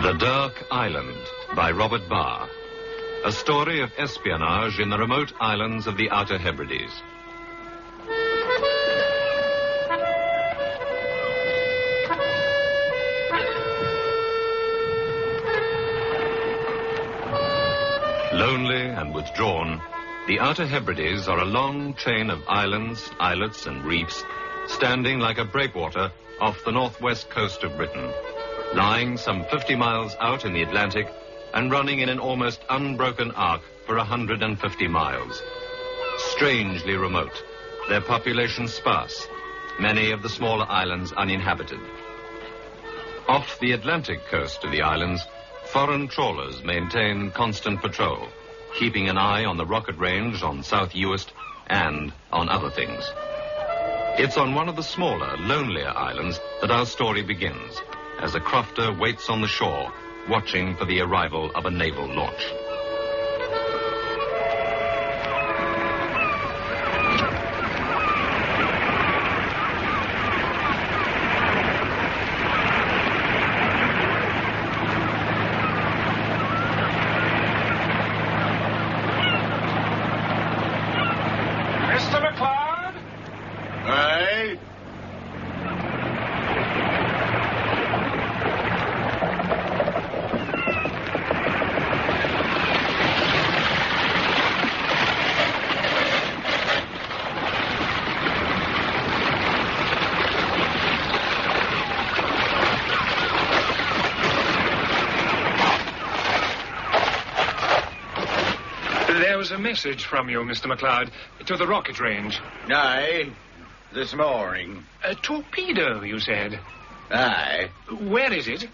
The Dark Island by Robert Barr. A story of espionage in the remote islands of the Outer Hebrides. Lonely and withdrawn, the Outer Hebrides are a long chain of islands, islets and reefs standing like a breakwater off the northwest coast of Britain, lying some 50 miles out in the Atlantic and running in an almost unbroken arc for 150 miles. Strangely remote, their population sparse, many of the smaller islands uninhabited. Off the Atlantic coast of the islands, foreign trawlers maintain constant patrol, keeping an eye on the rocket range on South Uist and on other things. It's on one of the smaller, lonelier islands that our story begins, as a crofter waits on the shore, watching for the arrival of a naval launch. Mr. McLeod? Aye? There was a message from you, Mr. McLeod, to the rocket range. Aye, this morning. A torpedo, you said. Aye. Where is it?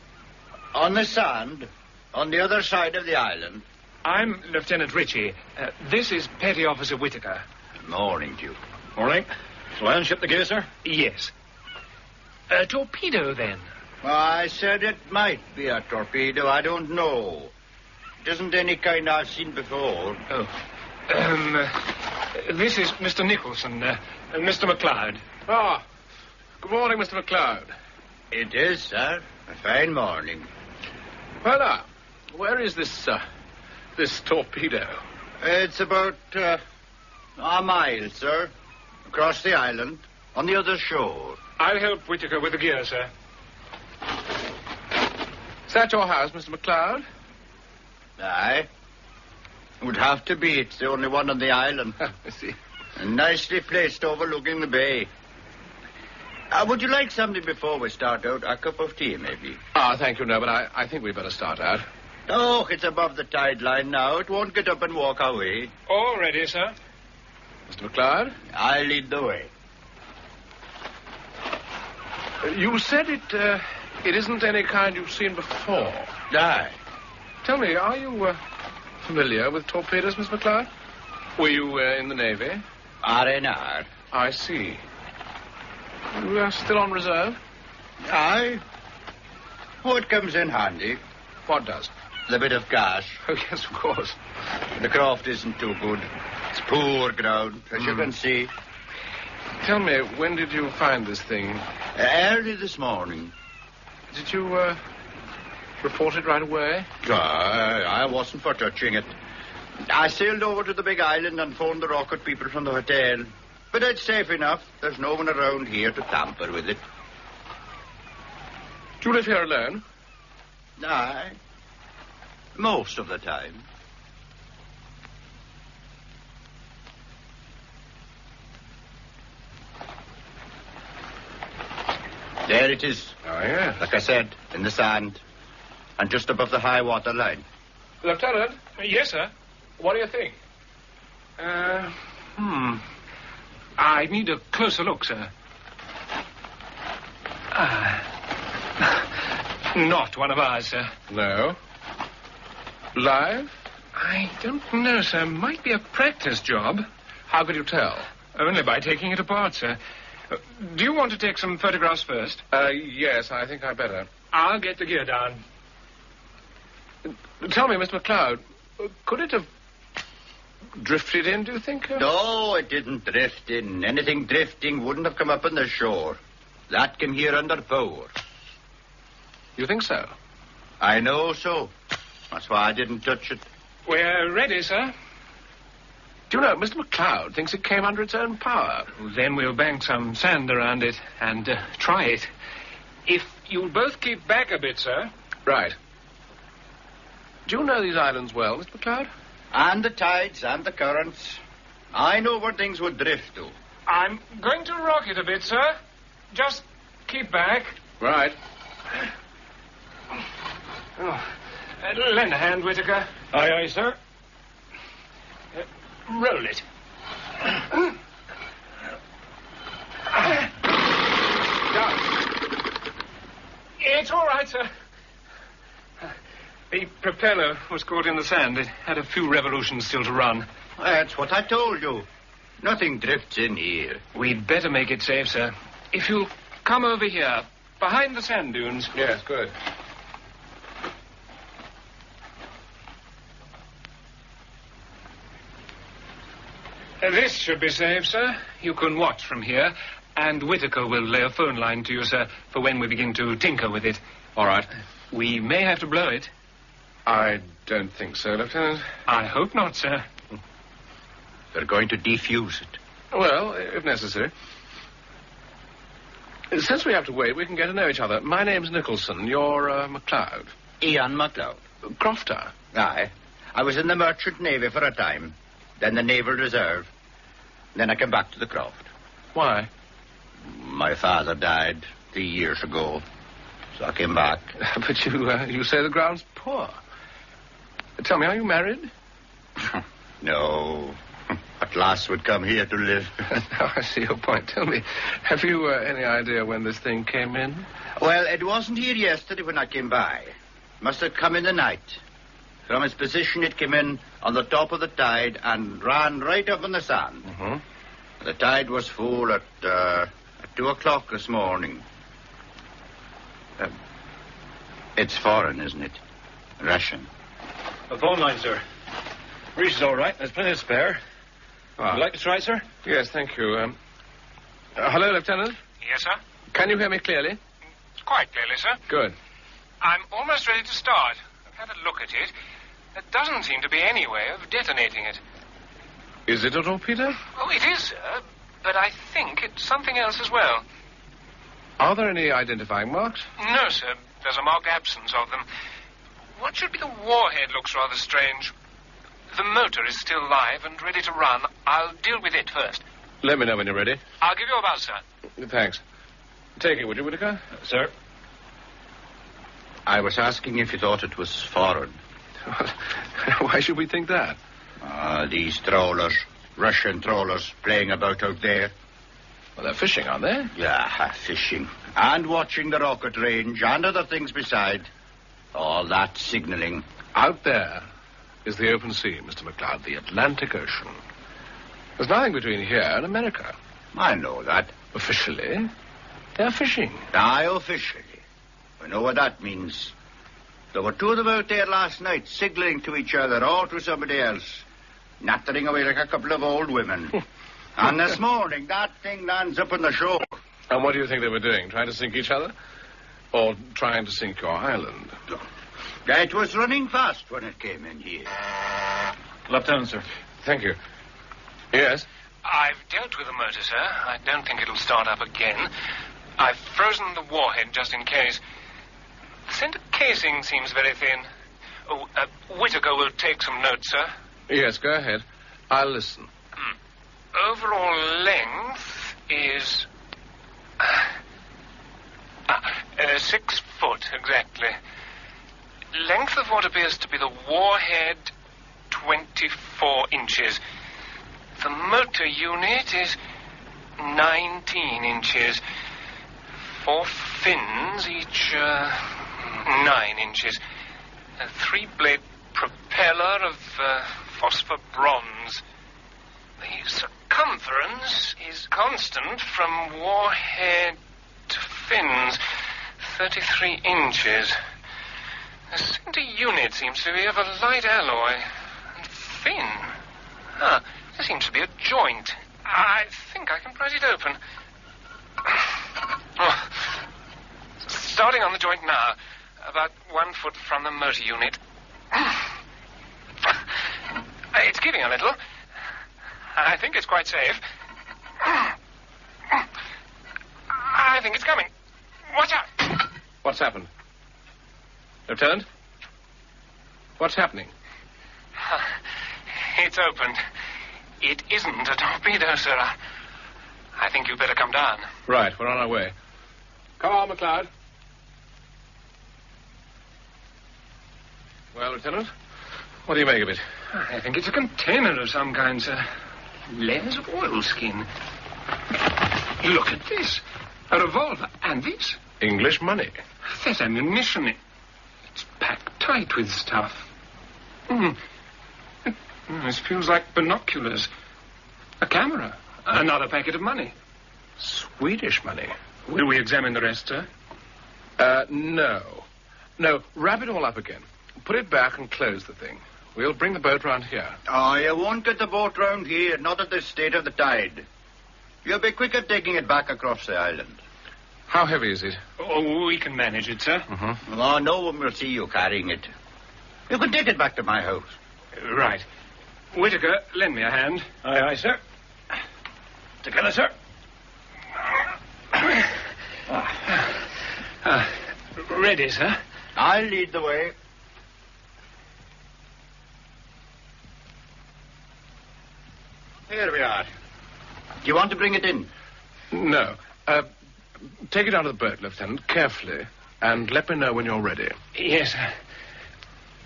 On the sand, on the other side of the island. I'm Lieutenant Ritchie. This is Petty Officer Whitaker. Morning to you. Morning. Shall I unship the gear, sir? Yes. A torpedo, then? I said it might be a torpedo. I don't know. It isn't any kind I've seen before. Oh. This is Mr. Nicholson, Mr. McLeod. Ah, good morning, Mr. McLeod. It is, sir. A fine morning. Well, now, where is this torpedo? It's about a mile, sir. Across the island, on the other shore. I'll help Whitaker with the gear, sir. Is that your house, Mr. McLeod? Aye. Would have to be. It's the only one on the island. I see. And nicely placed overlooking the bay. Would you like something before we start out? A cup of tea, maybe? Ah, thank you, no, but I think we'd better start out. Oh, it's above the tide line now. It won't get up and walk away. All ready, sir. Mr. McLeod? I'll lead the way. You said it isn't any kind you've seen before. Aye. Tell me, are you familiar with torpedoes, Miss McLeod? Were you in the Navy? R&R. I see. You are still on reserve? Aye. Oh, it comes in handy. What does? The bit of gas. Oh, yes, of course. The craft isn't too good. It's poor ground, as you can see. Tell me, when did you find this thing? Early this morning. Did you report it right away? Aye, I wasn't for touching it. I sailed over to the big island and phoned the rocket people from the hotel. But it's safe enough. There's no one around here to tamper with it. Do you live here alone? Aye. Most of the time. There it is. Oh, yes. Like I said, in the sand. And just above the high water line. Lieutenant? Yes, sir. What do you think? I need a closer look, sir. Not one of ours, sir. No. Live? I don't know, sir. Might be a practice job. How could you tell? Only by taking it apart, sir. Do you want to take some photographs first? Yes, I think I'd better. I'll get the gear down. Tell me, Mr. McLeod, could it have drifted in, do you think? No, it didn't drift in. Anything drifting wouldn't have come up on the shore. That came here under power. You think so? I know so. That's why I didn't touch it. We're ready, sir. Do you know, Mr. McLeod thinks it came under its own power. Then we'll bank some sand around it and try it. If you'll both keep back a bit, sir. Right. Do you know these islands well, Mr. McLeod? And the tides and the currents. I know where things would drift to. I'm going to rock it a bit, sir. Just keep back. Right. Oh. Lend a hand, Whittaker. Aye, aye, sir. Roll it. It's all right, sir. The propeller was caught in the sand. It had a few revolutions still to run. That's what I told you. Nothing drifts in here. We'd better make it safe, sir. If you'll come over here, behind the sand dunes. Yes, good. This should be safe, sir. You can watch from here, and Whittaker will lay a phone line to you, sir, for when we begin to tinker with it. All right. We may have to blow it. I don't think so, Lieutenant. I hope not, sir. They're going to defuse it. Well, if necessary. Since we have to wait, we can get to know each other. My name's Nicholson. You're, McLeod. Ian MacLeod. Crofter. Aye. I was in the Merchant Navy for a time, then the Naval Reserve. Then I came back to the craft. Why? My father died 3 years ago, so I came back. But you say the ground's poor. Tell me, are you married? No. At last would come here to live. Now, I see your point. Tell me, have you any idea when this thing came in? Well, it wasn't here yesterday when I came by. Must have come in the night. From its position, it came in on the top of the tide and ran right up in the sand. Mm-hmm. The tide was full at 2 o'clock this morning. It's foreign, isn't it? Russian. A phone line, sir. Reaches all right. There's plenty of spare. Ah. Would you like to try, sir? Yes, thank you. Hello, Lieutenant. Yes, sir? Can you hear me clearly? Quite clearly, sir. Good. I'm almost ready to start. I've had a look at it. There doesn't seem to be any way of detonating it. Is it a torpedo? Oh, it is, sir. But I think it's something else as well. Are there any identifying marks? No, sir. There's a marked absence of them. What should be the warhead looks rather strange. The motor is still live and ready to run. I'll deal with it first. Let me know when you're ready. I'll give you a buzz, sir. Thanks. Take it, would you, Whittaker? Sir? I was asking if you thought it was foreign. Why should we think that? These trawlers, Russian trawlers, playing about out there. Well, they're fishing, aren't they? Yeah, fishing. And watching the rocket range and other things beside. All that signaling. Out there is the open sea, Mr. McLeod, the Atlantic Ocean. There's nothing between here and America. I know that. Officially, they're fishing. Aye, officially. I know what that means. There were two of them out there last night, signaling to each other or to somebody else, nattering away like a couple of old women. And this morning, that thing lands up on the shore. And what do you think they were doing? Trying to sink each other? Or trying to sink your island? It was running fast when it came in here. Lieutenant, sir. Thank you. Yes? I've dealt with the motor, sir. I don't think it'll start up again. I've frozen the warhead just in case. The center casing seems very thin. Oh, Whittaker will take some notes, sir. Yes, go ahead. I'll listen. Overall length is 6 foot, exactly. Length of what appears to be the warhead, 24 inches. The motor unit is 19 inches. 4 fins, each 9 inches. A 3-blade propeller of phosphor bronze. The circumference is constant from warhead to fins, 33 inches. The center unit seems to be of a light alloy and thin. There seems to be a joint. I think I can prise it open. Starting on the joint now. About 1 foot from the motor unit. It's giving a little. I think it's quite safe. I think it's coming. Watch out! What's happened? Lieutenant? What's happening? It's opened. It isn't a torpedo, sir. I think you'd better come down. Right, we're on our way. Come on, McLeod. Well, Lieutenant, what do you make of it? I think it's a container of some kind, sir. Layers of oilskin. Look at this. A revolver. And this. English money. There's ammunition. It's packed tight with stuff. This feels like binoculars. A camera. Another packet of money. Swedish money. Will we examine the rest, sir? No. No, wrap it all up again. Put it back and close the thing. We'll bring the boat round here. Oh, you won't get the boat round here, not at the state of the tide. You'll be quicker taking it back across the island. How heavy is it? Oh, we can manage it, sir. Mm-hmm. Oh, no one will see you carrying it. You can take it back to my house. Right. Whittaker, lend me a hand. Aye, aye, sir. Together, sir. Ready, sir. I'll lead the way. Here we are. Do you want to bring it in? No. Take it out of the boat, Lieutenant, carefully, and let me know when you're ready. Yes, sir.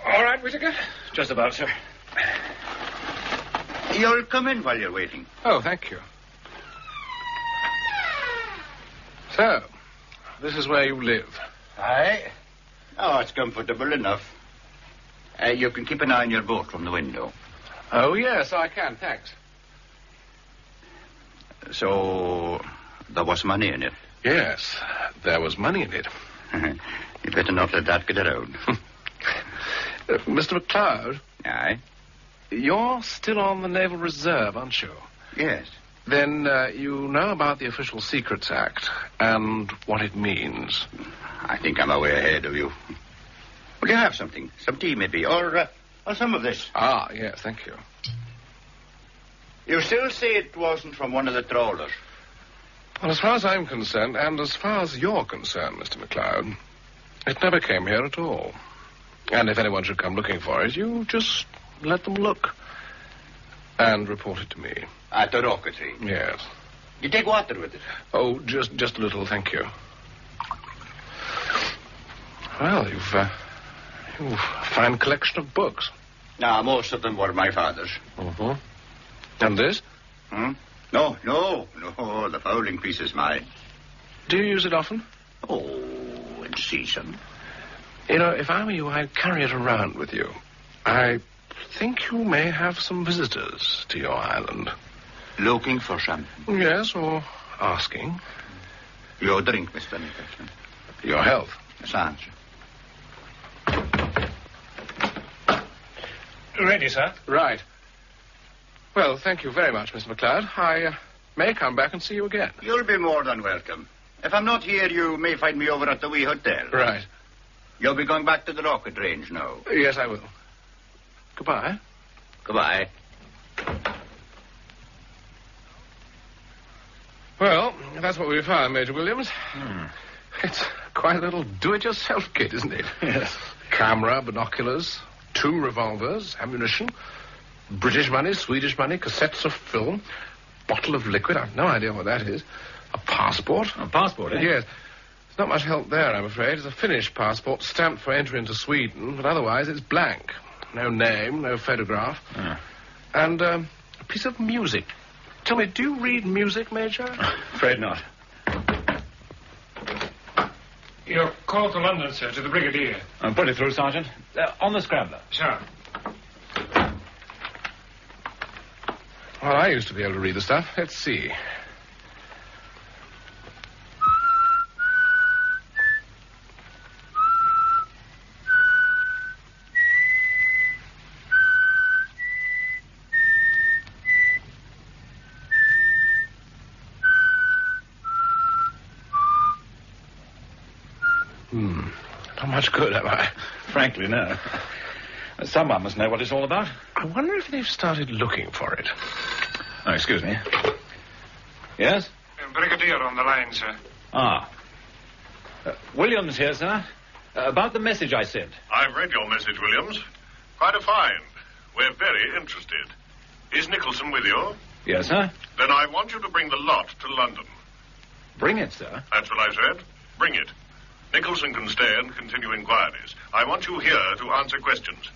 All right, Whittaker. Just about, sir. You'll come in while you're waiting. Oh, thank you. So, this is where you live. Aye. Oh, it's comfortable enough. You can keep an eye on your boat from the window. Oh, yes, I can, thanks. So, there was money in it? Yes, there was money in it. You better not let that get around. Mr. McLeod? Aye? You're still on the Naval Reserve, aren't you? Yes. Then you know about the Official Secrets Act and what it means. I think I'm a way ahead of you. Will you have something? Some tea, maybe? Or some of this? Ah, yes, thank you. You still say it wasn't from one of the trawlers? Well, as far as I'm concerned, and as far as you're concerned, Mr. McLeod, it never came here at all. And if anyone should come looking for it, you just let them look. And report it to me. At the rocketry? Yes. You take water with it? Oh, just a little, thank you. Well, you've a fine collection of books. No, most of them were my father's. Mm-hmm. And this? No, the fowling piece is mine. Do you use it often? Oh, in season. You know, if I were you, I'd carry it around with you. I think you may have some visitors to your island. Looking for something? Yes, or asking. Your drink, Mr. Nicholson. Your health. Sans. Ready, sir. Right. Well, thank you very much, Mr. McLeod. I may come back and see you again. You'll be more than welcome. If I'm not here, you may find me over at the wee hotel. Right. You'll be going back to the rocket range now. Yes, I will. Goodbye. Goodbye. Well, that's what we found, Major Williams. It's quite a little do-it-yourself kit, isn't it? Yes. Camera, binoculars, 2 revolvers, ammunition, British money, Swedish money, cassettes of film, bottle of liquid. I've no idea what that is. A passport. A passport, eh? Yes. There's not much help there, I'm afraid. It's a Finnish passport stamped for entry into Sweden, but otherwise it's blank. No name, no photograph. And a piece of music. Tell me, do you read music, Major? Afraid not. Your call to London, sir, to the Brigadier. Put it through, Sergeant. On the scrambler. Sir. Well, I used to be able to read the stuff. Let's see. Not much good, have I? Frankly, no. Someone must know what it's all about. I wonder if they've started looking for it. Oh, excuse me. Yes? Brigadier on the line, sir. Ah. Williams here, sir. About the message I sent. I've read your message, Williams. Quite a find. We're very interested. Is Nicholson with you? Yes, sir. Then I want you to bring the lot to London. Bring it, sir. That's what I said. Bring it. Nicholson can stay and continue inquiries. I want you here to answer questions.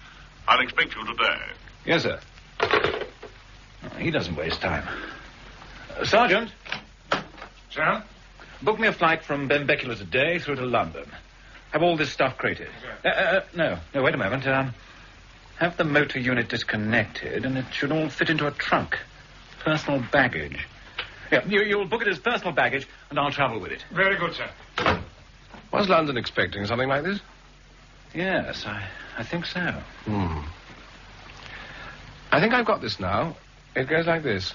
I'll expect you today. Yes, sir. Oh, he doesn't waste time. Sergeant. Sir? Book me a flight from Benbecula today through to London. Have all this stuff crated. No, wait a moment. Have the motor unit disconnected, and it should all fit into a trunk. Personal baggage. Yeah, you'll book it as personal baggage, and I'll travel with it. Very good, sir. Was London expecting something like this? Yes, I think so. I think I've got this now. It goes like this.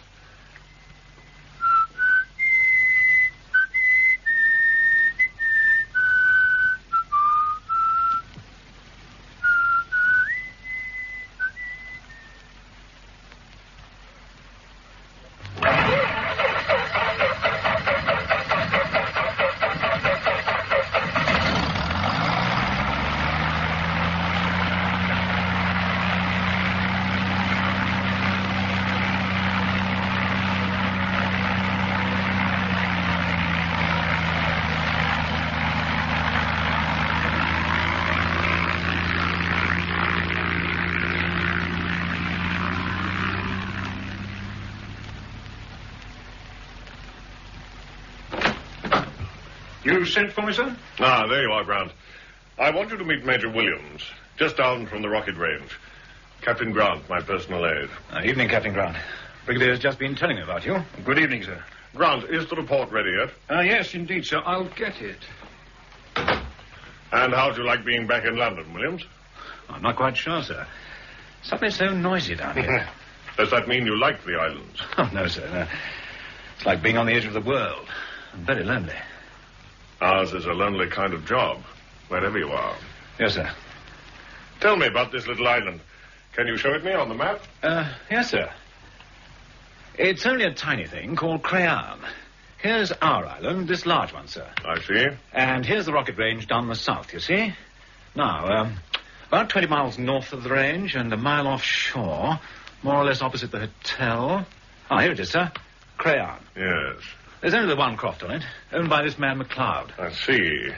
You sent for me, sir? Ah, there you are, Grant. I want you to meet Major Williams, just down from the rocket range. Captain Grant, my personal aide. Evening, Captain Grant. Brigadier's just been telling me about you. Good evening, sir. Grant, is the report ready yet? Yes, indeed, sir. I'll get it. And how'd you like being back in London, Williams? I'm not quite sure, sir. Something's so noisy down here. Does that mean you like the islands? Oh, no, sir. No. It's like being on the edge of the world. I'm very lonely. Ours is a lonely kind of job, wherever you are. Yes, sir. Tell me about this little island. Can you show it me on the map? Yes, sir. It's only a tiny thing called Crayon. Here's our island, this large one, sir. I see. And here's the rocket range down the south, you see? Now, about 20 miles north of the range and a mile offshore, more or less opposite the hotel. Oh, here it is, sir. Crayon. Yes. There's only the one croft on it, owned by this man McLeod. I see.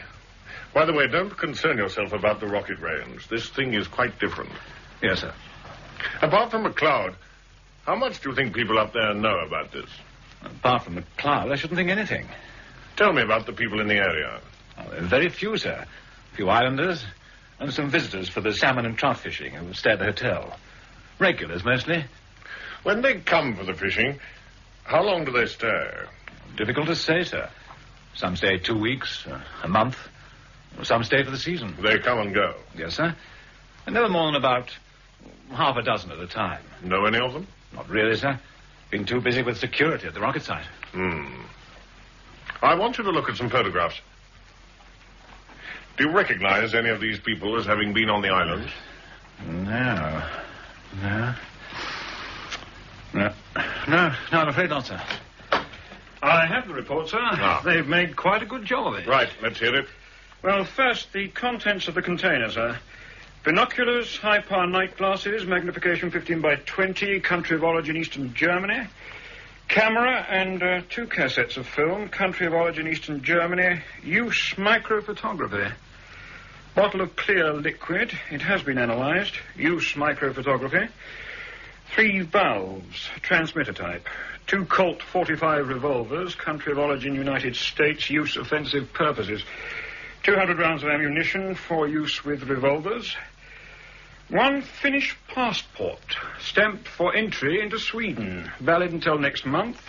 By the way, don't concern yourself about the rocket range. This thing is quite different. Yes, sir. Apart from McLeod, how much do you think people up there know about this? Apart from McLeod, I shouldn't think anything. Tell me about the people in the area. Oh, there are very few, sir. A few islanders and some visitors for the salmon and trout fishing who stay at the hotel. Regulars, mostly. When they come for the fishing, how long do they stay? Difficult to say, sir. Some stay 2 weeks, a month. Some stay for the season. They come and go. Yes, sir. And never more than about half a dozen at a time. Know any of them? Not really, sir. Been too busy with security at the rocket site. I want you to look at some photographs. Do you recognize any of these people as having been on the islands? No, I'm afraid not, sir. I have the report, sir. They've made quite a good job of it. Right, let's hear it. Well, first, the contents of the container, sir. Binoculars, high-power night glasses, magnification 15 by 20, country of origin Eastern Germany. Camera and 2 cassettes of film, country of origin Eastern Germany. Use microphotography. Bottle of clear liquid. It has been analyzed. Use microphotography. 3 valves, transmitter type. 2 Colt 45 revolvers, country of origin United States, use offensive purposes. 200 rounds of ammunition for use with revolvers. 1 Finnish passport, stamped for entry into Sweden, valid until next month,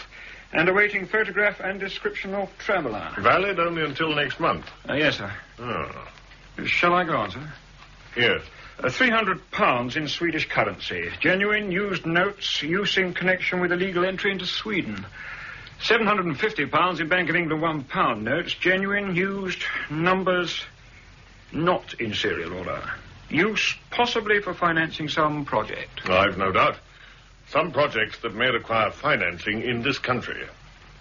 and awaiting photograph and description of traveller. Valid only until next month? Yes, sir. Oh. Shall I go on, sir? Yes. £300 in Swedish currency. Genuine used notes, use in connection with illegal entry into Sweden. £750 in Bank of England £1 notes. Genuine used numbers not in serial order. Use possibly for financing some project. I've no doubt. Some projects that may require financing in this country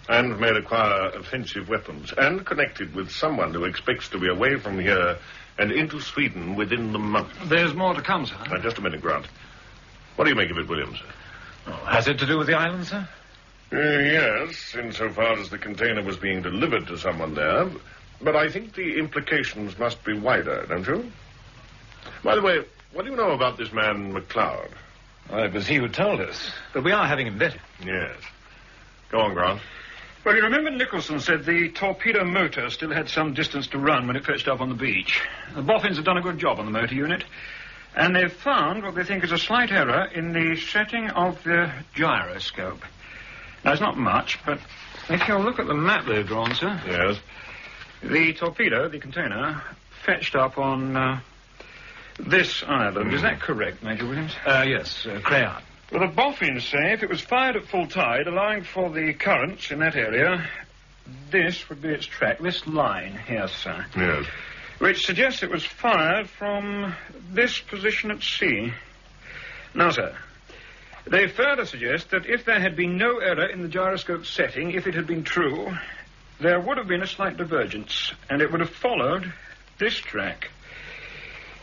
and may require offensive weapons and connected with someone who expects to be away from here and into Sweden within the month. There's more to come, sir. Just a minute, Grant. What do you make of it, Williams? Has it to do with the island, sir? Yes, insofar as the container was being delivered to someone there. But I think the implications must be wider, don't you? By the way, what do you know about this man, McLeod? Well, it was he who told us. But we are having him vetted. Yes. Go on, Grant. Well, you remember Nicholson said the torpedo motor still had some distance to run when it fetched up on the beach. The boffins have done a good job on the motor unit, and they've found what they think is a slight error in the setting of the gyroscope. Now, it's not much, but if you'll look at the map they've drawn, sir... Yes? The torpedo, the container, fetched up on this island. Is that correct, Major Williams? Yes, Crayon. Well, the boffins say if it was fired at full tide, allowing for the currents in that area, this would be its track, this line here, sir. Yes. Which suggests it was fired from this position at sea. Now, sir, they further suggest that if there had been no error in the gyroscope setting, if it had been true, there would have been a slight divergence, and it would have followed this track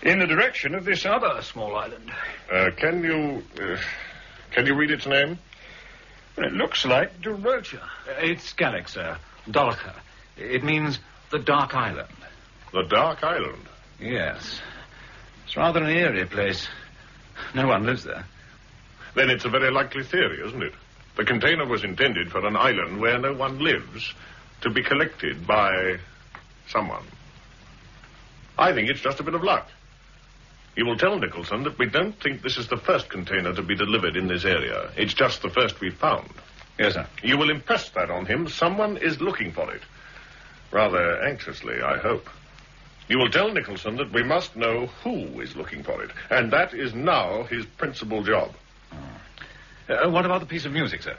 in the direction of this other small island. Can you read its name? Well, it looks like Dorocha. It's Gaelic, sir. Dolcha. It means the Dark Island. The Dark Island? Yes. It's rather an eerie place. No one lives there. Then it's a very likely theory, isn't it? The container was intended for an island where no one lives, to be collected by someone. I think it's just a bit of luck. You will tell Nicholson that we don't think this is the first container to be delivered in this area. It's just the first we've found. Yes, sir. You will impress that on him. Someone is looking for it. Rather anxiously, I hope. You will tell Nicholson that we must know who is looking for it. And that is now his principal job. What about the piece of music, sir?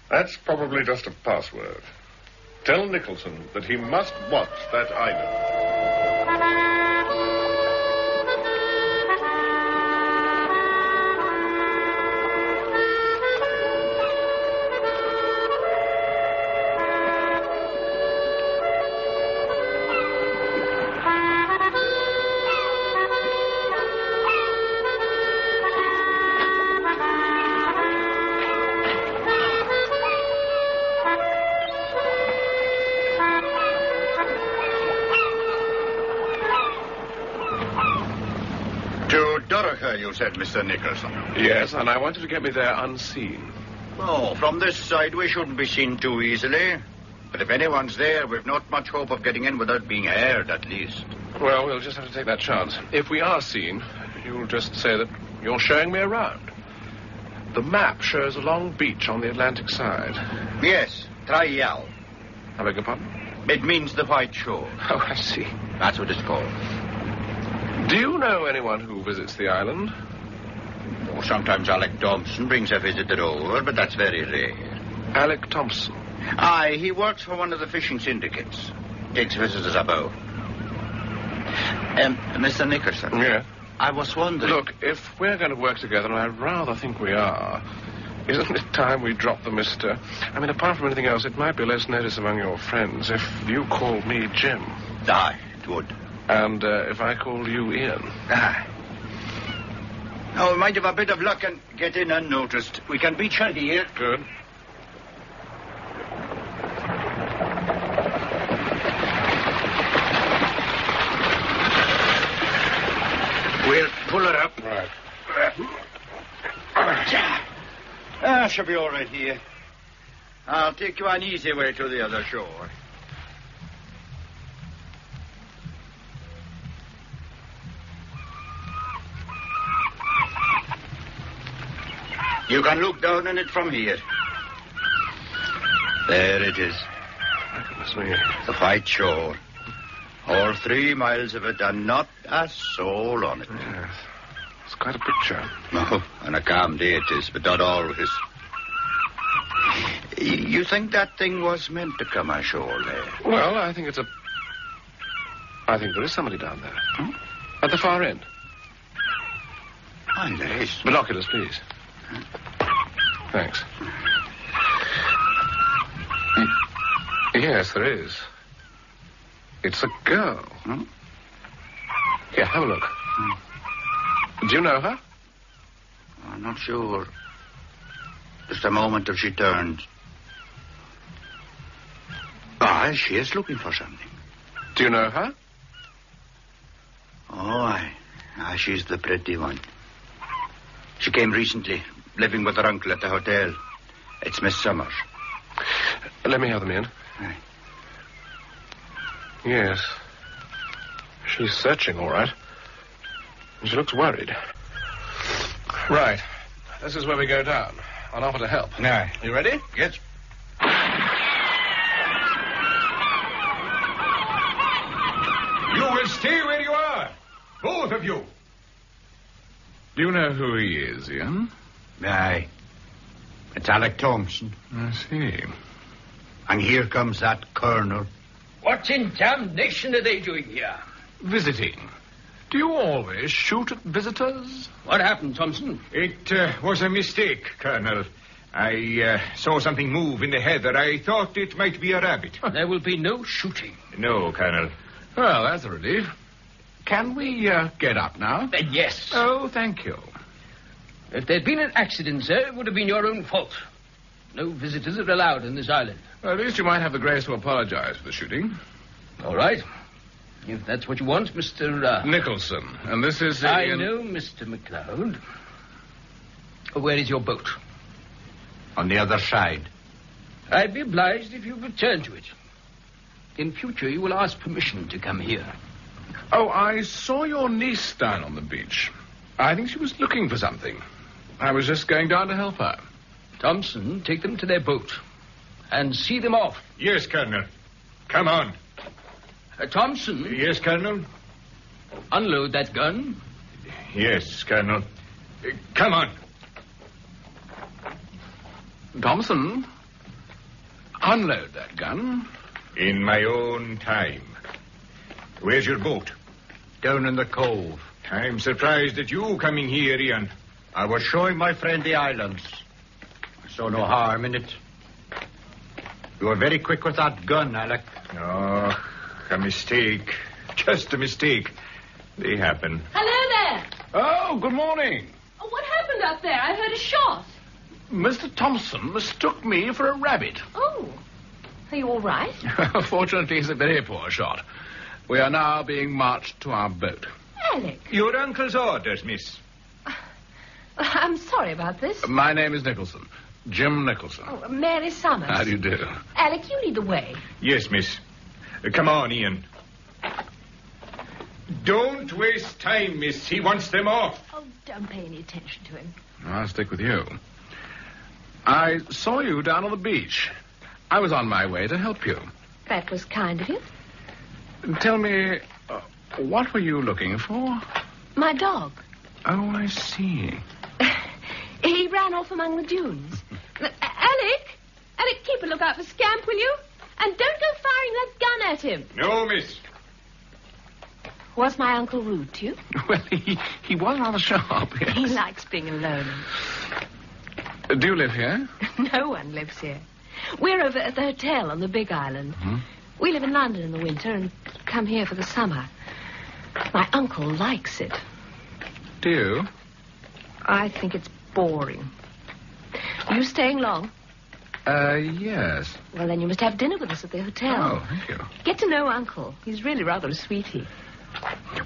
That's probably just a password. Tell Nicholson that he must watch that island. You said, Mr. Nicholson. Yes, and I want you to get me there unseen. Oh, from this side we shouldn't be seen too easily. But if anyone's there, we've not much hope of getting in without being heard, at least. Well, we'll just have to take that chance. If we are seen, you'll just say that you're showing me around. The map shows a long beach on the Atlantic side. Yes, Trial. I beg your pardon? It means the White Shore. Oh, I see. That's what it's called. Do you know anyone who visits the island? Oh, sometimes Alec Thompson brings a visitor over, but that's very rare. Alec Thompson? Aye, he works for one of the fishing syndicates. Takes visitors about. Mr. Nicholson. Yeah? I was wondering... Look, if we're going to work together, and I rather think we are, isn't it time we drop the Mr.? I mean, apart from anything else, it might be less notice among your friends if you called me Jim. Aye, it would. And if I called you Ian. Aye. Oh, we might have a bit of luck and get in unnoticed. We can beach her here. Good. We'll pull her up. Right. She'll be all right here. I'll take you an easy way to the other shore. You can look down on it from here. There it is. Goodness me. The White Shore. All 3 miles of it, and not a soul on it. Yes. It's quite a picture. Oh, on a calm day it is, but not always. You think that thing was meant to come ashore there? Well, I think it's I think there is somebody down there. Hmm? At the far end. Oh, there is. Binoculars, please. Thanks. Yes, there is. It's a girl. Hmm? Here, have a look. Do you know her? I'm not sure. Just a moment if she turned. Ah, she is looking for something. Do you know her? Oh, aye. She's the pretty one. She came recently, living with her uncle at the hotel. It's Miss Summers. Let me have them in. Aye. Yes. She's searching, all right. She looks worried. Right. This is where we go down. I'll offer to help. Aye. You ready? Yes. You will stay where you are. Both of you. Do you know who he is, Ian? Aye. It's Alec Thompson. I see. And here comes that colonel. What in damnation are they doing here? Visiting. Do you always shoot at visitors? What happened, Thompson? It was a mistake, Colonel. I saw something move in the heather. I thought it might be a rabbit. There will be no shooting. No, Colonel. Well, that's a relief. Can we get up now? Yes. Oh, thank you. If there'd been an accident, sir, it would have been your own fault. No visitors are allowed in this island. Well, at least you might have the grace to apologize for the shooting. All right. If that's what you want, Mr. Nicholson. And this is... I know, Mr. McLeod. Where is your boat? On the other side. I'd be obliged if you return to it. In future, you will ask permission to come here. Oh, I saw your niece down on the beach. I think she was looking for something. I was just going down to help her. Thompson, take them to their boat and see them off. Yes, Colonel. Come on. Thompson. Yes, Colonel. Unload that gun. Yes, Colonel. Come on. Thompson, unload that gun. In my own time. Where's your boat? Down in the cove. I'm surprised at you coming here, Ian. I was showing my friend the islands. I saw no harm in it. You were very quick with that gun, Alec. Oh, a mistake. Just a mistake. They happen. Hello there. Oh, good morning. Oh, what happened up there? I heard a shot. Mr. Thompson mistook me for a rabbit. Oh. Are you all right? Fortunately, it's a very poor shot. We are now being marched to our boat. Alec. Your uncle's orders, miss. I'm sorry about this. My name is Nicholson. Jim Nicholson. Oh, Mary Summers. How do you do? Alec, you lead the way. Yes, miss. Come on, Ian. Don't waste time, miss. He wants them off. Oh, don't pay any attention to him. I'll stick with you. I saw you down on the beach. I was on my way to help you. That was kind of you. Tell me, what were you looking for? My dog. Oh, I see. He ran off among the dunes. Alec, keep a lookout for Scamp, will you? And don't go firing that gun at him. No, miss. Was my uncle rude to you? Well, he was rather sharp, yes. He likes being alone. Do you live here? No one lives here. We're over at the hotel on the Big Island. Mm-hmm. We live in London in the winter and come here for the summer. My uncle likes it. Do you? I think it's boring. Are you staying long? Yes. Well, then you must have dinner with us at the hotel. Oh, thank you. Get to know Uncle. He's really rather a sweetie.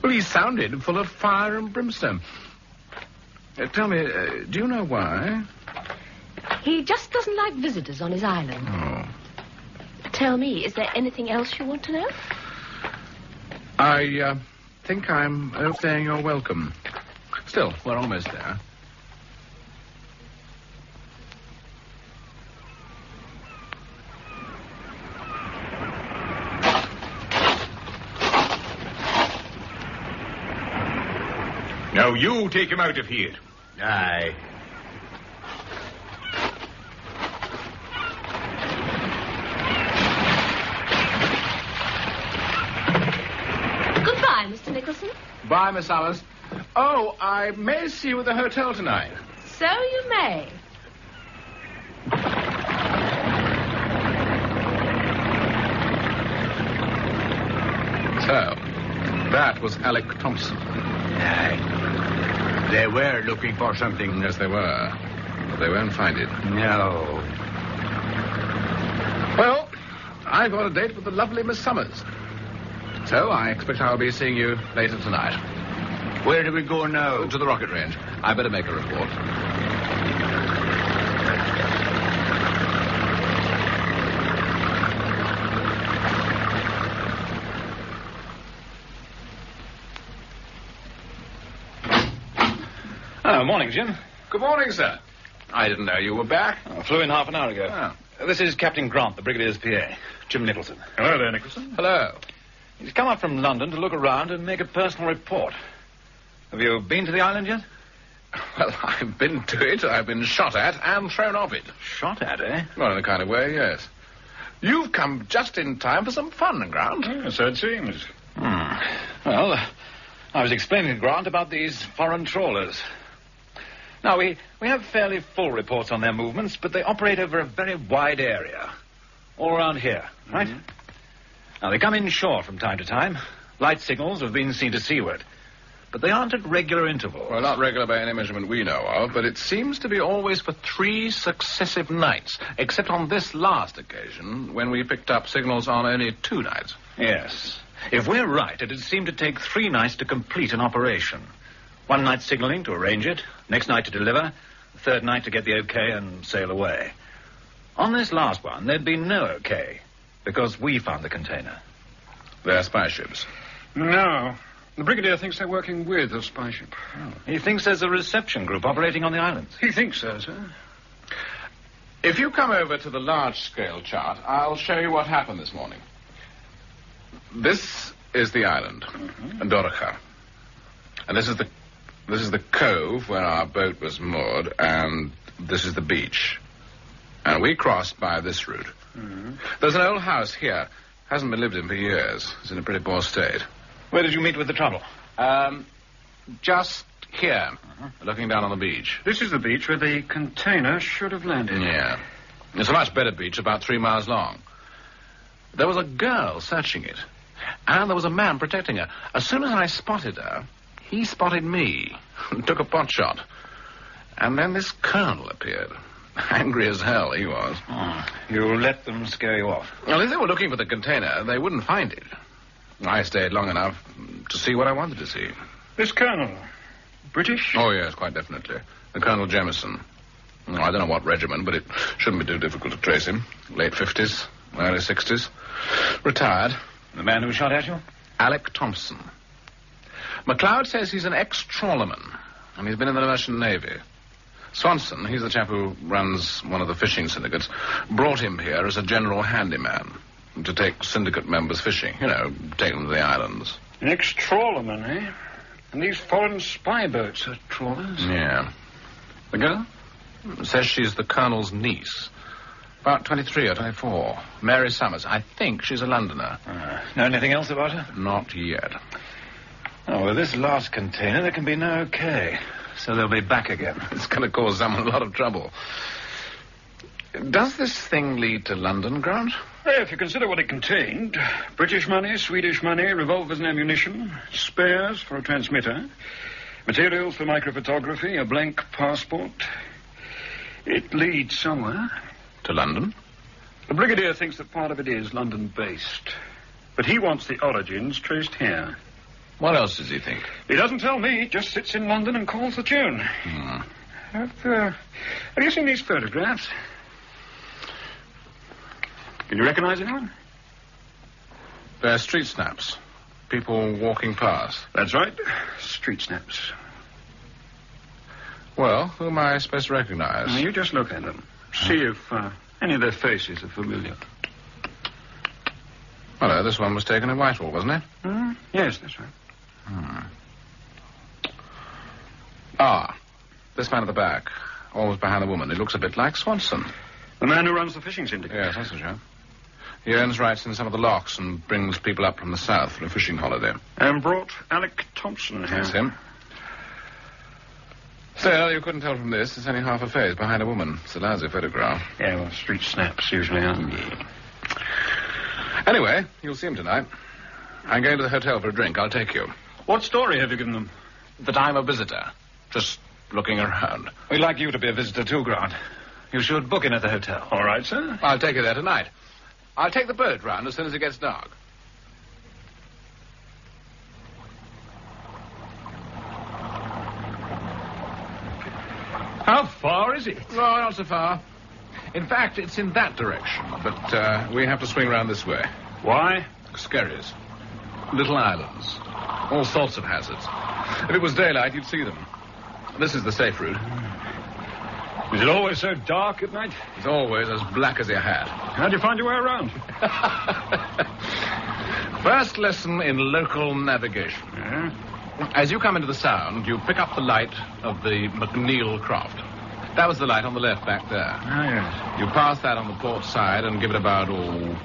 Well, he sounded full of fire and brimstone. Tell me, do you know why? He just doesn't like visitors on his island. Oh. Tell me, is there anything else you want to know? I think I'm overstaying your welcome. Still, we're almost there. Now you take him out of here. Aye. Goodbye, Miss Summers. Oh, I may see you at the hotel tonight. So you may. So, that was Alec Thompson. Aye. They were looking for something. Yes, they were. But they won't find it. No. Well, I've got a date with the lovely Miss Summers. So I expect I'll be seeing you later tonight. Where do we go now? To the rocket range. I better make a report. Oh, morning, Jim. Good morning, sir. I didn't know you were back. I flew in half an hour ago. Oh. This is Captain Grant, the Brigadier's PA, Jim Nicholson. Hello there, Nicholson. Hello. He's come up from London to look around and make a personal report. Have you been to the island yet? Well, I've been to it. I've been shot at and thrown off it. Shot at, eh? Well, in a kind of way, yes. You've come just in time for some fun, Grant. Yes, so it seems. Well, I was explaining to Grant about these foreign trawlers. Now, we have fairly full reports on their movements, but they operate over a very wide area. All around here, right? Mm-hmm. Now, they come in shore from time to time. Light signals have been seen to seaward. But they aren't at regular intervals. Well, not regular by any measurement we know of, but it seems to be always for 3 successive nights, except on this last occasion, when we picked up signals on only 2 nights. Yes. If we're right, it'd seem to take 3 nights to complete an operation. 1 night signaling to arrange it, next night to deliver, the 3rd night to get the okay and sail away. On this last one, there'd be no okay, because we found the container. They're spy ships. No. The Brigadier thinks they're working with a spy ship. Oh. He thinks there's a reception group operating on the islands. He thinks so, sir. If you come over to the large-scale chart, I'll show you what happened this morning. This is the island, Dorica. And this is the cove where our boat was moored, and this is the beach. And we crossed by this route. Mm-hmm. There's an old house here. Hasn't been lived in for years. It's in a pretty poor state. Where did you meet with the trouble? Just here, looking down on the beach. This is the beach where the container should have landed. Yeah. It's a much better beach, about 3 miles long. There was a girl searching it, and there was a man protecting her. As soon as I spotted her, he spotted me and took a pot shot. And then this colonel appeared. Angry as hell he was. Oh, you let them scare you off? Well, if they were looking for the container, they wouldn't find it. I stayed long enough to see what I wanted to see. This colonel, British? Oh, yes, quite definitely. The Colonel Jemison. Oh, I don't know what regiment, but it shouldn't be too difficult to trace him. Late 50s, early 60s. Retired. The man who shot at you? Alec Thompson. MacLeod says he's an ex-trawlerman, and he's been in the Merchant Navy. Swanson, he's the chap who runs one of the fishing syndicates, brought him here as a general handyman to take syndicate members fishing. You know, take them to the islands. An ex-trawlerman, eh? And these foreign spy boats are trawlers? Yeah. The girl? Says she's the Colonel's niece. About 23 or 24. Mary Summers. I think she's a Londoner. Know anything else about her? Not yet. Oh, with this last container, there can be no okay. So they'll be back again. It's going to cause someone a lot of trouble. Does this thing lead to London, Grant? Well, if you consider what it contained, British money, Swedish money, revolvers and ammunition, spares for a transmitter, materials for microphotography, a blank passport, it leads somewhere. To London? The Brigadier thinks that part of it is London-based, but he wants the origins traced here. What else does he think? He doesn't tell me, just sits in London and calls the tune. Have you seen these photographs? Can you recognize anyone? They're street snaps. People walking past. That's right. Street snaps. Well, who am I supposed to recognize? Now, you just look at them. See if any of their faces are familiar. Hello, this one was taken in Whitehall, wasn't it? Yes, that's right. Ah, this man at the back, always behind the woman. He looks a bit like Swanson. The man who runs the fishing syndicate. Yes, that's the chap. He owns rights in some of the locks and brings people up from the south for a fishing holiday. And brought Alec Thompson here. That's him. Still, you couldn't tell from this. It's only half a face behind a woman. It's a lousy photograph. Yeah, well, street snaps usually are. Anyway, you'll see him tonight. I'm going to the hotel for a drink. I'll take you. What story have you given them? That I'm a visitor. Just looking around. We'd like you to be a visitor too, Grant. You should book in at the hotel. All right, sir. I'll take you there tonight. I'll take the boat round as soon as it gets dark. How far is it? No, not so far. In fact, it's in that direction, but we have to swing round this way. Why? Skerries. Little islands. All sorts of hazards. If it was daylight, you'd see them. This is the safe route. Is it always so dark at night? It's always as black as your hat. How do you find your way around? First lesson in local navigation. Yeah? As you come into the Sound, you pick up the light of the McNeil craft. That was the light on the left back there. Ah, yes. You pass that on the port side and give it about,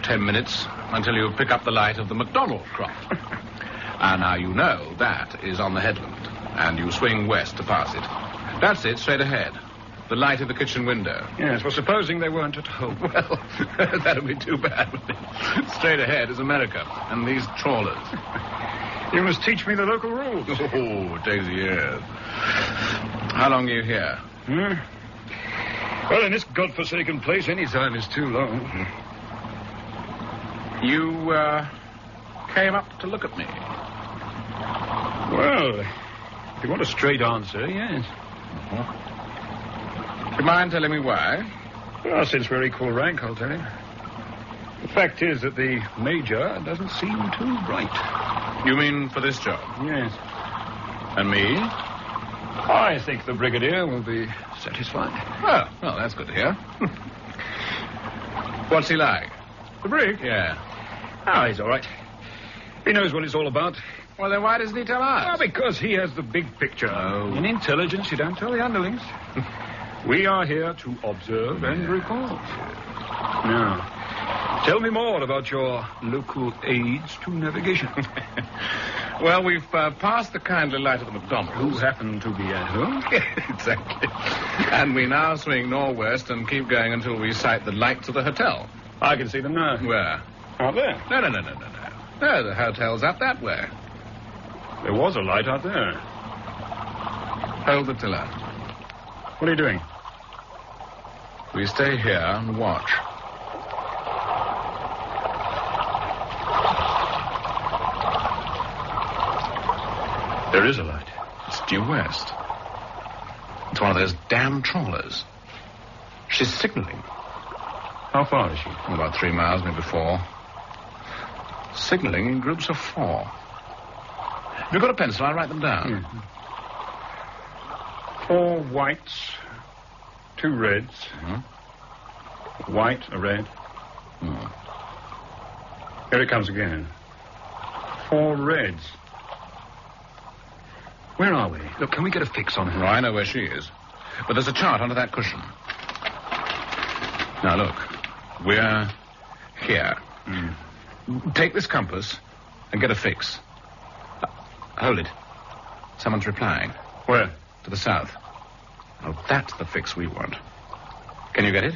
10 minutes until you pick up the light of the McDonald craft. And now you know that is on the headland, and you swing west to pass it. That's it, straight ahead. The light of the kitchen window. Yes, well, supposing they weren't at home. Well, that would be too bad. Straight ahead is America, and these trawlers. You must teach me the local rules. Oh, it takes years. How long are you here? Well, in this godforsaken place, any time is too long. You, came up to look at me. Well, if you want a straight answer, yes. Do you mind telling me why? Well, since we're equal rank, I'll tell you. The fact is that the Major doesn't seem too bright. You mean for this job? Yes. And me? I think the Brigadier will be satisfied. Oh, well, that's good to hear. What's he like? The Brig? Yeah. Oh, he's all right. He knows what it's all about. Well, then why doesn't he tell us? Well, because he has the big picture. Oh. In intelligence, you don't tell the underlings. We are here to observe and report. Now, tell me more about your local aids to navigation. Well, we've passed the kindly light of the McDonald's. Who happen to be at home? Exactly. And we now swing northwest and keep going until we sight the lights of the hotel. I can see them now. Where? Out there. No. No, the hotel's up that way. There was a light out there. Hold the tiller. What are you doing? We stay here and watch. There is a light. It's due west. It's one of those damn trawlers. She's signaling. How far is she? About 3 miles, maybe 4. Signaling in groups of 4. Have you got a pencil? I'll write them down. 4 whites, 2 reds. Mm-hmm. White, a red. Here it comes again. 4 reds. Where are we? Look, can we get a fix on her? Oh, I know where she is. But there's a chart under that cushion. Now, look. We're here. Take this compass and get a fix. Hold it. Someone's replying. Where? To the south. Oh, that's the fix we want. Can you get it?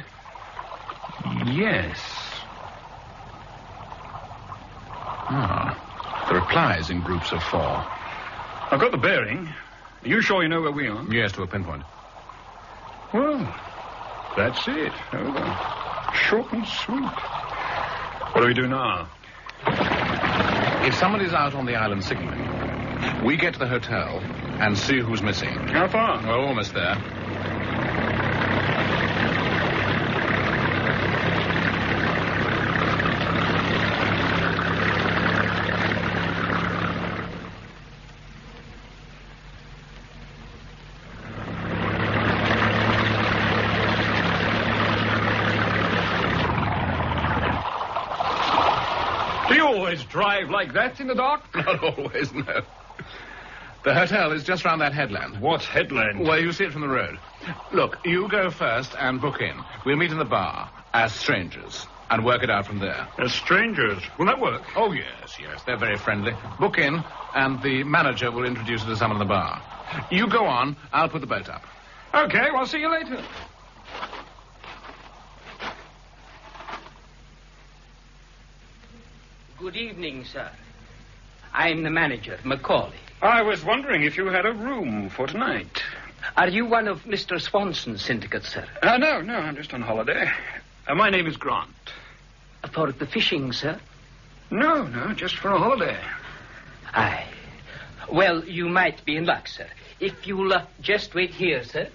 Yes. The reply's in groups of 4. I've got the bearing. Are you sure you know where we are? Yes, to a pinpoint. Well, that's it. Over. Short and sweet. What do we do now? If somebody's out on the island signaling, we get to the hotel and see who's missing. How far? We're almost there. Drive like that in the dark? Not always, no. The hotel is just round that headland. What headland? Well, you see it from the road. Look, you go first and book in. We'll meet in the bar as strangers. and work it out from there. As strangers. Will that work? Oh, yes. They're very friendly. Book in, and the manager will introduce you to someone in the bar. You go on. I'll put the boat up. Okay, well, see you later. Good evening, sir. I'm the manager, Macaulay. I was wondering if you had a room for tonight. Are you one of Mr. Swanson's syndicate, sir? No, I'm just on holiday. My name is Grant. For the fishing, sir? No, just for a holiday. Aye. Well, you might be in luck, sir. If you'll just wait here, sir.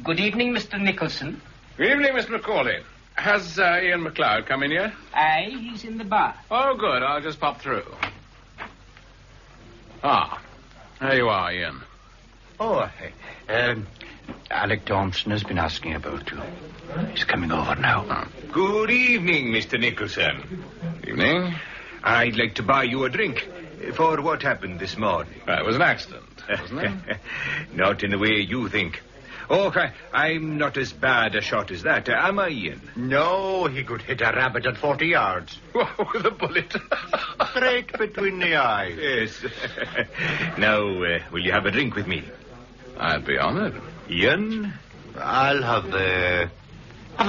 Good evening, Mr. Nicholson. Good evening, Mr. Macaulay. Has Ian MacLeod come in yet? Aye, he's in the bar. Oh, good. I'll just pop through. Ah, there you are, Ian. Oh, Alec Thompson has been asking about you. He's coming over now. Good evening, Mr. Nicholson. Evening. I'd like to buy you a drink for what happened this morning. It was an accident, wasn't it? Not in the way you think. Oh, I'm not as bad a shot as that, am I, Ian? No, he could hit a rabbit at 40 yards. With a bullet. Straight between the eyes. Yes. Now, will you have a drink with me? I'd be honored. Ian? I'll have a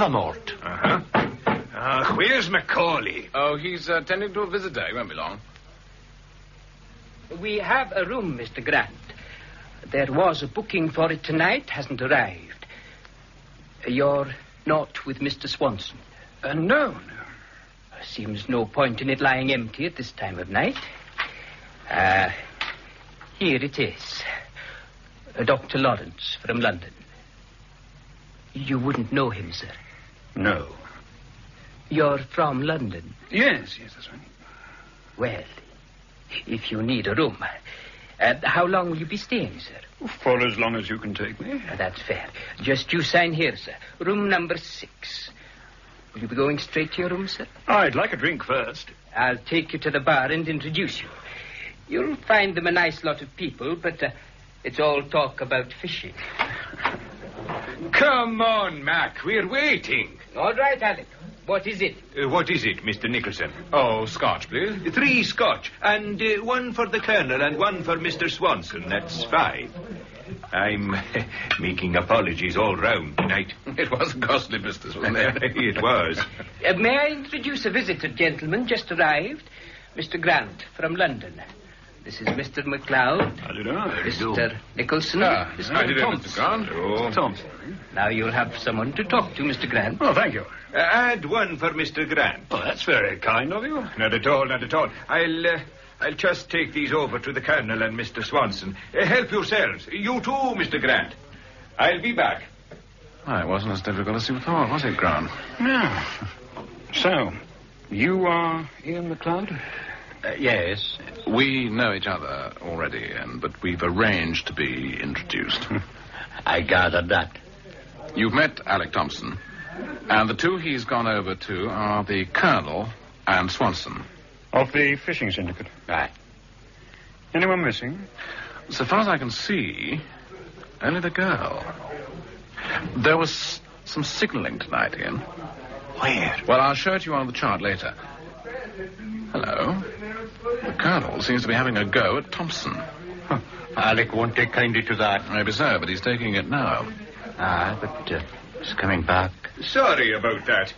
malt. Uh-huh. Where's Macaulay? Oh, he's attending to a visitor. He won't be long. We have a room, Mr. Grant. There was a booking for it tonight, hasn't arrived. You're not with Mr. Swanson? No. Seems no point in it lying empty at this time of night. Here it is. Dr. Lawrence from London. You wouldn't know him, sir? No. You're from London? Yes, that's right. Well, if you need a room... how long will you be staying, sir? For as long as you can take me. That's fair. Just you sign here, sir. Room number 6. Will you be going straight to your room, sir? I'd like a drink first. I'll take you to the bar and introduce you. You'll find them a nice lot of people, but it's all talk about fishing. Come on, Mac. We're waiting. All right, Alec. What is it? What is it, Mr. Nicholson? Oh, scotch, please. 3 scotch, and one for the Colonel and one for Mr. Swanson. That's 5. I'm making apologies all round tonight. It was a costly business, wasn't it? It was. May I introduce a visitor, gentleman, just arrived? Mr. Grant, from London. This is Mr. MacLeod. How do you do? Mr. Nicholson. Mr. How do you do, Thompson. Mr. Grant? Oh. Thompson. Now you'll have someone to talk to, Mr. Grant. Oh, thank you. Add one for Mr. Grant. Oh, that's very kind of you. Not at all. I'll just take these over to the Colonel and Mr. Swanson. Help yourselves. You too, Mr. Grant. I'll be back. Well, it wasn't as difficult as you thought, was it, Grant? No. So, you are Ian MacLeod? Yes. We know each other already, but we've arranged to be introduced. I gathered that. You've met Alec Thompson, and the two he's gone over to are the Colonel and Swanson. Of the fishing syndicate? Right. Anyone missing? So far as I can see, only the girl. There was some signaling tonight, Ian. Where? Well, I'll show it to you on the chart later. Hello. The Colonel seems to be having a go at Thompson. Alec won't take kindly to that. Maybe so, but he's taking it now. But he's coming back. Sorry about that.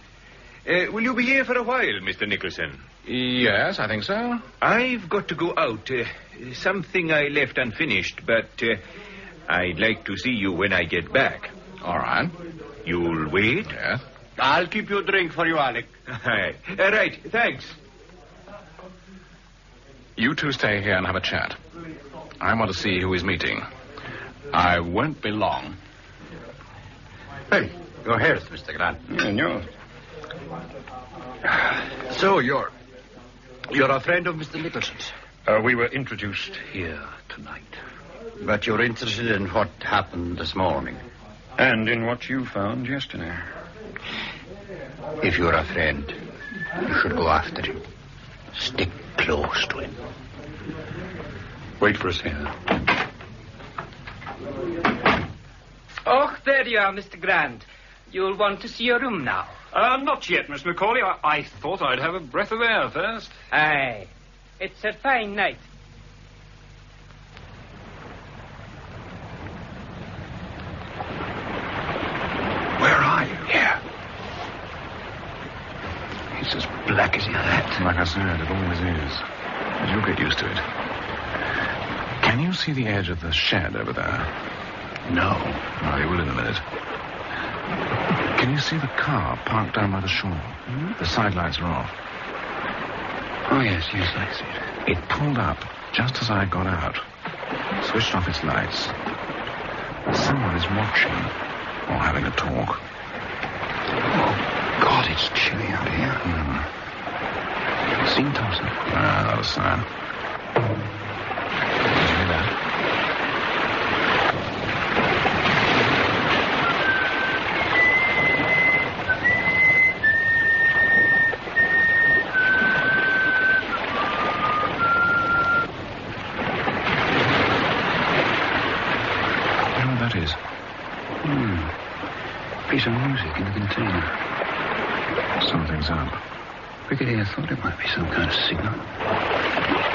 Will you be here for a while, Mr. Nicholson? Yes, I think so. I've got to go out. Something I left unfinished, but I'd like to see you when I get back. All right. You'll wait? Yes. I'll keep you a drink for you, Alec. Right, thanks. You two stay here and have a chat. I want to see who he's meeting. I won't be long. Hey, your here's Mr. Grant. And yours. So, you're a friend of Mr. Nicholson's? We were introduced here tonight. But you're interested in what happened this morning? And in what you found yesterday. If you're a friend, you should go after him. Stick close to him. Wait for us here. Oh, there you are, Mr. Grant. You'll want to see your room now. Not yet, Miss Macaulay. I thought I'd have a breath of air first. Aye. It's a fine night. Where are you? Here. He's as black as your hat. Like I said, it always is. But you'll get used to it. Can you see the edge of the shed over there? No. Oh, you will in a minute. Can you see the car parked down by the shore? Hmm? The side lights are off. Oh, yes, I see it. It pulled up just as I got out. Switched off its lights. Someone is watching or having a talk. Oh, God, it's chilly out here. Seen Thompson? Not a sign. Did you hear that? Piece of music in the container. Something's up. Brigadier thought it might be some kind of signal.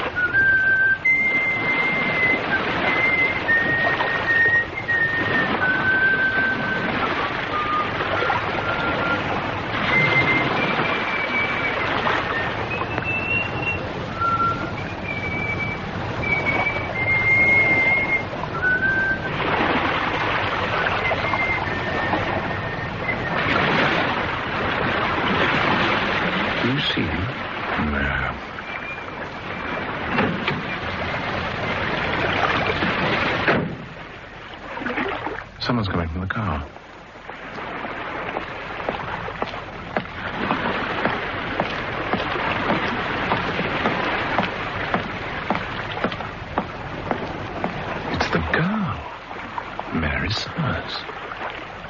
Someone's coming from the car. It's the girl, Mary Summers.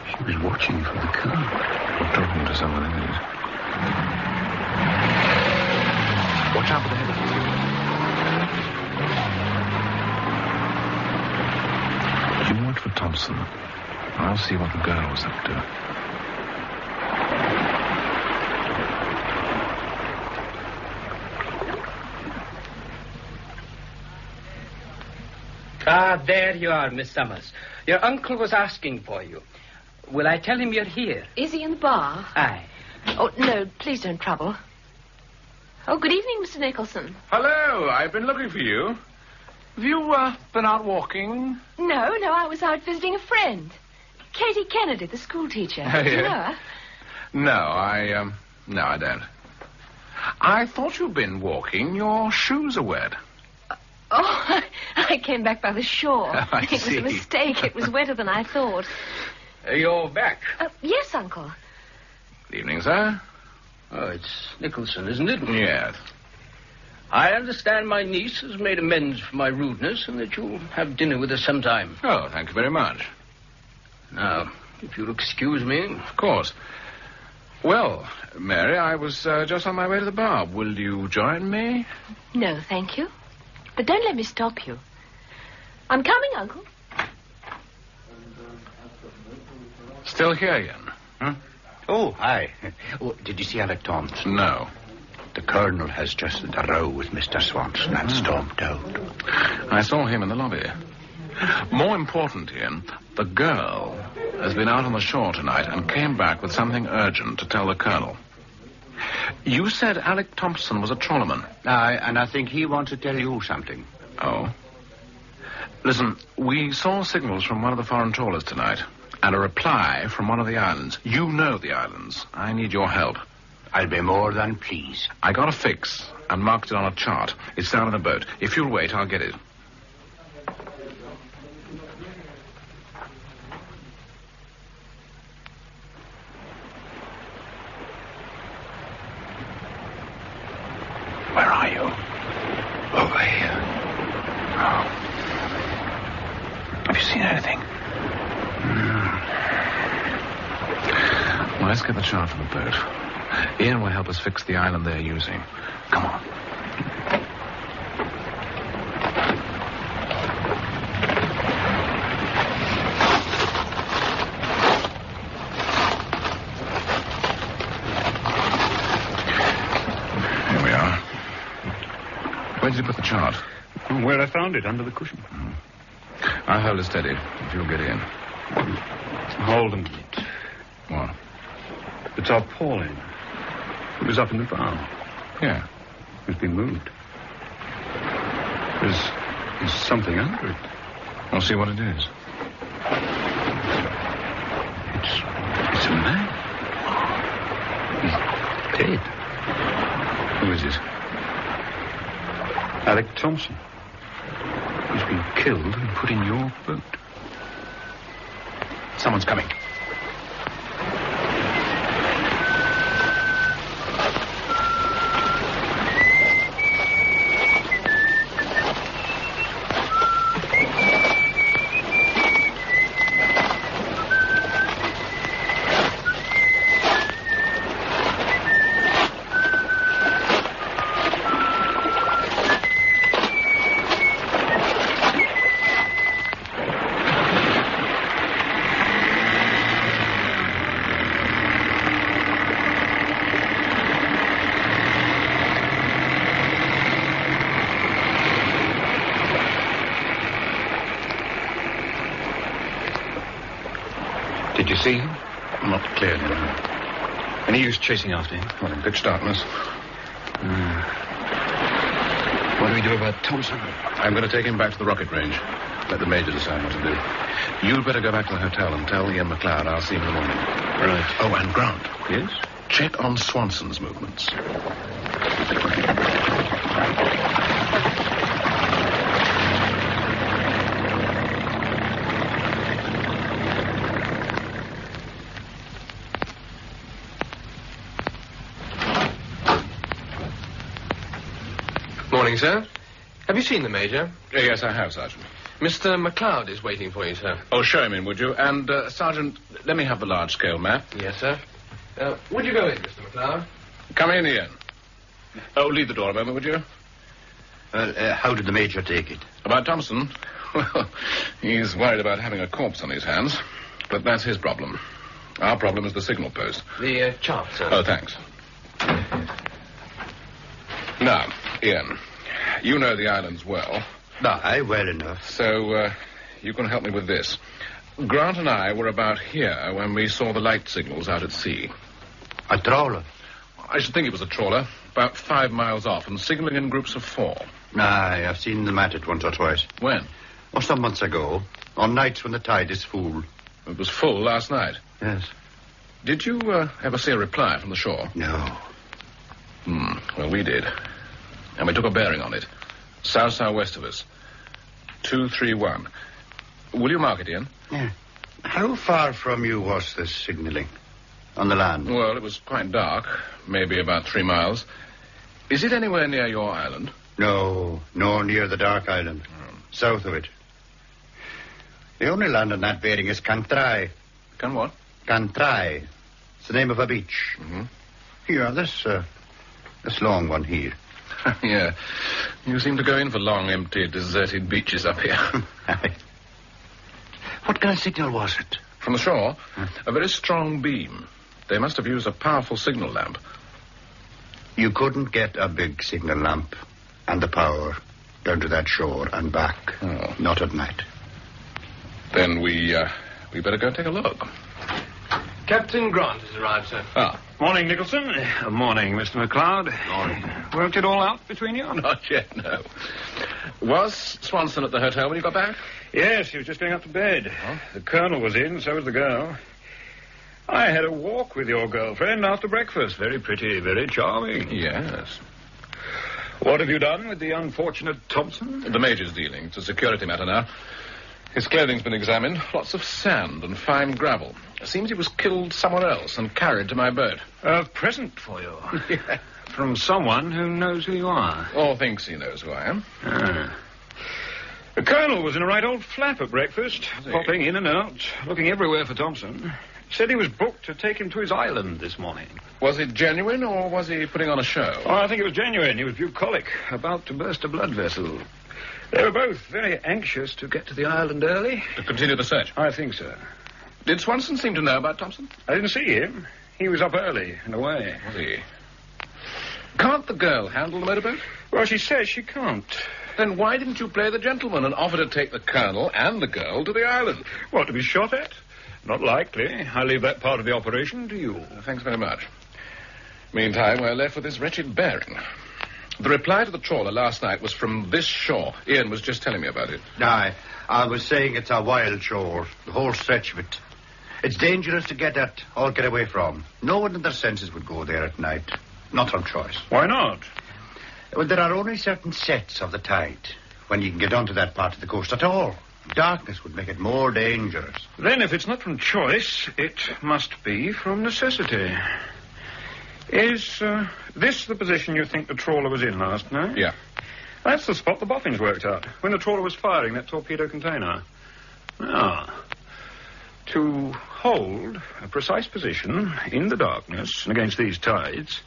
She was watching from the car. Or talking to someone in it. Watch out for the headlights. You watch for Thompson. I'll see what the girl was up to. There you are, Miss Summers. Your uncle was asking for you. Will I tell him you're here? Is he in the bar? Aye. Oh, no, please don't trouble. Oh, good evening, Mr. Nicholson. Hello, I've been looking for you. Have you, been out walking? No, I was out visiting a friend. Katie Kennedy, the school teacher. Oh, Do you yeah? know her? No, I don't. I thought you'd been walking. Your shoes are wet. Oh, I came back by the shore. I It was see. a mistake. It was wetter than I thought. You're back. Yes, Uncle. Good evening, sir. Oh, it's Nicholson, isn't it? Yes. I understand my niece has made amends for my rudeness and that you'll have dinner with us sometime. Oh, thank you very much. Now, if you'll excuse me. Of course. Well, Mary, I was just on my way to the bar. Will you join me? No, thank you. But don't let me stop you. I'm coming, Uncle. Still here, Ian? Huh? Oh, hi. Oh, did you see Alec Thompson? No. The Colonel has just had a row with Mr. Swanson and stormed out. I saw him in the lobby. More important, Ian, the girl has been out on the shore tonight and came back with something urgent to tell the Colonel. You said Alec Thompson was a trawlerman. Aye, and I think he wants to tell you something. Oh? Listen, we saw signals from one of the foreign trawlers tonight and a reply from one of the islands. You know the islands. I need your help. I'll be more than pleased. I got a fix and marked it on a chart. It's down in a boat. If you'll wait, I'll get it. Where are you? Over here. Oh. Have you seen anything? Well, let's get the chart from the boat. Ian will help us fix the island they're using. Come on. Where did you put the chart? Where I found it, under the cushion. I'll hold it steady if you'll get in. Hold a minute. What? The tarpaulin. It was up in the bow. Yeah. It's been moved. There's something under it. I'll see what it is. It's a man. He's dead. Who is it? Alec Thompson. He's been killed and put in your boat. Someone's coming. Did you see him? Not clearly, no. Any use chasing after him? Well, in pitch darkness. What do we do about Thompson? I'm going to take him back to the rocket range. Let the major decide what to do. You'd better go back to the hotel and tell Ian McLeod I'll see him in the morning. Right. Oh, and Grant. Yes? Check on Swanson's movements. Morning, sir. Have you seen the Major? Yes, I have, Sergeant. Mr. McLeod is waiting for you, sir. Oh, show him in, would you? And, Sergeant, let me have the large-scale map. Yes, sir. Would you go in, Mr. McLeod? Come in, Ian. Oh, leave the door a moment, would you? How did the Major take it? About Thompson? Well, he's worried about having a corpse on his hands. But that's his problem. Our problem is the signal post. The chart, sir. Oh, thanks. Now, Ian, you know the islands well. Aye, well enough. So, you can help me with this. Grant and I were about here when we saw the light signals out at sea. A trawler? I should think it was a trawler, about 5 miles off, and signaling in groups of 4. Aye, I've seen them at it once or twice. When? Oh, some months ago. On nights when the tide is full. It was full last night. Yes. Did you ever see a reply from the shore? No. Well, we did. And we took a bearing on it. South-southwest of us. 231. Will you mark it, Ian? Yeah. How far from you was this signalling? On the land? Well, it was quite dark. Maybe about 3 miles. Is it anywhere near your island? No, near the Dark Island. South of it. The only land on that bearing is Cantrai. Can what? Cantrai. It's the name of a beach. Mm-hmm. Here, this long one here. Yeah. You seem to go in for long, empty, deserted beaches up here. What kind of signal was it? From the shore? A very strong beam. They must have used a powerful signal lamp. You couldn't get a big signal lamp and the power down to that shore and back. Oh. Not at night. Then we better go take a look. Captain Grant has arrived, sir. Ah. Morning, Nicholson. Morning, Mr. McLeod. Morning. Worked it all out between you? Not yet, no. Was Swanson at the hotel when you got back? Yes, he was just going up to bed. Oh? The Colonel was in, so was the girl. I had a walk with your girlfriend after breakfast. Very pretty, very charming. Yes. What have you done with the unfortunate Thompson? The Major's dealing. It's a security matter now. His clothing's been examined. Lots of sand and fine gravel. It seems he was killed somewhere else and carried to my boat. A present for you. Yeah. From someone who knows who you are. Or thinks he knows who I am. Ah. The Colonel was in a right old flap at breakfast, popping in and out, looking everywhere for Thompson. Said he was booked to take him to his island this morning. Was it genuine, or was he putting on a show? Oh, I think it was genuine. He was bucolic, about to burst a blood vessel. They were both very anxious to get to the island early. To continue the search? I think so. Did Swanson seem to know about Thompson? I didn't see him. He was up early and away. Was he? Can't the girl handle the motorboat? Well, she says she can't. Then why didn't you play the gentleman and offer to take the colonel and the girl to the island? What, to be shot at? Not likely. I leave that part of the operation to you. Thanks very much. Meantime, we're left with this wretched bearing. The reply to the trawler last night was from this shore. Ian was just telling me about it. Aye, I was saying it's a wild shore, the whole stretch of it. It's dangerous to get at or get away from. No one in their senses would go there at night. Not on choice. Why not? Well, there are only certain sets of the tide when you can get onto that part of the coast at all. Darkness would make it more dangerous. Then, if it's not from choice, it must be from necessity. Is this the position you think the trawler was in last night? Yeah. That's the spot the boffins worked out when the trawler was firing that torpedo container. Ah. To hold a precise position in the darkness and against these tides,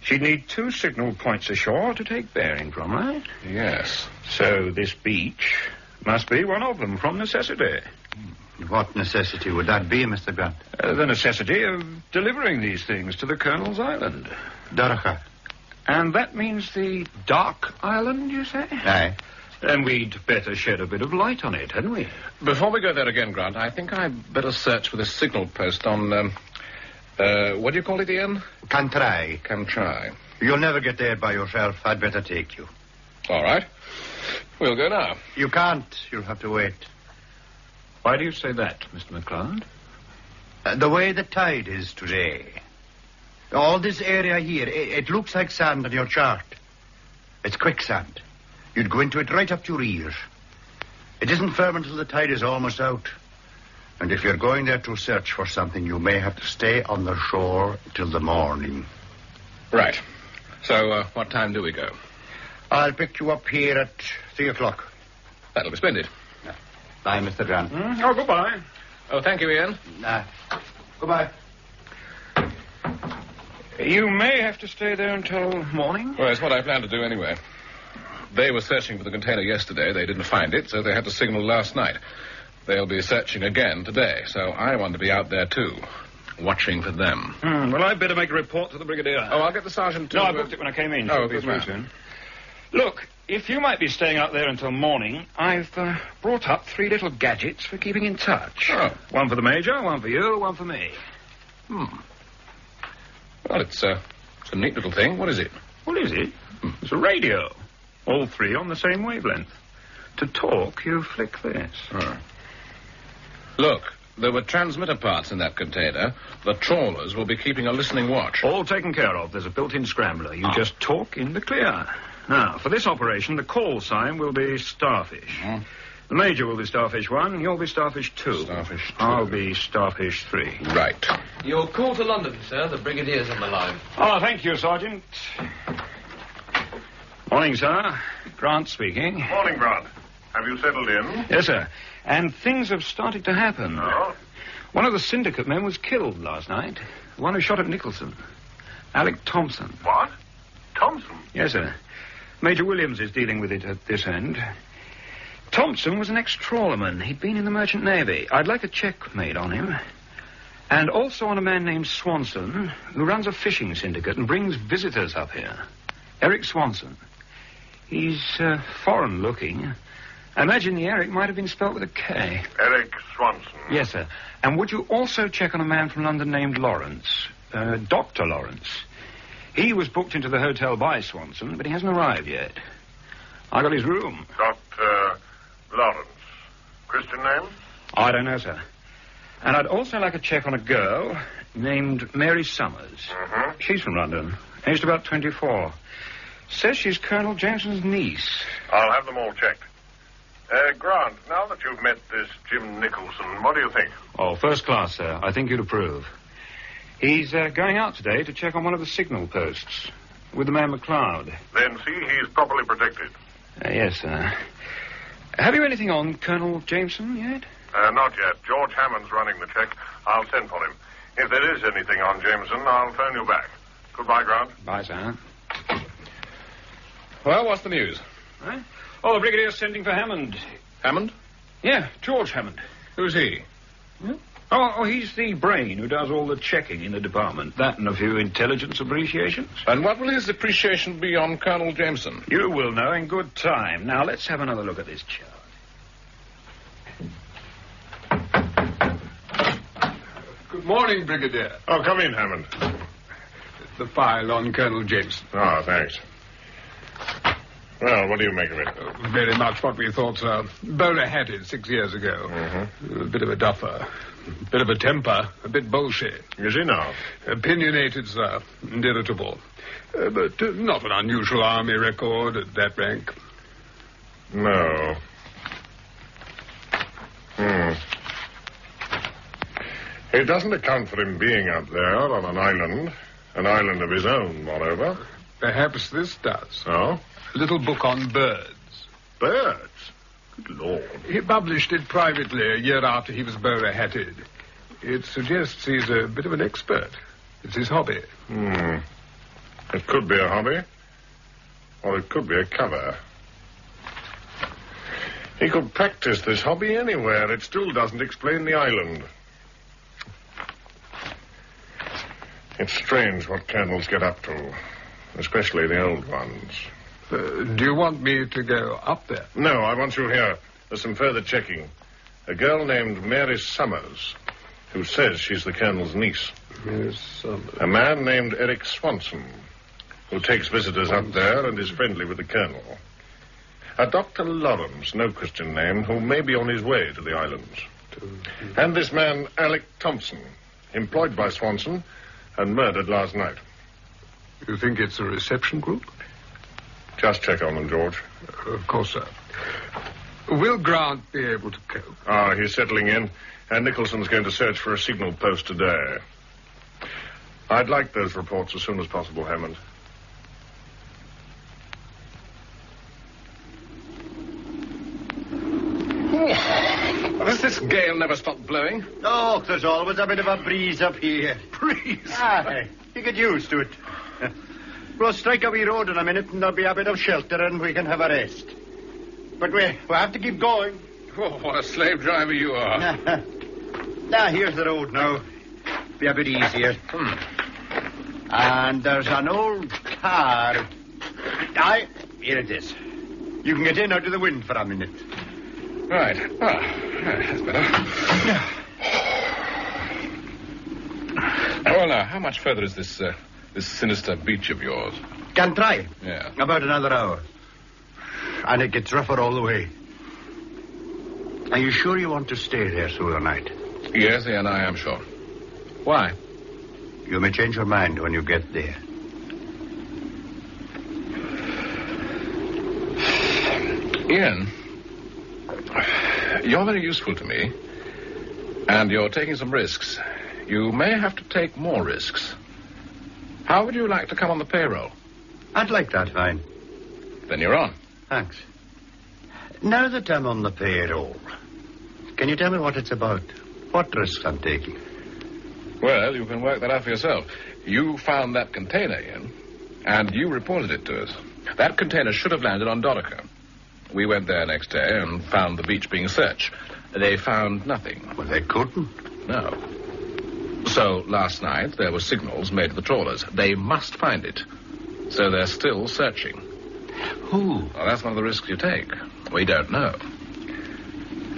she'd need 2 signal points ashore to take bearing from, right? Yes. So this beach must be one of them from necessity. What necessity would that be, Mr. Grant? The necessity of delivering these things to the Colonel's Island. Daraka. And that means the Dark Island, you say? Aye. Then we'd better shed a bit of light on it, hadn't we? Before we go there again, Grant, I think I'd better search for the signal post on, what do you call it, Ian? Can try. Can try. You'll never get there by yourself. I'd better take you. All right. We'll go now. You can't. You'll have to wait. Why do you say that, Mr. McLeod? The way the tide is today. All this area here, it looks like sand on your chart. It's quicksand. You'd go into it right up to your ears. It isn't firm until the tide is almost out. And if you're going there to search for something, you may have to stay on the shore till the morning. Right. So, what time do we go? I'll pick you up here at 3 o'clock. That'll be splendid. Bye, Mr. Grant. Oh, goodbye. Oh, thank you, Ian. Goodbye. You may have to stay there until morning. Well, it's what I plan to do anyway. They were searching for the container yesterday. They didn't find it, so they had to signal last night. They'll be searching again today, so I want to be out there, too, watching for them. Well, I'd better make a report to the brigadier. Oh, I'll get the sergeant to... No, I booked it when I came in. Oh, good good man. soon. Look, if you might be staying out there until morning, I've brought up 3 little gadgets for keeping in touch. Oh. One for the Major, one for you, one for me. Well, it's a neat little thing. What is it? What is it? It's a radio. All 3 on the same wavelength. To talk, you flick this. Oh. Look, there were transmitter parts in that container. The trawlers will be keeping a listening watch. All taken care of. There's a built-in scrambler. You just talk in the clear. Now, for this operation, the call sign will be Starfish. The Major will be Starfish 1, and you'll be Starfish 2. Starfish 2. I'll be Starfish 3. Right. Your call to London, sir. The Brigadier's on the line. Oh, thank you, Sergeant. Morning, sir. Grant speaking. Morning, Grant. Have you settled in? Yes, sir. And things have started to happen. Oh? One of the syndicate men was killed last night. The one who shot at Nicholson. Alec Thompson. What? Thompson? Yes, sir. Major Williams is dealing with it at this end. Thompson was an ex-trawlerman. He'd been in the Merchant Navy. I'd like a check made on him. And also on a man named Swanson, who runs a fishing syndicate and brings visitors up here. Eric Swanson. He's foreign-looking. I imagine the Eric might have been spelt with a K. Eric Swanson. Yes, sir. And would you also check on a man from London named Lawrence? Dr. Lawrence. He was booked into the hotel by Swanson, but he hasn't arrived yet. I got his room. Dr. Lawrence. Christian name? I don't know, sir. And I'd also like a check on a girl named Mary Summers. Mm-hmm. She's from London, aged about 24. Says she's Colonel Jameson's niece. I'll have them all checked. Grant, now that you've met this Jim Nicholson, what do you think? Oh, first class, sir. I think you'd approve. He's going out today to check on one of the signal posts with the man McLeod. Then see he's properly protected. Yes, sir. Have you anything on Colonel Jameson yet? Not yet. George Hammond's running the check. I'll send for him. If there is anything on Jameson, I'll phone you back. Goodbye, Grant. Bye, sir. Well, what's the news? Huh? Oh, the Brigadier's sending for Hammond. Hammond? Yeah, George Hammond. Who's he? Oh, he's the brain who does all the checking in the department. That and a few intelligence appreciations. And what will his appreciation be on Colonel Jameson? You will know in good time. Now, let's have another look at this chart. Good morning, Brigadier. Oh, come in, Hammond. The file on Colonel Jameson. Ah, thanks. Well, what do you make of it? Very much what we thought, sir. Bowler-hatted 6 years ago. Mm-hmm. A bit of a duffer. A bit of a temper. A bit bolshy. Is he now? Opinionated, sir. And irritable. But not an unusual army record at that rank. No. It doesn't account for him being up there on an island of his own, moreover. Perhaps this does. Oh? A little book on birds. Birds? Good Lord. He published it privately a year after he was bowler-hatted. It suggests he's a bit of an expert. It's his hobby. It could be a hobby, or it could be a cover. He could practice this hobby anywhere. It still doesn't explain the island. It's strange what colonels get up to, especially the old ones. Do you want me to go up there? No, I want you here. There's some further checking. A girl named Mary Summers, who says she's the colonel's niece. Mary Summers. A man named Eric Swanson, who takes visitors up there and is friendly with the colonel. A Dr. Lawrence, no Christian name, who may be on his way to the islands. And this man, Alec Thompson, employed by Swanson and murdered last night. You think it's a reception group? Just check on them, George. Of course, sir. Will Grant be able to cope? Ah, he's settling in, and Nicholson's going to search for a signal post today. I'd like those reports as soon as possible, Hammond. Does this gale never stop blowing? Oh, there's always a bit of a breeze up here. Breeze? Aye, you get used to it. We'll strike a wee road in a minute and there'll be a bit of shelter and we can have a rest. But we'll have to keep going. Oh, what a slave driver you are. Here's the road now. Be a bit easier. And there's an old car. Aye, here it is. You can get in out of the wind for a minute. Right. That's better. Well, now, how much further is this sinister beach of yours? Can try. Yeah. About another hour. And it gets rougher all the way. Are you sure you want to stay there through the night? Yes, and I am sure. Why? You may change your mind when you get there. Ian, you're very useful to me, and you're taking some risks. You may have to take more risks. How would you like to come on the payroll? I'd like that, fine. Then you're on. Thanks. Now that I'm on the payroll, can you tell me what it's about? What risks I'm taking? Well, you can work that out for yourself. You found that container, Ian, and you reported it to us. That container should have landed on Dorica. We went there next day and found the beach being searched. They found nothing. Well, they couldn't. No. So last night there were signals made to the trawlers. They must find it. So they're still searching. Who? Well, that's one of the risks you take. We don't know.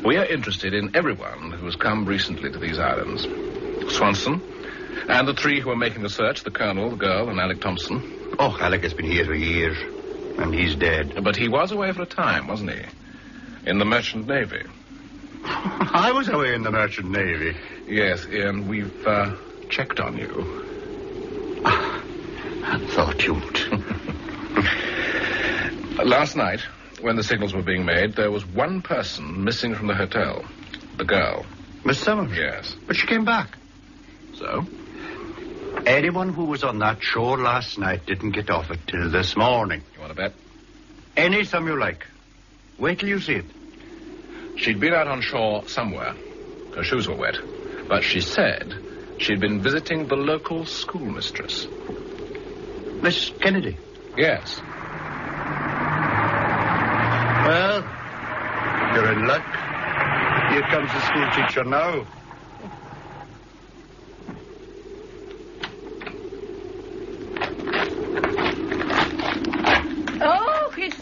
We are interested in everyone who's come recently to these islands. Swanson, and the three who are making the search, the colonel, the girl, and Alec Thompson. Oh, Alec has been here for years, and he's dead. But he was away for a time, wasn't he? In the Merchant Navy. I was away in the Merchant Navy. Yes, Ian, we've checked on you. I thought you'd. Last night, when the signals were being made, there was one person missing from the hotel. The girl. Miss Summers? Yes. But she came back. So? Anyone who was on that shore last night didn't get off it till this morning. You want to bet? Any sum you like. Wait till you see it. She'd been out on shore somewhere. Her shoes were wet. But she said she'd been visiting the local schoolmistress. Miss Kennedy? Yes. Well, you're in luck. Here comes the school teacher now.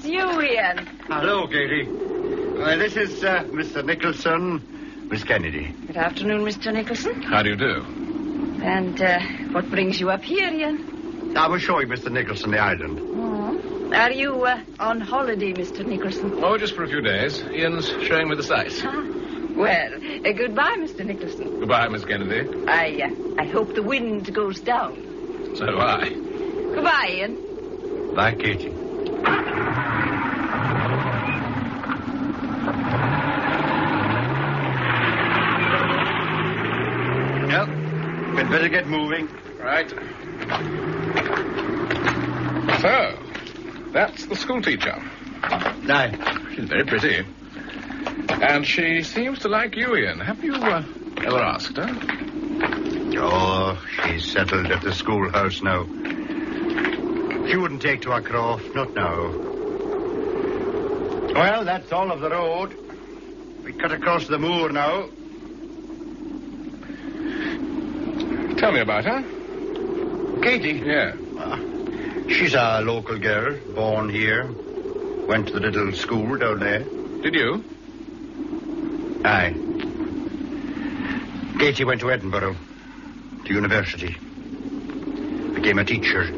it's you, Ian. Hello, Katie. This is Mr. Nicholson, Miss Kennedy. Good afternoon, Mr. Nicholson. How do you do? And what brings you up here, Ian? I was showing Mr. Nicholson the island. Oh. Are you on holiday, Mr. Nicholson? Oh, just for a few days. Ian's showing me the sights. Well, goodbye, Mr. Nicholson. Goodbye, Miss Kennedy. I hope the wind goes down. So do I. Goodbye, Ian. Bye, Katie. Well, we'd better get moving. Right. So, that's the schoolteacher. Aye. She's very pretty. And she seems to like you, Ian. Have you ever asked her? Oh, she's settled at the schoolhouse now. She wouldn't take to her croft, not now. Well, that's all of the road. We cut across the moor now. Tell me about her. Katie? Yeah. She's a local girl, born here. Went to the little school down there. Did you? Aye. Katie went to Edinburgh, to university. Became a teacher.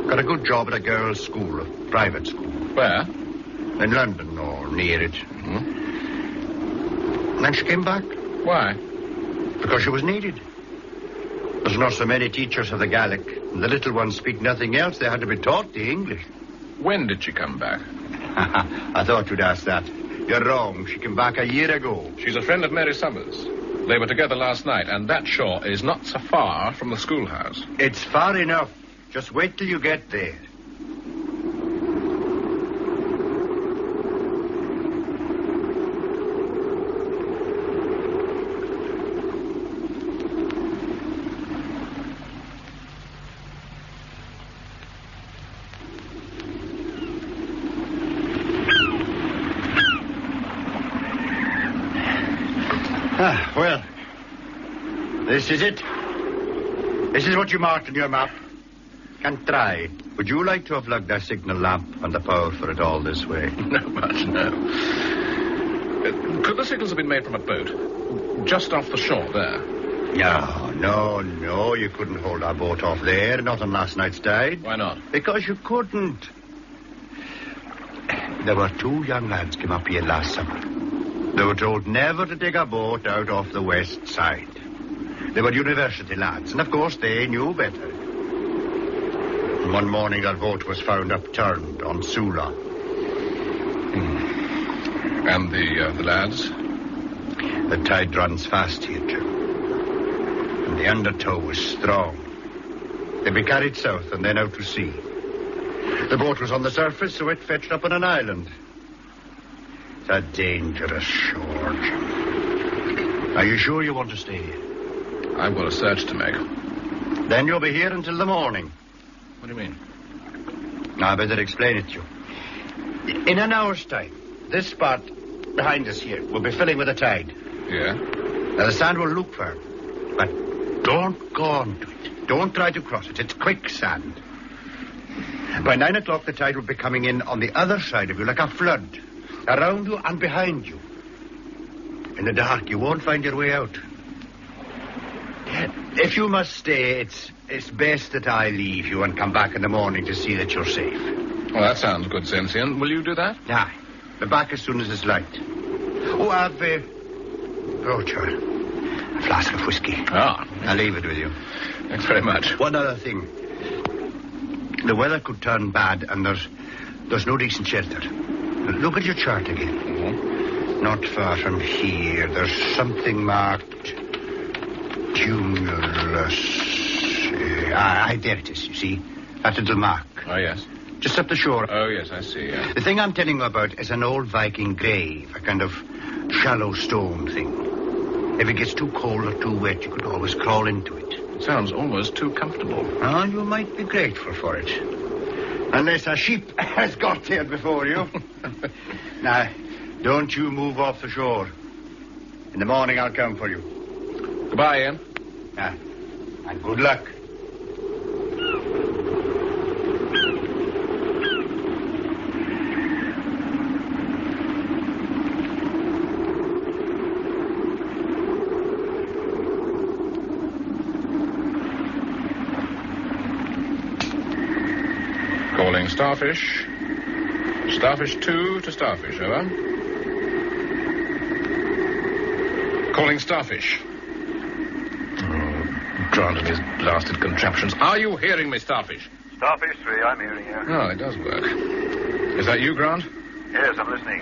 Got a good job at a girls' school, a private school. Where? In London, or near it. And then she came back. Why? Because she was needed. There's not so many teachers of the Gaelic. And the little ones speak nothing else. They had to be taught the English. When did she come back? I thought you'd ask that. You're wrong. She came back a year ago. She's a friend of Mary Summers. They were together last night, and that shore is not so far from the schoolhouse. It's far enough. Just wait till you get there. Well, this is it. This is what you marked on your map. Can try. Would you like to have lugged a signal lamp and the power for it all this way? No, much, no. Could the signals have been made from a boat? Just off the shore there? No. You couldn't hold our boat off there. Not on last night's tide. Why not? Because you couldn't. There were 2 young lads came up here last summer. They were told never to take a boat out off the west side. They were university lads, and of course they knew better. And one morning their boat was found upturned on Sula. And the lads? The tide runs fast here, Jim. And the undertow was strong. They'd be carried south and then out to sea. The boat was on the surface, so it fetched up on an island. It's a dangerous shore, Jim. Are you sure you want to stay here? I've got a search to make. Then you'll be here until the morning. What do you mean? I better explain it to you. In an hour's time, this spot behind us here will be filling with the tide. Yeah? Now, the sand will look firm, but don't go onto it. Don't try to cross it. It's quicksand. By 9 o'clock, the tide will be coming in on the other side of you like a flood, around you and behind you. In the dark, you won't find your way out. If you must stay, it's best that I leave you and come back in the morning to see that you're safe. Well, that sounds good sense, Ian. Will you do that? Aye. Be back as soon as it's light. Oh, I've brought you a flask of whiskey. Ah. I'll leave it with you. Thanks very much. One other thing. The weather could turn bad, and there's no decent shelter. Look at your chart again. Mm-hmm. Not far from here, there's something marked Cumulus. There it is, you see. That little mark. Oh, yes. Just up the shore. Oh, yes, I see, yeah. The thing I'm telling you about is an old Viking grave, a kind of shallow stone thing. If it gets too cold or too wet, you could always crawl into it. It sounds almost too comfortable. Oh, you might be grateful for it. Unless a sheep has got there before you. Now, don't you move off the shore. In the morning, I'll come for you. Goodbye, Ian. And good luck. Starfish. Starfish 2 to Starfish, over. Calling Starfish. Oh, Grant and his blasted contraptions. Are you hearing me, Starfish? Starfish 3, I'm hearing you. Oh, it does work. Is that you, Grant? Yes, I'm listening.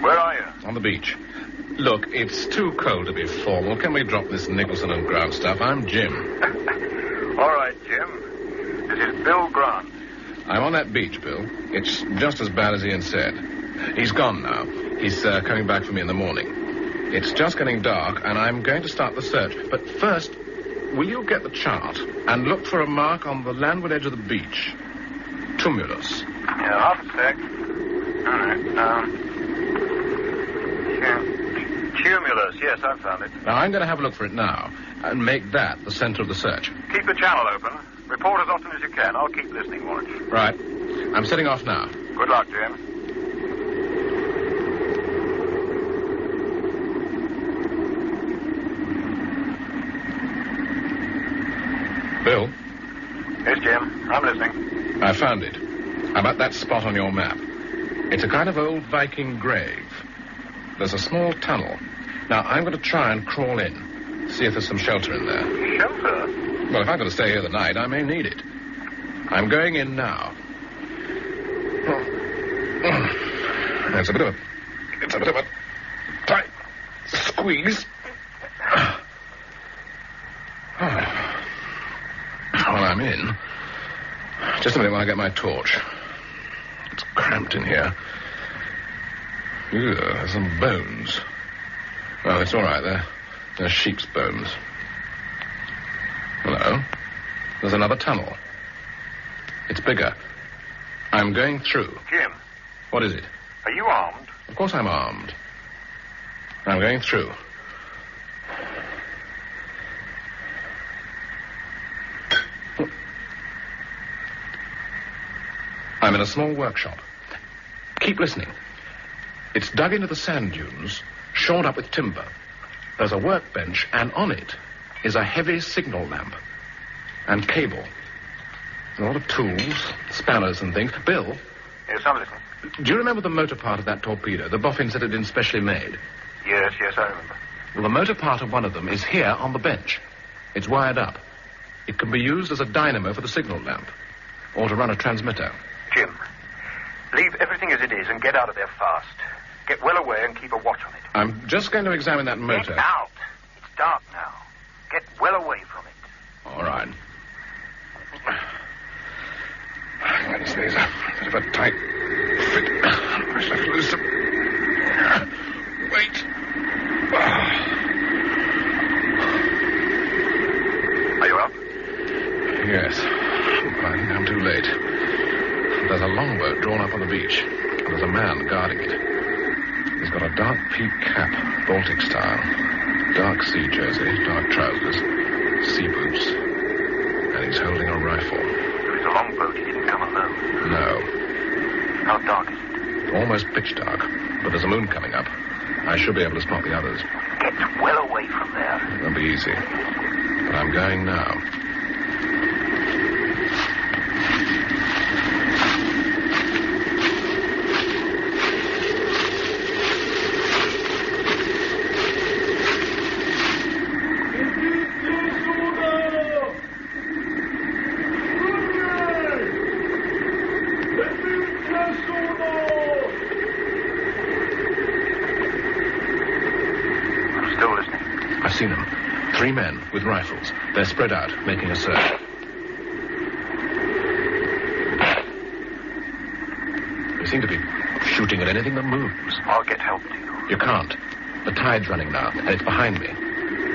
Where are you? On the beach. Look, it's too cold to be formal. Can we drop this Nicholson and Grant stuff? I'm Jim. All right, Jim. This is Bill Grant. I'm on that beach, Bill. It's just as bad as Ian said. He's gone now. He's coming back for me in the morning. It's just getting dark, and I'm going to start the search. But first, will you get the chart and look for a mark on the landward edge of the beach? Tumulus. Yeah, half a sec. All right. Cumulus. Yes, I've found it. Now, I'm going to have a look for it now and make that the center of the search. Keep the channel open. Report as often as you can. I'll keep listening, Watch. Right. I'm setting off now. Good luck, Jim. Bill? Yes, Jim. I'm listening. I found it. I'm at that spot on your map. It's a kind of old Viking grave. There's a small tunnel. Now, I'm going to try and crawl in. See if there's some shelter in there. Shelter? Well, if I'm going to stay here the night, I may need it. I'm going in now. It's a bit of a tight squeeze. Well, I'm in. Just a minute while I get my torch. It's cramped in here. Ew, there's some bones. Oh, it's all right. They're sheep's bones. Hello. There's another tunnel. It's bigger. I'm going through. Jim. What is it? Are you armed? Of course I'm armed. I'm going through. I'm in a small workshop. Keep listening. It's dug into the sand dunes, shored up with timber. There's a workbench, and on it is a heavy signal lamp and cable. A lot of tools, spanners and things. Bill? Yes, I'm listening. Do you remember the motor part of that torpedo? The boffin said it had been specially made. Yes, I remember. Well, the motor part of one of them is here on the bench. It's wired up. It can be used as a dynamo for the signal lamp, or to run a transmitter. Jim, leave everything as it is and get out of there fast. Get well away and keep a watch on it. I'm just going to examine that motor. Get out. It's dark now. Get well away from it. All right. This is a bit of a tight fit. I shall have to lose some weight. Are you up? Yes. But I think I'm too late. There's a longboat drawn up on the beach. And there's a man guarding it. He's got a dark peak cap, Baltic style. Dark sea jersey, dark trousers, sea boots. And he's holding a rifle. If it's a longboat, he didn't come alone. No. How dark is it? Almost pitch dark. But there's a moon coming up. I should be able to spot the others. Get well away from there. It won't be easy. But I'm going now. I've seen them. 3 men with rifles. They're spread out, making a search. They seem to be shooting at anything that moves. I'll get help to you. You can't. The tide's running now, and it's behind me.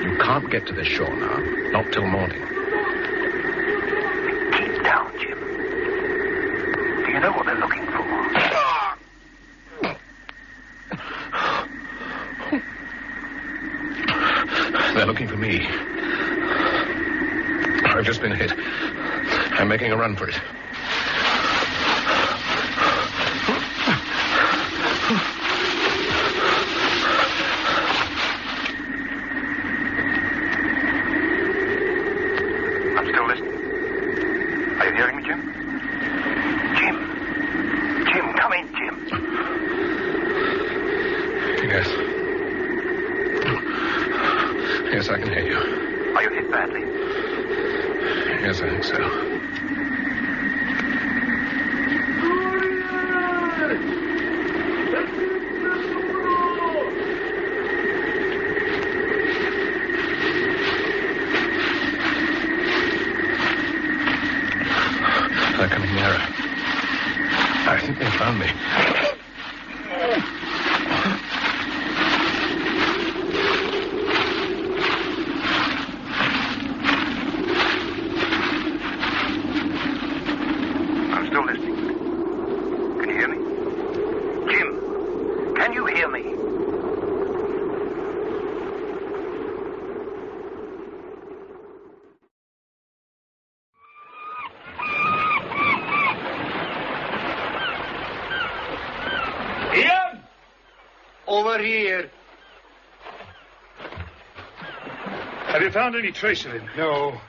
You can't get to this shore now. Not till morning. Keep down, Jim. Do you know what they're looking for? They're looking for me. I've just been hit. I'm making a run for it. I'm still listening. Are you hearing me, Jim? Jim! Over here. Have you found any trace of him? No.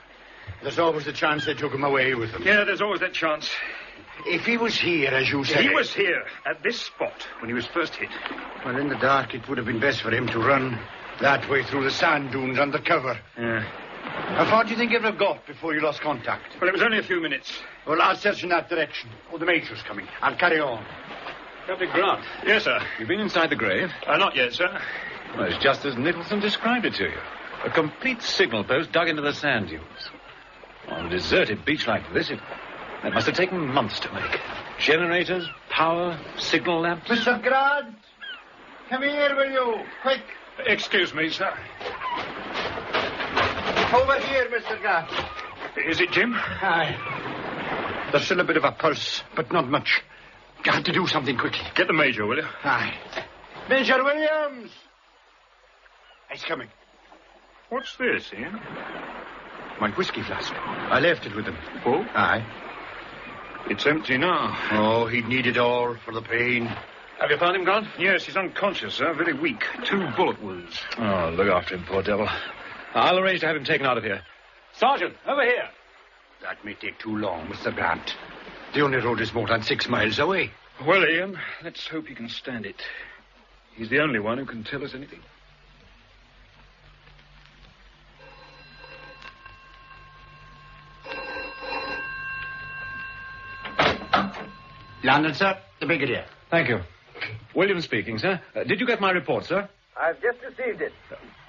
There's always the chance they took him away with them. Yeah, there's always that chance. If he was here, as you said... He was here, at this spot, when he was first hit. Well, in the dark, it would have been best for him to run that way through the sand dunes under cover. Yeah. How far do you think it would have got before you lost contact? Well, it was only a few minutes. Well, I'll search in that direction. Oh, the Major's coming. I'll carry on. Captain Grant. Yes, sir. You've been inside the grave? Not yet, sir. Well, it's just as Nicholson described it to you. A complete signal post dug into the sand dunes. On a deserted beach like this, it must have taken months to make. Generators, power, signal lamps. Mr. Grant! Come here, will you? Quick! Excuse me, sir. Over here, Mr. Grant. Is it Jim? Aye. There's still a bit of a pulse, but not much. Got to do something quickly. Get the Major, will you? Aye. Major Williams! He's coming. What's this, Ian? My whiskey flask. I left it with him. Oh? Aye. It's empty now. Oh, he'd need it all for the pain. Have you found him, Grant? Yes, he's unconscious, sir. Very weak. 2 bullet wounds. Oh, look after him, poor devil. I'll arrange to have him taken out of here. Sergeant, over here. That may take too long, Mr. Grant. The only road is more than 6 miles away. Well, Ian, let's hope he can stand it. He's the only one who can tell us anything. London, sir. The Brigadier. Thank you. William speaking, sir. Did you get my report, sir? I've just received it.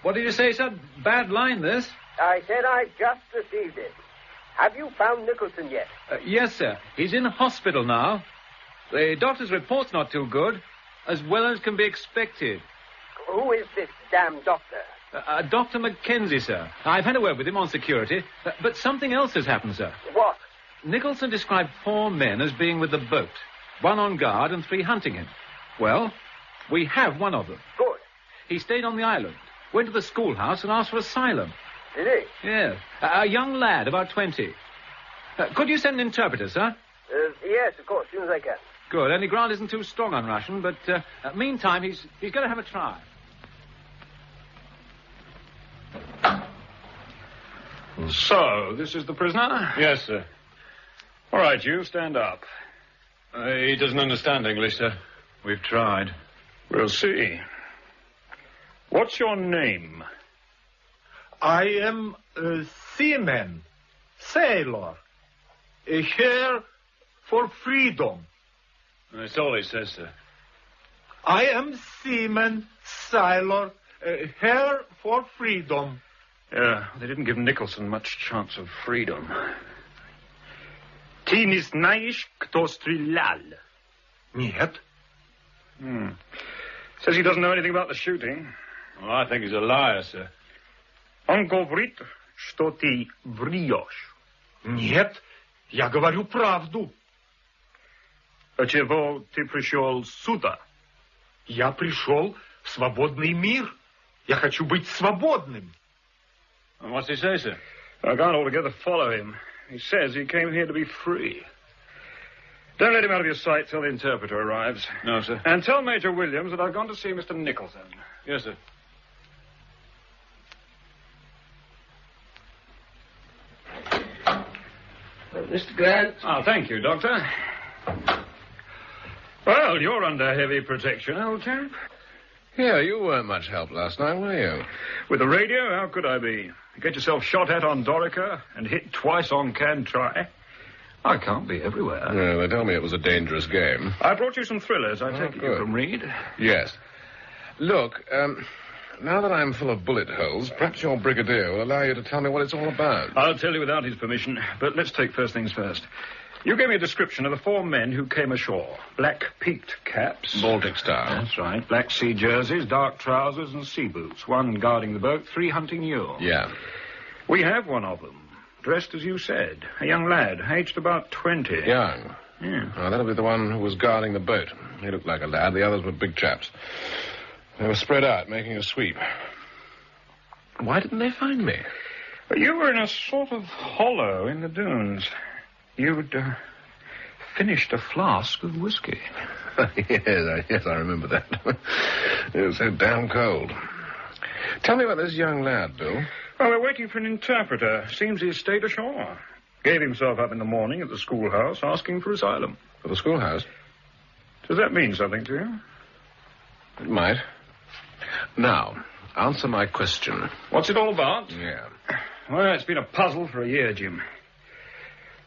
What did you say, sir? Bad line, this. I said I've just received it. Have you found Nicholson yet? Yes, sir. He's in hospital now. The doctor's report's not too good, as well as can be expected. Who is this damn doctor? Dr. Mackenzie, sir. I've had a word with him on security, but something else has happened, sir. What? Nicholson described 4 men as being with the boat. 1 on guard and 3 hunting him. Well, we have one of them. Good. He stayed on the island, went to the schoolhouse and asked for asylum. Did he? Yes. A young lad, about 20. Could you send an interpreter, sir? Yes, of course, as soon as I can. Good. Only Grant isn't too strong on Russian, but meantime, he's going to have a try. So, this is the prisoner? Yes, sir. All right, you stand up. He doesn't understand English, sir. We've tried. We'll see. What's your name? I am a seaman, sailor, here for freedom. That's all he says, sir. I am seaman, sailor, here for freedom. Yeah, they didn't give Nicholson much chance of freedom. Ty nie знаешь, кто стрелял? Нет. Says he doesn't know anything about the shooting. Well, I think he's a liar, sir. Он говорит, что ты врешь. Нет, я говорю правду. А чего ты пришел сюда? Я пришел в свободный мир. Я хочу быть свободным. And what's he say, sir? I can't altogether follow him. He says he came here to be free. Don't let him out of your sight till the interpreter arrives. No, sir. And tell Major Williams that I've gone to see Mr. Nicholson. Yes, sir. Mr. Grant. Oh, thank you, Doctor. Well, you're under heavy protection, old chap. Yeah, you weren't much help last night, were you? With the radio, how could I be? You get yourself shot at on Dorica and hit twice on Cantry. I can't be everywhere. Yeah, they told me it was a dangerous game. I brought you some thrillers. I take it you can read. Yes. Look, now that I'm full of bullet holes, perhaps your brigadier will allow you to tell me what it's all about. I'll tell you without his permission, but let's take first things first. You gave me a description of the 4 men who came ashore. Black peaked caps. Baltic style. That's right. Black sea jerseys, dark trousers, and sea boots. 1 guarding the boat, 3 hunting you. Yeah. We have one of them. Dressed as you said. A young lad, aged about 20. Young? Yeah. Oh, that'll be the one who was guarding the boat. He looked like a lad. The others were big chaps. They were spread out, making a sweep. Why didn't they find me? You were in a sort of hollow in the dunes. You'd finished a flask of whiskey. yes, I remember that. It was so damn cold. Tell me about this young lad, Bill. Well, we're waiting for an interpreter. Seems he's stayed ashore. Gave himself up in the morning at the schoolhouse, asking for asylum. For the schoolhouse? Does that mean something to you? It might. Now, answer my question. What's it all about? Yeah. Well, it's been a puzzle for a year, Jim.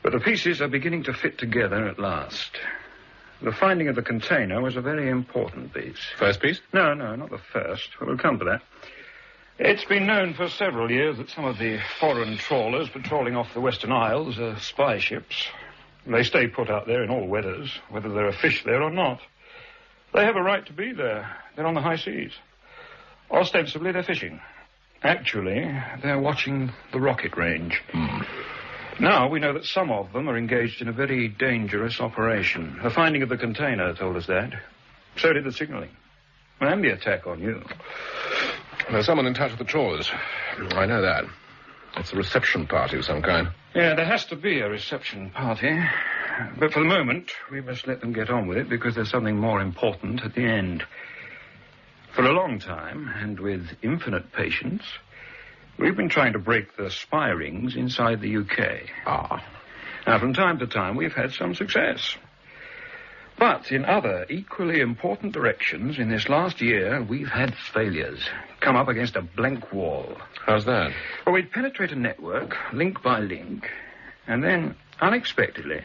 But the pieces are beginning to fit together at last. The finding of the container was a very important piece. First piece? No, not the first. We'll come to that. It's been known for several years that some of the foreign trawlers patrolling off the Western Isles are spy ships. They stay put out there in all weathers, whether there are fish there or not. They have a right to be there. They're on the high seas. Ostensibly, they're fishing. Actually, they're watching the rocket range. Now, we know that some of them are engaged in a very dangerous operation. The finding of the container told us that. So did the signaling. And the attack on you. There's someone in touch with the trawlers. I know that. It's a reception party of some kind. Yeah, there has to be a reception party. But for the moment, we must let them get on with it because there's something more important at the end. For a long time, and with infinite patience, we've been trying to break the spy rings inside the UK. Now, from time to time, we've had some success. But in other equally important directions, in this last year, we've had failures. Come up against a blank wall. How's that? Well, we'd penetrate a network, link by link, and then, unexpectedly,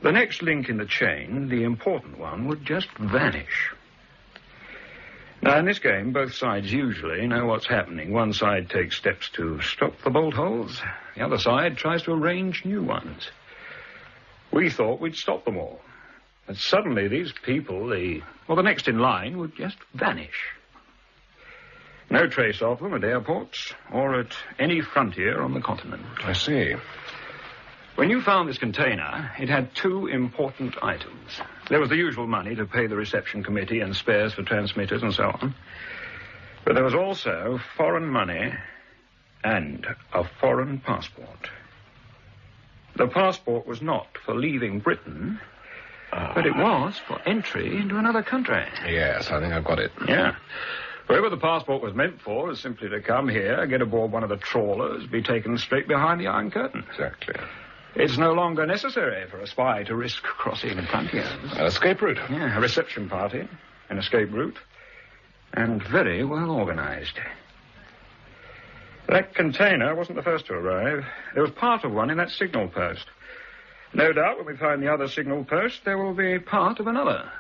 the next link in the chain, the important one, would just vanish. Now, in this game, both sides usually know what's happening. One side takes steps to stop the bolt holes. The other side tries to arrange new ones. We thought we'd stop them all. But suddenly these people, the next in line, would just vanish. No trace of them at airports or at any frontier on the continent. I see. When you found this container, it had two important items. There was the usual money to pay the reception committee and spares for transmitters and so on. But there was also foreign money and a foreign passport. The passport was not for leaving Britain, but it was for entry into another country. Yes, I think I've got it. Yeah. Whoever the passport was meant for is simply to come here, get aboard one of the trawlers, be taken straight behind the Iron Curtain. Exactly. It's no longer necessary for a spy to risk crossing frontiers. An escape route. Yeah, a reception party, an escape route, and very well organized. That container wasn't the first to arrive. There was part of one in that signal post. No doubt when we find the other signal post, there will be part of another.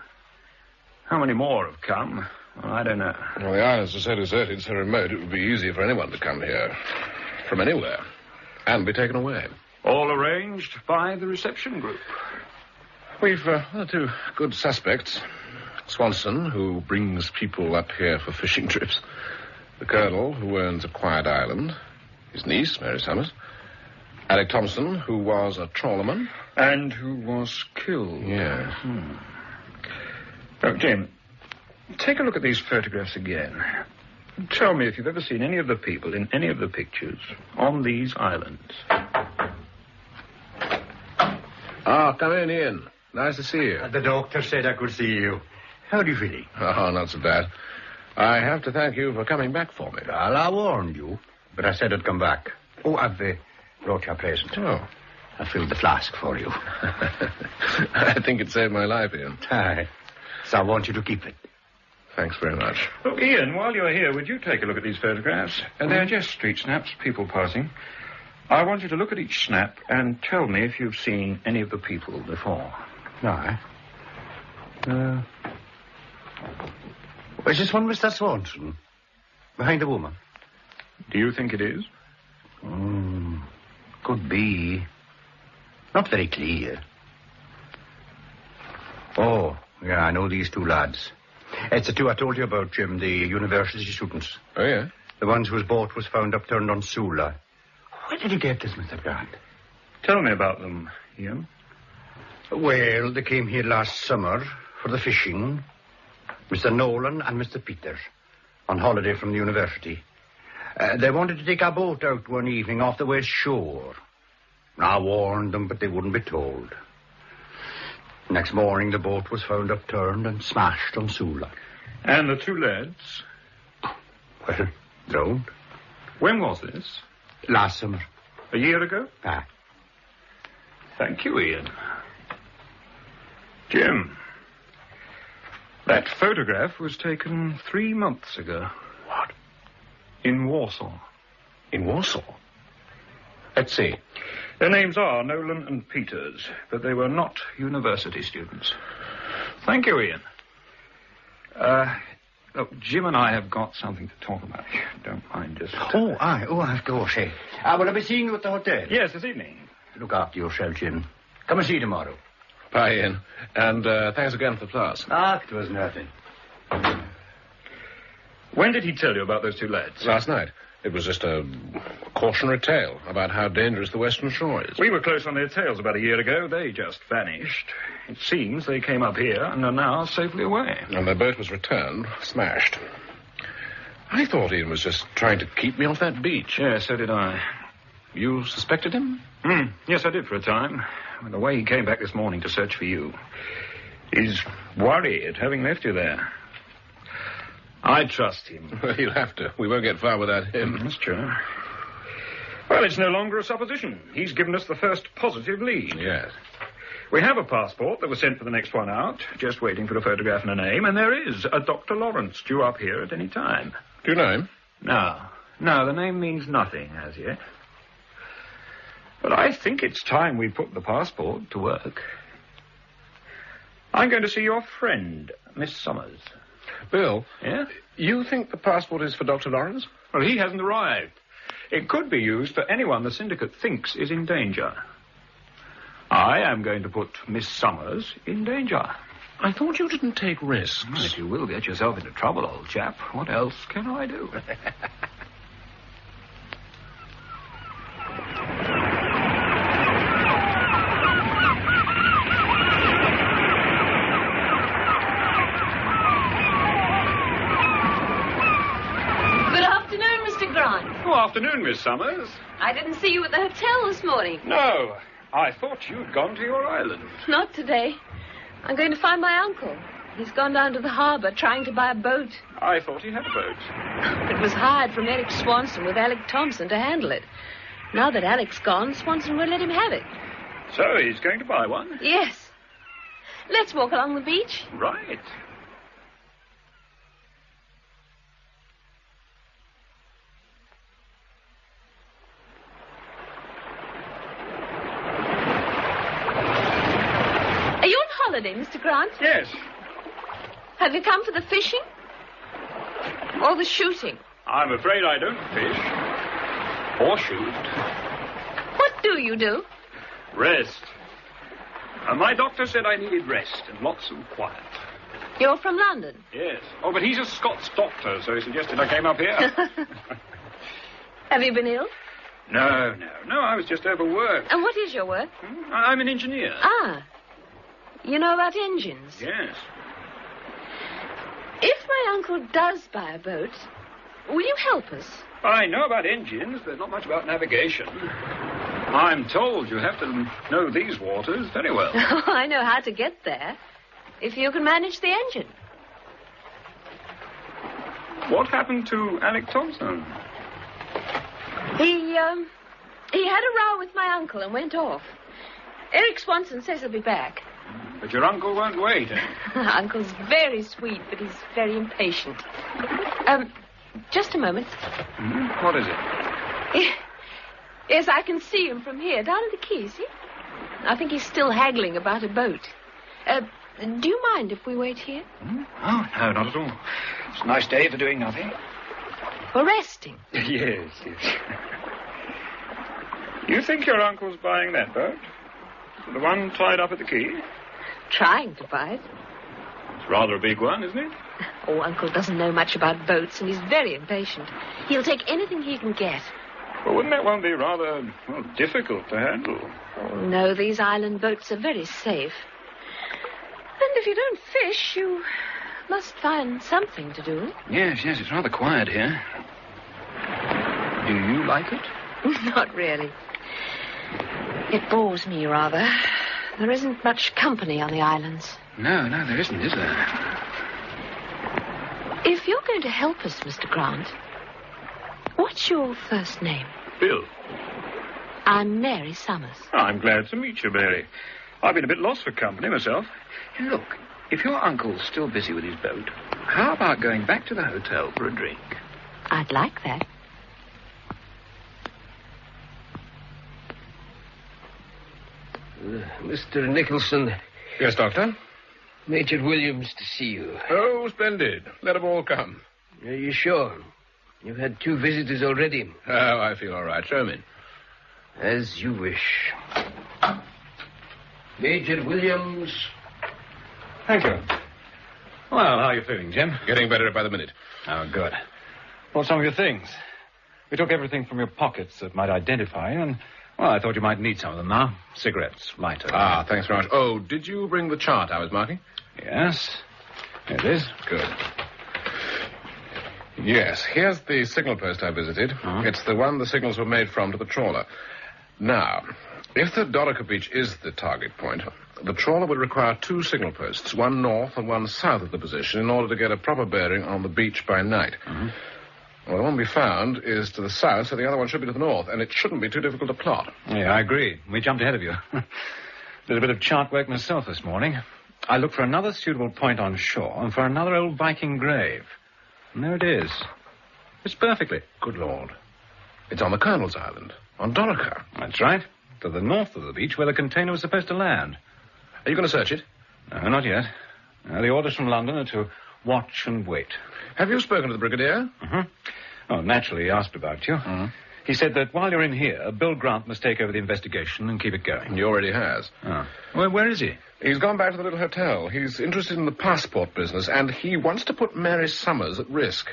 How many more have come? Well, I don't know. Well, the islands are so deserted, so remote, it would be easy for anyone to come here. From anywhere. And be taken away. All arranged by the reception group. We've two good suspects. Swanson, who brings people up here for fishing trips. The Colonel, who owns a quiet island. His niece, Mary Summers. Alec Thompson, who was a trawlerman. And who was killed. Yes. Oh, Jim, take a look at these photographs again. Tell me if you've ever seen any of the people in any of the pictures on these islands. Come in, Ian. Nice to see you. The doctor said I could see you. How are you feeling? Oh, not so bad. I have to thank you for coming back for me. Well, I warned you, but I said I'd come back. Oh, I've brought you a present. Oh. I filled the flask for you. I think it saved my life, Ian. Aye. So I want you to keep it. Thanks very much. Look, Ian, while you're here, would you take a look at these photographs? They're just street snaps, people passing. I want you to look at each snap and tell me if you've seen any of the people before. Aye. Is this one Mr. Swanson? Behind a woman? Do you think it is? Could be. Not very clear. Oh, yeah, I know these two lads. It's the two I told you about, Jim, the university students. Oh, yeah? The ones whose boat was found upturned on Sula. Where did you get this, Mr. Grant? Tell me about them, Ian. Well, they came here last summer for the fishing. Mr. Nolan and Mr. Peter, on holiday from the university. They wanted to take a boat out one evening off the west shore. I warned them, but they wouldn't be told. Next morning, the boat was found upturned and smashed on Sula. And the 2 lads? Well, drowned. When was this? Last summer. A year ago? Ah. Thank you, Ian. Jim, that photograph was taken 3 months ago. What? In Warsaw. In Warsaw? Let's see. Their names are Nolan and Peters, but they were not university students. Thank you, Ian. Look, Jim and I have got something to talk about. Don't mind just... Oh, of course, eh? Will I be seeing you at the hotel? Yes, this evening. Look after yourself, Jim. Come and see you tomorrow. Bye, Ian. And thanks again for the class. It was nothing. When did he tell you about those 2 lads? Last night. It was just a cautionary tale about how dangerous the western shore is. We were close on their tails about a year ago. They just vanished. It seems they came up here and are now safely away. And their boat was returned, smashed. I thought Ian was just trying to keep me off that beach. Yes, so did I. You suspected him? Yes, I did for a time. And the way he came back this morning to search for you. He's worried having left you there. I trust him. Well, you'll have to. We won't get far without him. That's true. Well, it's no longer a supposition. He's given us the first positive lead. Yes. We have a passport that was sent for the next one out, just waiting for a photograph and a name, and there is a Dr. Lawrence due up here at any time. Do you know him? No, the name means nothing as yet. But I think it's time we put the passport to work. I'm going to see your friend, Miss Summers. Bill? Yeah? You think the passport is for Dr. Lawrence? Well, he hasn't arrived. It could be used for anyone the syndicate thinks is in danger. I am going to put Miss Summers in danger. I thought you didn't take risks. Well, if you will get yourself into trouble, old chap, what else can I do? Good afternoon, Miss Summers. I didn't see you at the hotel this morning. No, I thought you'd gone to your island. Not today. I'm going to find my uncle. He's gone down to the harbour trying to buy a boat. I thought he had a boat. It was hired from Eric Swanson with Alec Thompson to handle it. Now that Alec's gone, Swanson won't let him have it. So he's going to buy one? Yes. Let's walk along the beach. Right. Are you on holiday, Mr. Grant? Yes. Have you come for the fishing? Or the shooting? I'm afraid I don't fish. Or shoot. What do you do? Rest. My doctor said I needed rest and lots of quiet. You're from London? Yes. Oh, but he's a Scots doctor, so he suggested I came up here. Have you been ill? No, I was just overworked. And what is your work? I'm an engineer. Ah. You know about engines? Yes. If my uncle does buy a boat, will you help us? I know about engines, but not much about navigation. I'm told you have to know these waters very well. Oh, I know how to get there. If you can manage the engine. What happened to Alec Thompson? He had a row with my uncle and went off. Eric Swanson says he'll be back. But your uncle won't wait, eh? Uncle's very sweet, but he's very impatient. Just a moment. What is it? Yes, I can see him from here, down at the quay, see? I think he's still haggling about a boat. Do you mind if we wait here? Oh, no, not at all. It's a nice day for doing nothing. For resting? Yes. You think your uncle's buying that boat? The one tied up at the quay? Trying to buy it. It's rather a big one, isn't it? Oh, Uncle doesn't know much about boats, and he's very impatient. He'll take anything he can get. Well, wouldn't that one be rather difficult to handle? Oh, no, these island boats are very safe. And if you don't fish, you must find something to do. Yes, it's rather quiet here. Do you like it? Not really. It bores me rather. There isn't much company on the islands. No, there isn't, is there? If you're going to help us, Mr. Grant, what's your first name? Bill. I'm Mary Summers. I'm glad to meet you, Mary. I've been a bit lost for company myself. Look, if your uncle's still busy with his boat, how about going back to the hotel for a drink? I'd like that. Mr. Nicholson. Yes, Doctor? Major Williams to see you. Oh, splendid. Let them all come. Are you sure? You've had 2 visitors already. Oh, I feel all right. Show him in. As you wish. Major Williams. Thank you. Well, how are you feeling, Jim? Getting better by the minute. Oh, good. What's some of your things? We took everything from your pockets that might identify you, and, well, I thought you might need some of them now. Cigarettes, lighter. Ah, thanks very much. Oh, did you bring the chart I was marking? Yes. Here it is. Good. Yes, here's the signal post I visited. It's the one the signals were made from to the trawler. Now, if the Dorica beach is the target point, the trawler would require 2 signal posts, one north and one south of the position, in order to get a proper bearing on the beach by night. Well, the one we found is to the south, so the other one should be to the north, and it shouldn't be too difficult to plot. Yeah, I agree. We jumped ahead of you. Did a bit of chart work myself this morning. I looked for another suitable point on shore and for another old Viking grave. And there it is. It's perfectly. Good Lord. It's on the Colonel's Island, on Dorica. That's right. To the north of the beach where the container was supposed to land. Are you going to search it? No, not yet. The orders from London are to watch and wait. Have you spoken to the Brigadier? Oh, naturally, he asked about you. He said that while you're in here, Bill Grant must take over the investigation and keep it going. He already has. Oh. Well, where is he? He's gone back to the little hotel. He's interested in the passport business, and he wants to put Mary Summers at risk.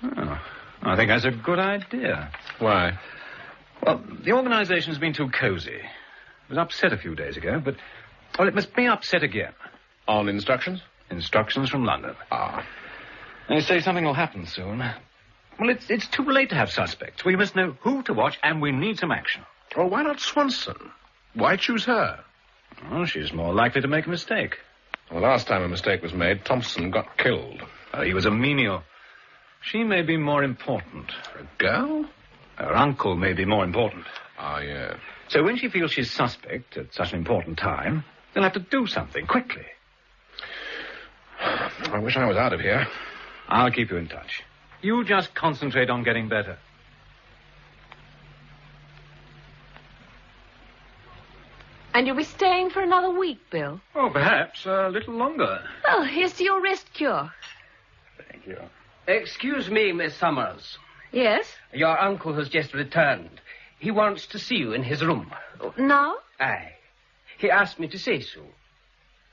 Oh, I think that's a good idea. Why? Well, the organization's been too cozy. It was upset a few days ago, but... well, it must be upset again. On instructions? Instructions from London. Ah. They say something will happen soon. Well, it's too late to have suspects. We must know who to watch, and we need some action. Well, why not Swanson? Why choose her? Oh, she's more likely to make a mistake. Well, the last time a mistake was made, Thompson got killed. He was a menial. She may be more important. A girl? Her uncle may be more important. Ah, yeah. So when she feels she's suspect at such an important time, they'll have to do something quickly. I wish I was out of here. I'll keep you in touch. You just concentrate on getting better. And you'll be staying for another week, Bill? Oh, perhaps a little longer. Well, here's to your rest cure. Thank you. Excuse me, Miss Summers. Yes? Your uncle has just returned. He wants to see you in his room. Now? Aye. He asked me to say so.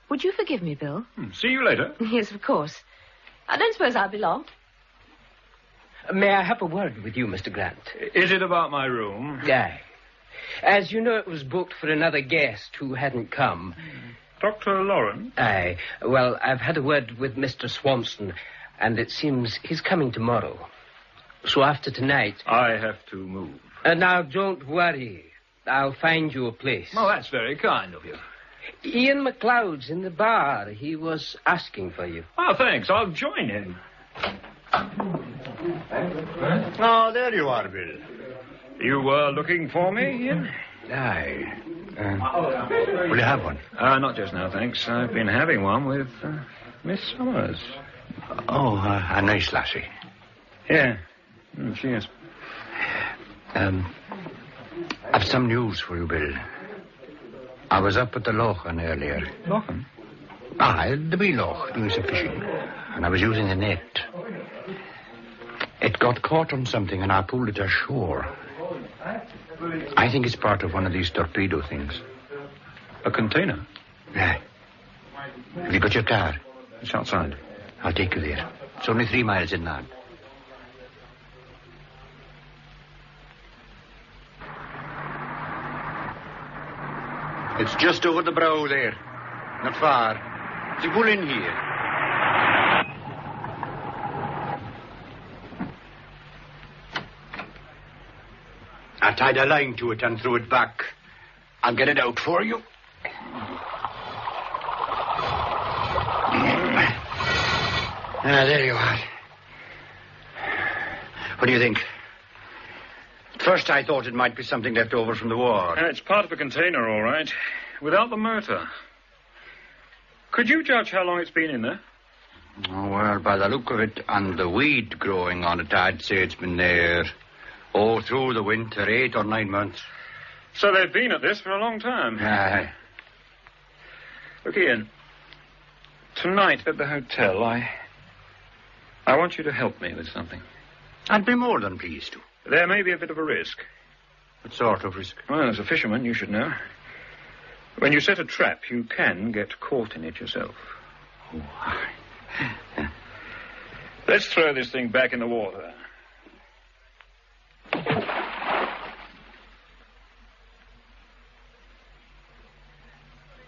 Would you forgive me, Bill? See you later. Yes, of course. I don't suppose I'll be long. May I have a word with you, Mr. Grant? Is it about my room? Aye. As you know, it was booked for another guest who hadn't come. Dr. Lawrence? Aye. Well, I've had a word with Mr. Swanson, and it seems he's coming tomorrow. So after tonight... I have to move. Now, don't worry. I'll find you a place. Oh, that's very kind of you. Ian McLeod's in the bar. He was asking for you. Oh, thanks. I'll join him. Oh, there you are, Bill. You were looking for me, Ian? Aye. Will you have one? Not just now, thanks. I've been having one with Miss Summers. Oh, a nice lassie. Yeah. She is. I've some news for you, Bill. I was up at the Lochen earlier. Lochen? The wee loch, doing some fishing. And I was using a net. It got caught on something and I pulled it ashore. I think it's part of one of these torpedo things. A container? Yeah. Have you got your car? It's outside. I'll take you there. It's only 3 miles inland. It's just over the brow there. Not far. So pull in here. I tied a line to it and threw it back. I'll get it out for you. There you are. What do you think? At first I thought it might be something left over from the war. It's part of a container, all right. Without the motor. Could you judge how long it's been in there? Oh, well, by the look of it and the weed growing on it, I'd say it's been there all through the winter, 8 or 9 months. So they've been at this for a long time. Aye. Look, Ian. Tonight at the hotel, I want you to help me with something. I'd be more than pleased to. There may be a bit of a risk. What sort of risk? Well, as a fisherman, you should know. When you set a trap, you can get caught in it yourself. Oh, Let's throw this thing back in the water.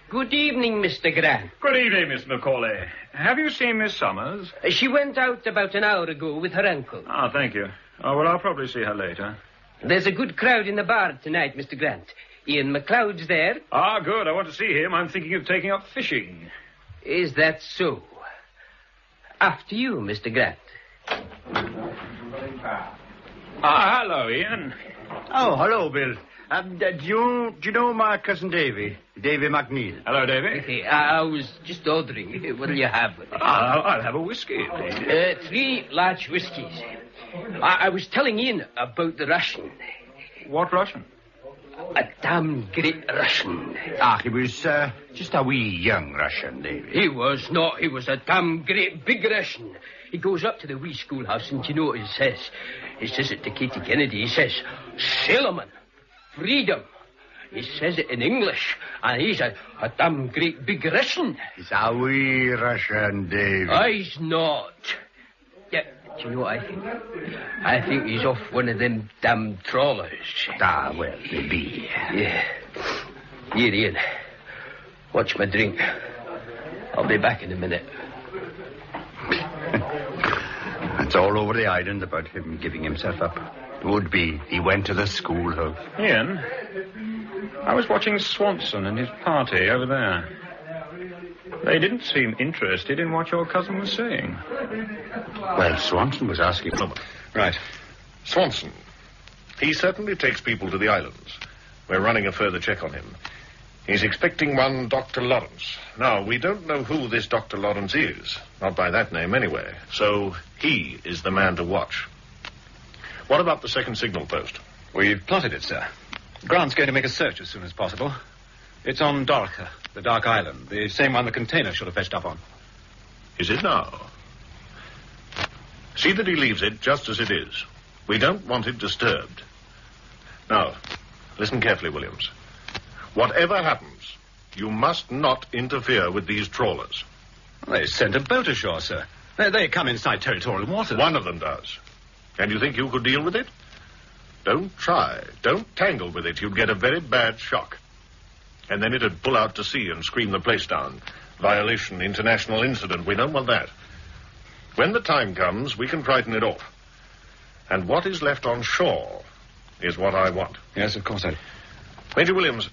Good evening, Mr. Grant. Good evening, Miss Macaulay. Have you seen Miss Summers? She went out about an hour ago with her uncle. Ah, thank you. Oh, well, I'll probably see her later. There's a good crowd in the bar tonight, Mr. Grant. Ian McLeod's there. Ah, good. I want to see him. I'm thinking of taking up fishing. Is that so? After you, Mr. Grant. Ah, hello, Ian. Oh, hello, Bill. Do you know my cousin Davy? Davy McNeil. Hello, Davy. I was just ordering. What'll you have? I'll have a whiskey, please. 3 large whiskies. I was telling Ian about the Russian. What Russian? A damn great Russian. Ah, he was just a wee young Russian, Davy. He was not. He was a damn great big Russian. He goes up to the wee schoolhouse, and you know what he says? He says it to Katie Kennedy. He says, "Sailorman, freedom." He says it in English, and he's a damn great big Russian. He's a wee Russian, Davy. He's not. Yeah, do you know what I think? I think he's off one of them damn trawlers. Ah, well, maybe. Yeah. Here, Ian. Watch my drink. I'll be back in a minute. It's all over the island about him giving himself up. Would be. He went to the schoolhouse. Ian, I was watching Swanson and his party over there. They didn't seem interested in what your cousin was saying. Well, Swanson was asking... Right. Swanson. He certainly takes people to the islands. We're running a further check on him. He's expecting one Dr. Lawrence. Now, we don't know who this Dr. Lawrence is. Not by that name, anyway. So, he is the man to watch. What about the second signal post? We've plotted it, sir. Grant's going to make a search as soon as possible. It's on Dorka, the Dark Island, the same one the container should have fetched up on. Is it now? See that he leaves it just as it is. We don't want it disturbed. Now, listen carefully, Williams. Whatever happens, you must not interfere with these trawlers. They sent a boat ashore, sir. They come inside territorial waters. One of them does. And you think you could deal with it? Don't try. Don't tangle with it. You'd get a very bad shock. And then it'd pull out to sea and scream the place down. Violation, international incident. We don't want that. When the time comes, we can frighten it off. And what is left on shore is what I want. Yes, of course, Major Williams,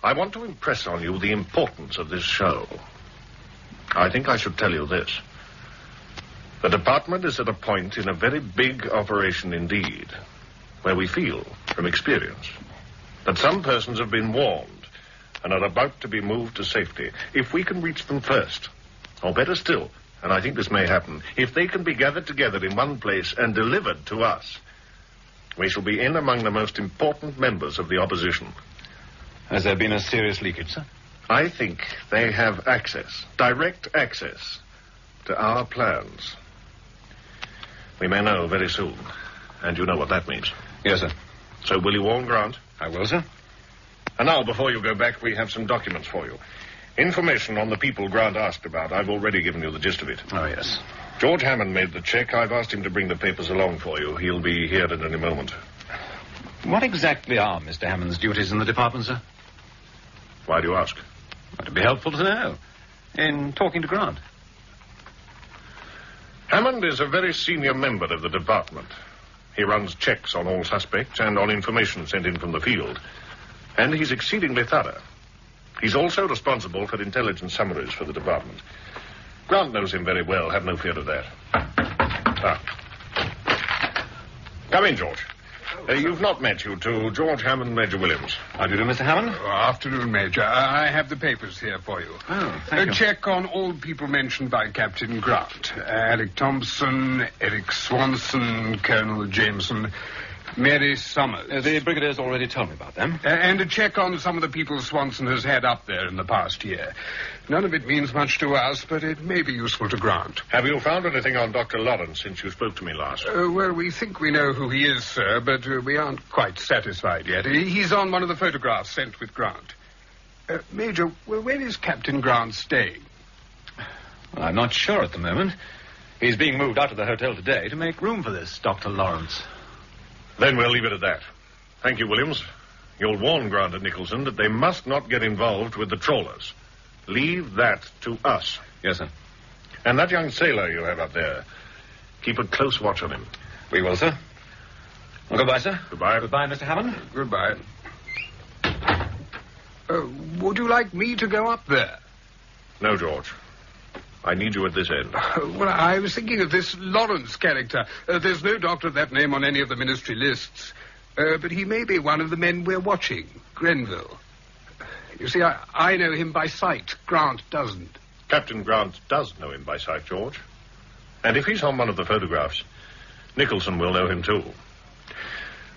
I want to impress on you the importance of this show. I think I should tell you this. The department is at a point in a very big operation indeed, where we feel, from experience, that some persons have been warned and are about to be moved to safety. If we can reach them first, or better still, and I think this may happen, if they can be gathered together in one place and delivered to us, we shall be in among the most important members of the opposition. Has there been a serious leakage, sir? I think they have access, direct access, to our plans. We may know very soon, and you know what that means. Yes, sir. So will you warn Grant? I will, sir. And now, before you go back, we have some documents for you. Information on the people Grant asked about. I've already given you the gist of it. Oh, yes. George Hammond made the check. I've asked him to bring the papers along for you. He'll be here at any moment. What exactly are Mr. Hammond's duties in the department, sir? Why do you ask? It'd be helpful to know in talking to Grant. Hammond is a very senior member of the department. He runs checks on all suspects and on information sent in from the field. And he's exceedingly thorough. He's also responsible for intelligence summaries for the department. Grant knows him very well. Have no fear of that. Come in, George. You've not met you two. George Hammond, Major Williams. How do you do, Mr. Hammond? Afternoon, Major. I have the papers here for you. Oh, thank you. Check on all people mentioned by Captain Grant. Alec Thompson, Eric Swanson, Colonel Jameson, Mary Summers. The Brigadier's already told me about them. And a check on some of the people Swanson has had up there in the past year. None of it means much to us, but it may be useful to Grant. Have you found anything on Dr. Lawrence since you spoke to me last? Well, we think we know who he is, sir, but we aren't quite satisfied yet. He's on one of the photographs sent with Grant. Major, where is Captain Grant staying? Well, I'm not sure at the moment. He's being moved out of the hotel today to make room for this Dr. Lawrence. Then we'll leave it at that. Thank you, Williams. You'll warn Grant and Nicholson that they must not get involved with the trawlers. Leave that to us. Yes, sir. And that young sailor you have up there, keep a close watch on him. We will, sir. Well, goodbye, sir. Goodbye. Goodbye, Mr. Hammond. Goodbye. Would you like me to go up there? No, George. I need you at this end. Well, I was thinking of this Lawrence character. There's no doctor of that name on any of the ministry lists. But he may be one of the men we're watching, Grenville. You see, I know him by sight. Grant doesn't. Captain Grant does know him by sight, George. And if he's on one of the photographs, Nicholson will know him too.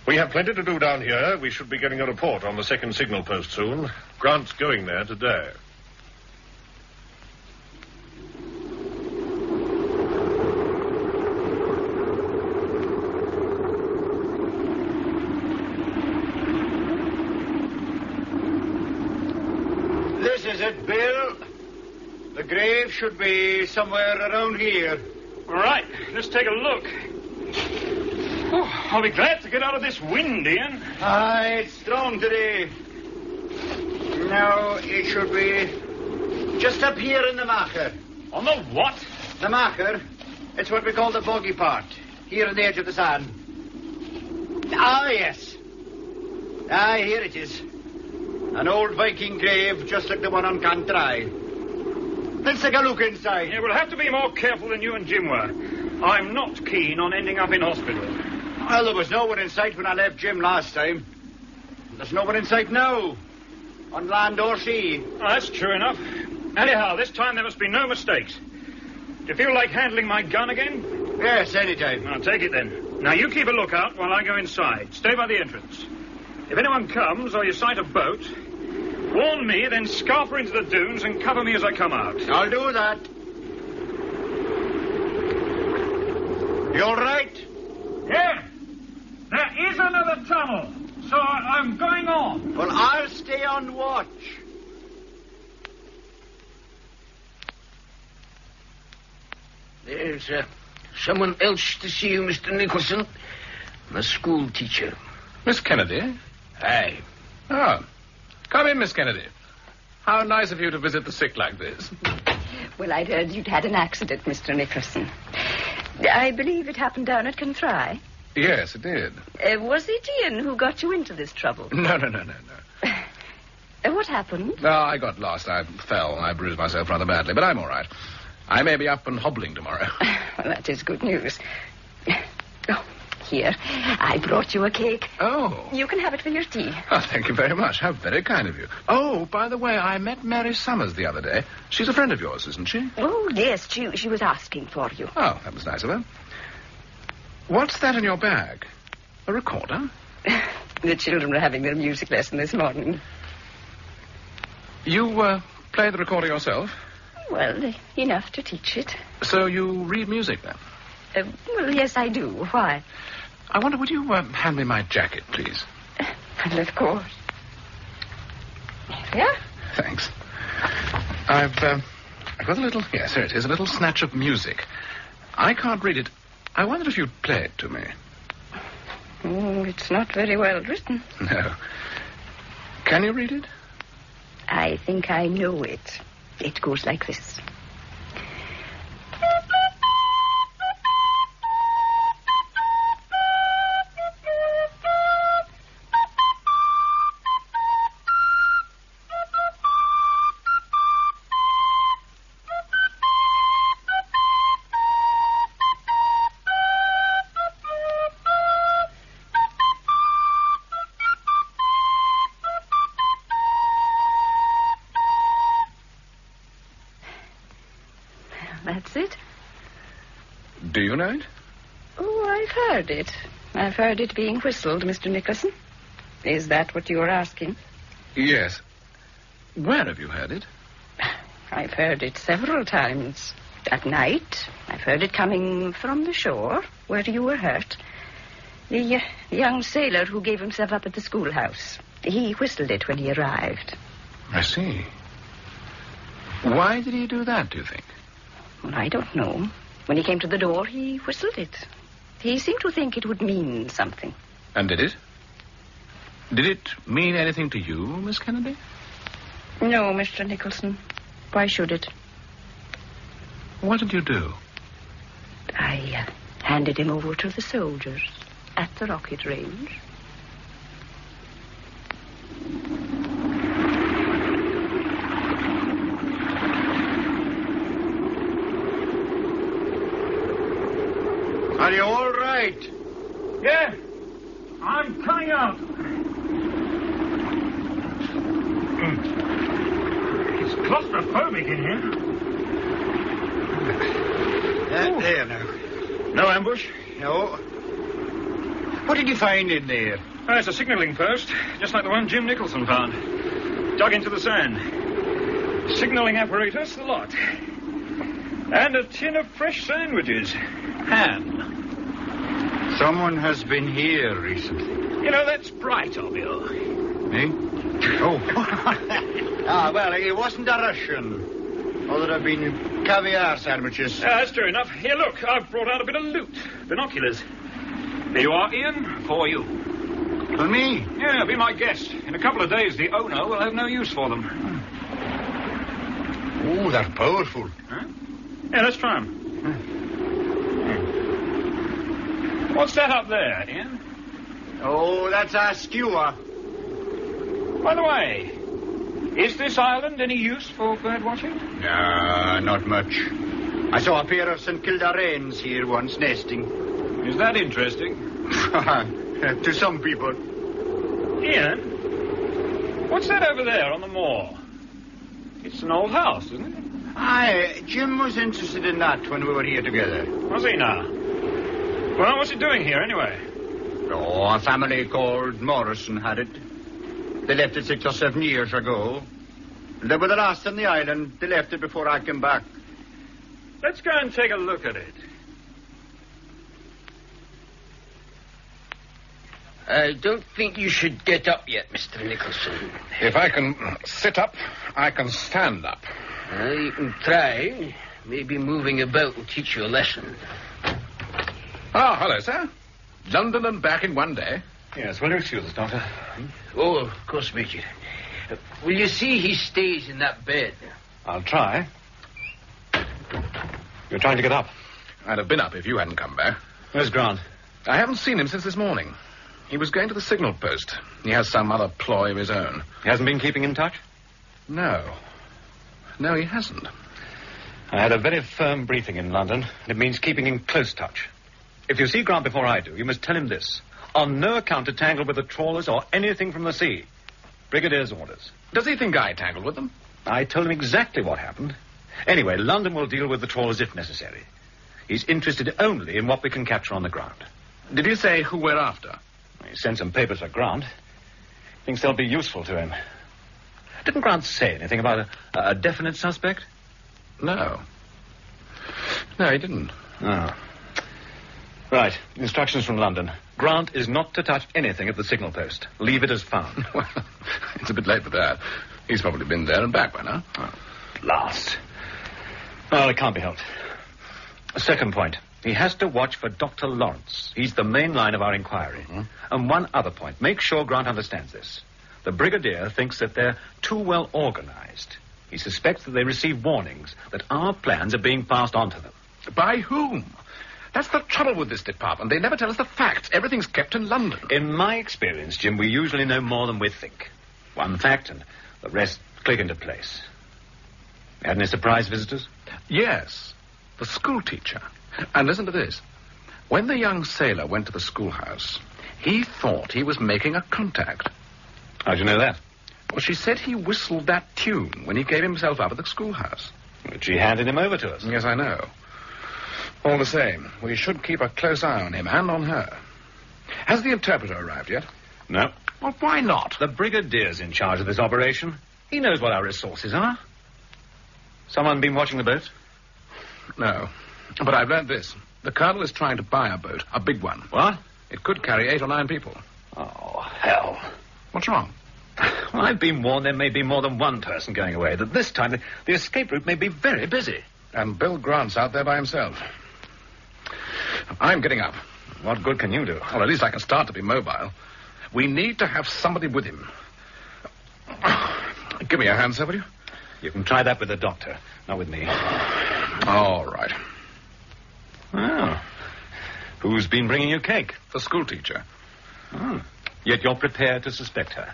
We have plenty to do down here. We should be getting a report on the second signal post soon. Grant's going there today. This is it, Bill. The grave should be somewhere around here. All right, let's take a look. Oh, I'll be glad to get out of this wind, Ian. Aye, it's strong today. Now, it should be just up here in the marker. On the what? The marker. It's what we call the boggy part. Here on the edge of the sand. Ah, yes. Aye, here it is. An old Viking grave, just like the one on Cantrai. Let's take a look inside. Yeah, we'll have to be more careful than you and Jim were. I'm not keen on ending up in hospital. Well, there was no one in sight when I left Jim last time. There's no one in sight now. On land or sea. Oh, that's true enough. Anyhow, this time there must be no mistakes. Do you feel like handling my gun again? Yes, anytime. I'll take it then. Now, you keep a lookout while I go inside. Stay by the entrance. If anyone comes or you sight a boat, warn me, then scarper into the dunes and cover me as I come out. I'll do that. You all right? Yeah. There is another tunnel, so I'm going on. Well, I'll stay on watch. There's someone else to see you, Mr. Nicholson. The school teacher. Miss Kennedy? Aye. Oh. Come in, Miss Kennedy. How nice of you to visit the sick like this. Well, I'd heard you'd had an accident, Mr. Nicholson. I believe it happened down at Cantrai. Yes, it did. Was it Ian who got you into this trouble? No. What happened? No, I got lost. I fell and I bruised myself rather badly, but I'm all right. I may be up and hobbling tomorrow. Well, that is good news. Oh, here. I brought you a cake. Oh. You can have it for your tea. Oh, thank you very much. How very kind of you. Oh, by the way, I met Mary Summers the other day. She's a friend of yours, isn't she? Oh, yes. She was asking for you. Oh, that was nice of her. What's that in your bag? A recorder? The children were having their music lesson this morning. You, play the recorder yourself? Well, enough to teach it. So you read music, then? Well, yes, I do. Why? I wonder, would you hand me my jacket, please? Well, of course. Yeah? Thanks. I've got a little... Yes, here it is, a little snatch of music. I can't read it. I wonder if you'd play it to me. Oh, it's not very well written. No. Can you read it? I think I know it. It goes like this. Do you know it? Oh, I've heard it. I've heard it being whistled, Mr. Nicholson. Is that what you're asking? Yes. Where have you heard it? I've heard it several times. At night, I've heard it coming from the shore, where you were hurt. The young sailor who gave himself up at the schoolhouse. He whistled it when he arrived. I see. Why did he do that, do you think? Well, I don't know. When he came to the door, he whistled it. He seemed to think it would mean something. And did it? Did it mean anything to you, Miss Kennedy? No, Mr. Nicholson. Why should it? What did you do? I handed him over to the soldiers at the rocket range. Are you all right? Yeah, I'm coming out. It's claustrophobic in here. There now. No ambush? No. What did you find in there? It's a signalling post, just like the one Jim Nicholson found. Dug into the sand. Signalling apparatus, the lot. And a tin of fresh sandwiches. Ham. Someone has been here recently. You know, that's bright of you. Eh? Oh. Well, it wasn't a Russian. Or there'd have been caviar sandwiches. That's true enough. Here, look, I've brought out a bit of loot. Binoculars. Here you are, Ian, for you. For me? Yeah, be my guest. In a couple of days, the owner will have no use for them. Oh, they're powerful. Huh? Yeah, let's try them. What's that up there, Ian? Oh, that's our skewer. By the way, is this island any use for bird watching? No, not much. I saw a pair of St. Kilda wrens here once nesting. Is that interesting? To some people. Ian, what's that over there on the moor? It's an old house, isn't it? Aye, Jim was interested in that when we were here together. Was he now? Well, what's it doing here, anyway? Oh, a family called Morrison had it. They left it 6 or 7 years ago. They were the last on the island. They left it before I came back. Let's go and take a look at it. I don't think you should get up yet, Mr. Nicholson. If I can sit up, I can stand up. You can try. Maybe moving about will teach you a lesson. Oh, hello, sir. London and back in one day. Yes, will you excuse us, Doctor? Oh, of course, Major. Will you see he stays in that bed? I'll try. You're trying to get up? I'd have been up if you hadn't come back. Where's Grant? I haven't seen him since this morning. He was going to the signal post. He has some other ploy of his own. He hasn't been keeping in touch? No. No, he hasn't. I had a very firm briefing in London. It means keeping in close touch. If you see Grant before I do, you must tell him this. On no account to tangle with the trawlers or anything from the sea. Brigadier's orders. Does he think I tangled with them? I told him exactly what happened. Anyway, London will deal with the trawlers if necessary. He's interested only in what we can capture on the ground. Did he say who we're after? He sent some papers to Grant. Thinks they'll be useful to him. Didn't Grant say anything about a definite suspect? No. No, he didn't. Oh. Right. Instructions from London. Grant is not to touch anything at the signal post. Leave it as found. Well, it's a bit late for that. He's probably been there and back by now. Oh, last. Well, it can't be helped. Second point. He has to watch for Dr. Lawrence. He's the main line of our inquiry. Mm-hmm. And one other point. Make sure Grant understands this. The Brigadier thinks that they're too well organized. He suspects that they receive warnings that our plans are being passed on to them. By whom? That's the trouble with this department. They never tell us the facts. Everything's kept in London. In my experience, Jim, we usually know more than we think. One fact and the rest click into place. Had any surprise visitors? Yes. The school teacher. And listen to this. When the young sailor went to the schoolhouse, he thought he was making a contact. How'd you know that? Well, she said he whistled that tune when he gave himself up at the schoolhouse. But she handed him over to us. Yes, I know. All the same, we should keep a close eye on him and on her. Has the interpreter arrived yet? No. Well, why not? The Brigadier's in charge of this operation. He knows what our resources are. Someone been watching the boat? No. But I've learned this. The Colonel is trying to buy a boat, a big one. What? It could carry 8 or 9 people. Oh, hell. What's wrong? Well, I've been warned there may be more than one person going away, that this time the escape route may be very busy. And Bill Grant's out there by himself. I'm getting up. What good can you do? Well, at least I can start to be mobile. We need to have somebody with him. Give me a hand, sir, will you? You can try that with the doctor, not with me. All right. Oh. Who's been bringing you cake? The schoolteacher. Oh. Yet you're prepared to suspect her.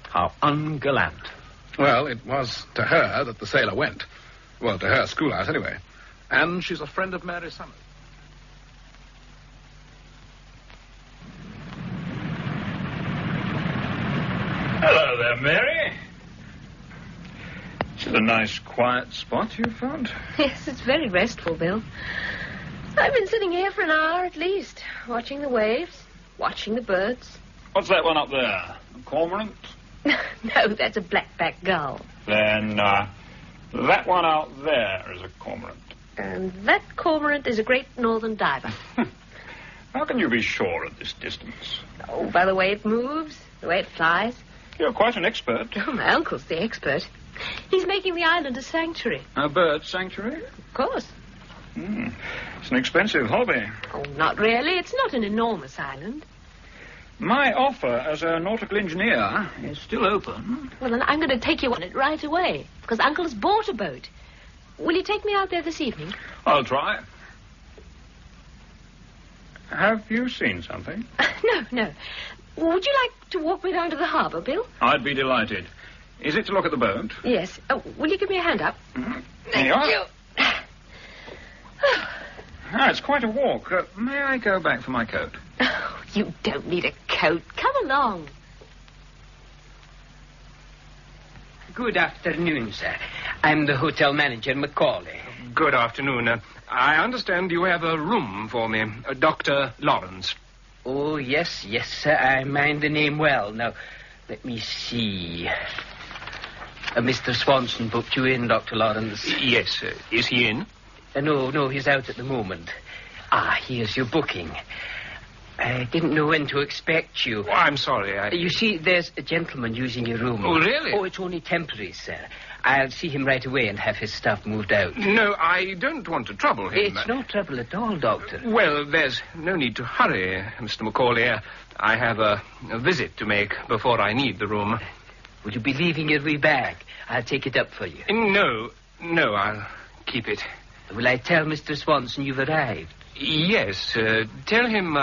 How ungallant. Well, it was to her that the sailor went. Well, to her schoolhouse, anyway. And she's a friend of Mary Summers. Hello there, Mary. This is a nice, quiet spot you found. Yes, it's very restful, Bill. I've been sitting here for an hour at least, watching the waves, watching the birds. What's that one up there? A cormorant? No, that's a blackback gull. Then, that one out there is a cormorant. And that cormorant is a great northern diver. How can you be sure at this distance? Oh, by the way it moves, the way it flies. You're quite an expert. Oh, my uncle's the expert. He's making the island a sanctuary. A bird sanctuary? Of course. It's an expensive hobby. Oh, not really. It's not an enormous island. My offer as a nautical engineer is still open. Well, then I'm going to take you on it right away, because Uncle has bought a boat. Will you take me out there this evening? I'll try. Have you seen something? No. Would you like to walk me down to the harbour, Bill? I'd be delighted. Is it to look at the boat? Yes. Oh, will you give me a hand up? There you are. It's quite a walk. May I go back for my coat? Oh, you don't need a coat. Come along. Good afternoon, sir. I'm the hotel manager, Macaulay. Good afternoon. I understand you have a room for me, Dr. Lawrence. Oh, yes, sir. I mind the name well. Now, let me see. Mr. Swanson booked you in, Dr. Lawrence. Yes. Is he in? No, he's out at the moment. Here's your booking. I didn't know when to expect you. Oh, I'm sorry. You see, there's a gentleman using your room. Oh, really? Oh, it's only temporary, sir. I'll see him right away and have his stuff moved out. No, I don't want to trouble him. It's no trouble at all, Doctor. Well, there's no need to hurry, Mr. Macaulay. I have a visit to make before I need the room. Would you be leaving your wee bag? I'll take it up for you. No, I'll keep it. Will I tell Mr. Swanson you've arrived? Yes, tell him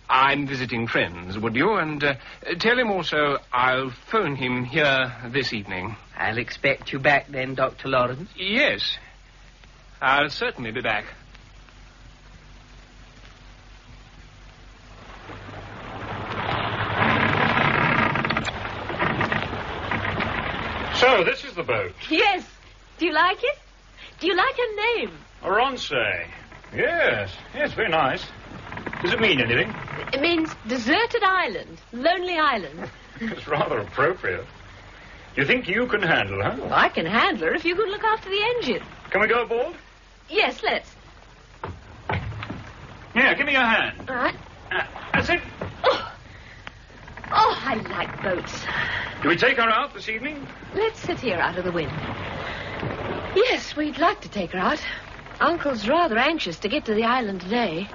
I'm visiting friends, would you? And tell him also I'll phone him here this evening. I'll expect you back then, Dr. Lawrence? Yes, I'll certainly be back. So, this is the boat. Yes. Do you like it? Do you like her name? Aronsay. Yes, very nice. Does it mean anything? It means deserted island, lonely island. It's rather appropriate. You think you can handle her? Well, I can handle her if you could look after the engine. Can we go aboard? Yes, let's. Yeah, give me your hand. All right. That's it. Oh, I like boats. Do we take her out this evening? Let's sit here out of the wind. Yes, we'd like to take her out. Uncle's rather anxious to get to the island today.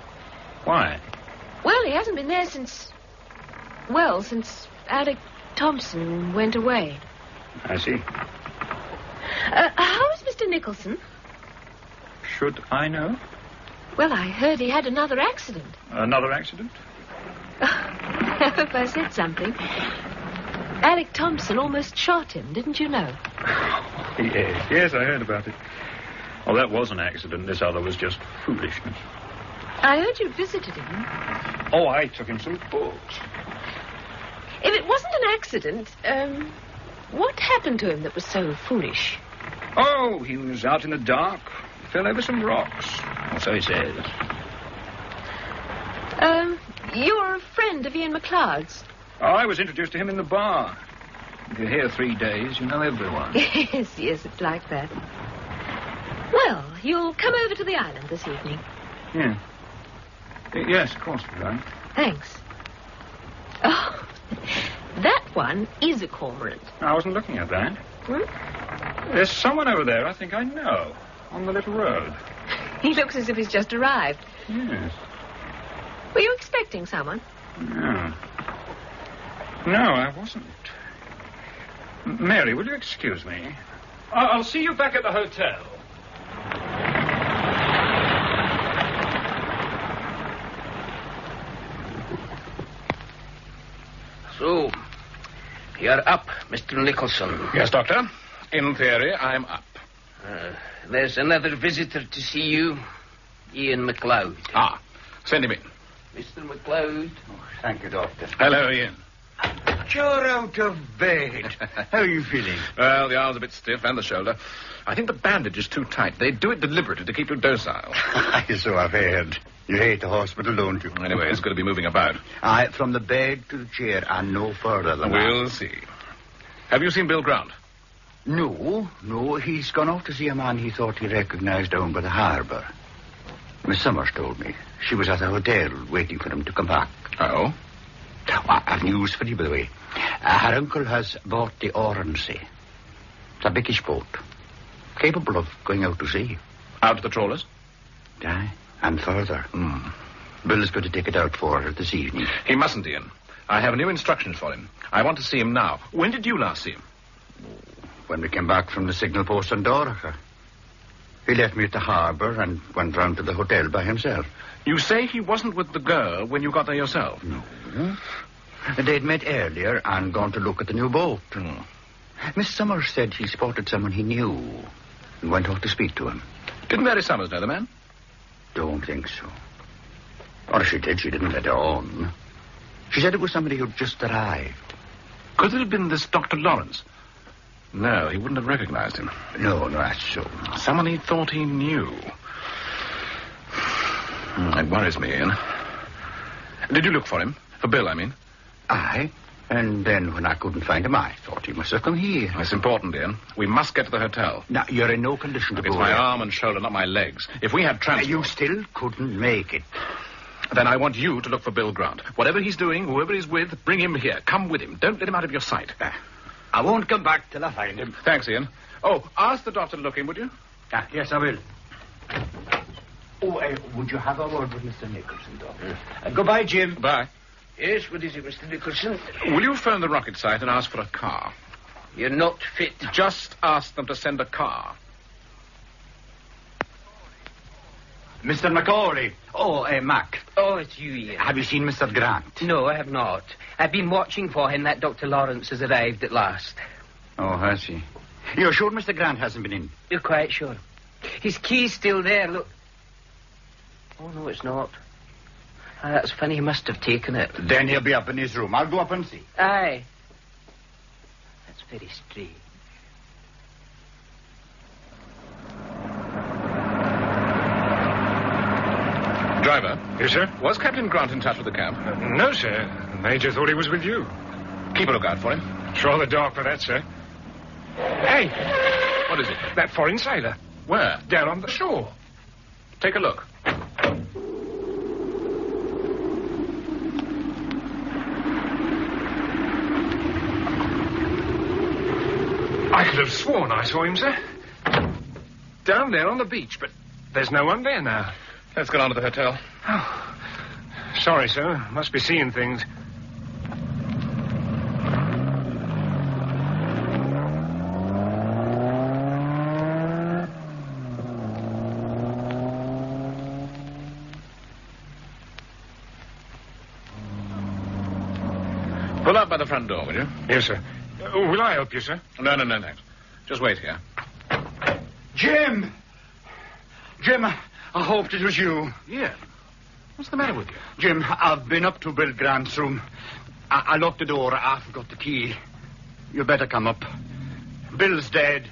Why? Well, he hasn't been there since Alec Thompson went away. I see. How is Mr. Nicholson? Should I know? Well, I heard he had another accident. Another accident? I hope I said something. Alec Thompson almost shot him, didn't you know? Yes, I heard about it. Oh, that was an accident. This other was just foolishness. I heard you visited him. Oh, I took him some books. If it wasn't an accident, what happened to him that was so foolish? Oh, he was out in the dark. fell over some rocks. Or so he says. You're a friend of Ian MacLeod's. Oh, I was introduced to him in the bar. If you're here 3 days, you know everyone. Yes, it's like that. Well, you'll come over to the island this evening. Yeah. Yes, of course, right. Thanks. Oh, that one is a cormorant. I wasn't looking at that. Hmm? There's someone over there I think I know, on the little road. He looks as if he's just arrived. Yes. Were you expecting someone? No. No, I wasn't. Mary, will you excuse me? I'll see you back at the hotel. So, you're up, Mr. Nicholson. Yes, Doctor. In theory, I'm up. There's another visitor to see you, Ian MacLeod. Ah, send him in. Mr. MacLeod. Thank you, Doctor. Hello, Ian. You're out of bed. How are you feeling? Well, the arm's a bit stiff and the shoulder. I think the bandage is too tight. They do it deliberately to keep you docile. So I've heard. You hate the hospital, don't you? Anyway, it's going to be moving about. From the bed to the chair and no further than that. We'll see. Have you seen Bill Grant? No. He's gone off to see a man he thought he recognized down by the harbour. Miss Summers told me. She was at the hotel waiting for him to come back. Oh? I've news for you, by the way. Her uncle has bought the Oronsay. It's a biggish boat. Capable of going out to sea. Out to the trawlers? Aye, and further. Bill's going to take it out for her this evening. He mustn't, Ian. I have new instructions for him. I want to see him now. When did you last see him? When we came back from the signal post on Dorica. He left me at the harbour and went round to the hotel by himself. You say he wasn't with the girl when you got there yourself? No. They'd met earlier and gone to look at the new boat. Miss Summers said he spotted someone he knew and went off to speak to him. Didn't Mary Summers know the man? Don't think so. Or if she did, she didn't let on. She said it was somebody who'd just arrived. Could it have been this Dr. Lawrence? No, he wouldn't have recognized him. No, that's so. Someone he thought he knew. It worries me, Ian. Did you look for him? For Bill, I mean. Aye. And then when I couldn't find him, I thought he must have come here. It's important, Ian. We must get to the hotel. Now, you're in no condition to go It's my there. arm and shoulder, not my legs. If we had transport... You still couldn't make it. Then I want you to look for Bill Grant. Whatever he's doing, whoever he's with, bring him here. Come with him. Don't let him out of your sight. I won't come back till I find him. Thanks, Ian. Oh, ask the doctor to look in, would you? Yes, I will. Would you have a word with Mr. Nicholson, Doctor? Goodbye, Jim. Bye. Yes, what is it, Mr. Nicholson? Will you phone the rocket site and ask for a car? You're not fit. Just ask them to send a car. Mr. Macaulay. Mac. Oh, it's you, Ian. Have you seen Mr. Grant? No, I have not. I've been watching for him. That Dr. Lawrence has arrived at last. Oh, has he? You're sure Mr. Grant hasn't been in? You're quite sure. His key's still there, look. Oh, no, it's not. That's funny, he must have taken it. Then he'll be up in his room. I'll go up and see. Aye. That's very strange. Driver? Yes, sir? Was Captain Grant in touch with the camp? No, sir. The Major thought he was with you. Keep a lookout for him. It's rather dark for that, sir. Hey! What is it? That foreign sailor. Where? Down on the shore. Take a look. I could have sworn I saw him, sir. Down there on the beach, but there's no one there now. Let's get on to the hotel. Oh. Sorry, sir. Must be seeing things. Pull up by the front door, will you? Yes, sir. Will I help you, sir? No, thanks. Just wait here. Jim! Jim, I hoped it was you. Yeah. What's the matter with you? Jim, I've been up to Bill Grant's room. I locked the door. I forgot the key. You better come up. Bill's dead.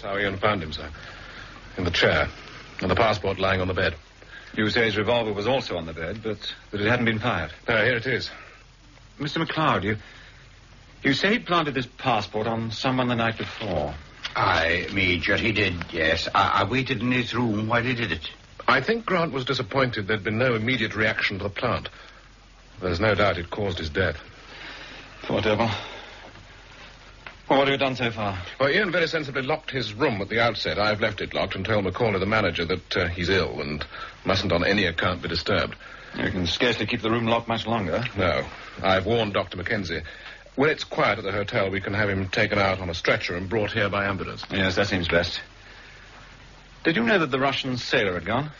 how Ian found him, sir. In the chair, and the passport lying on the bed. You say his revolver was also on the bed, but that it hadn't been fired. No, here it is. Mr. MacLeod, you say he planted this passport on someone the night before. Aye, Major, he did, yes. I waited in his room while he did it. I think Grant was disappointed there'd been no immediate reaction to the plant. There's no doubt it caused his death. Poor devil. Well, what have you done so far? Well, Ian very sensibly locked his room at the outset. I've left it locked and told Macaulay, the manager, that he's ill and mustn't on any account be disturbed. You can scarcely keep the room locked much longer. No. I've warned Dr. Mackenzie. When it's quiet at the hotel, we can have him taken out on a stretcher and brought here by ambulance. Yes, that seems best. Did you know that the Russian sailor had gone?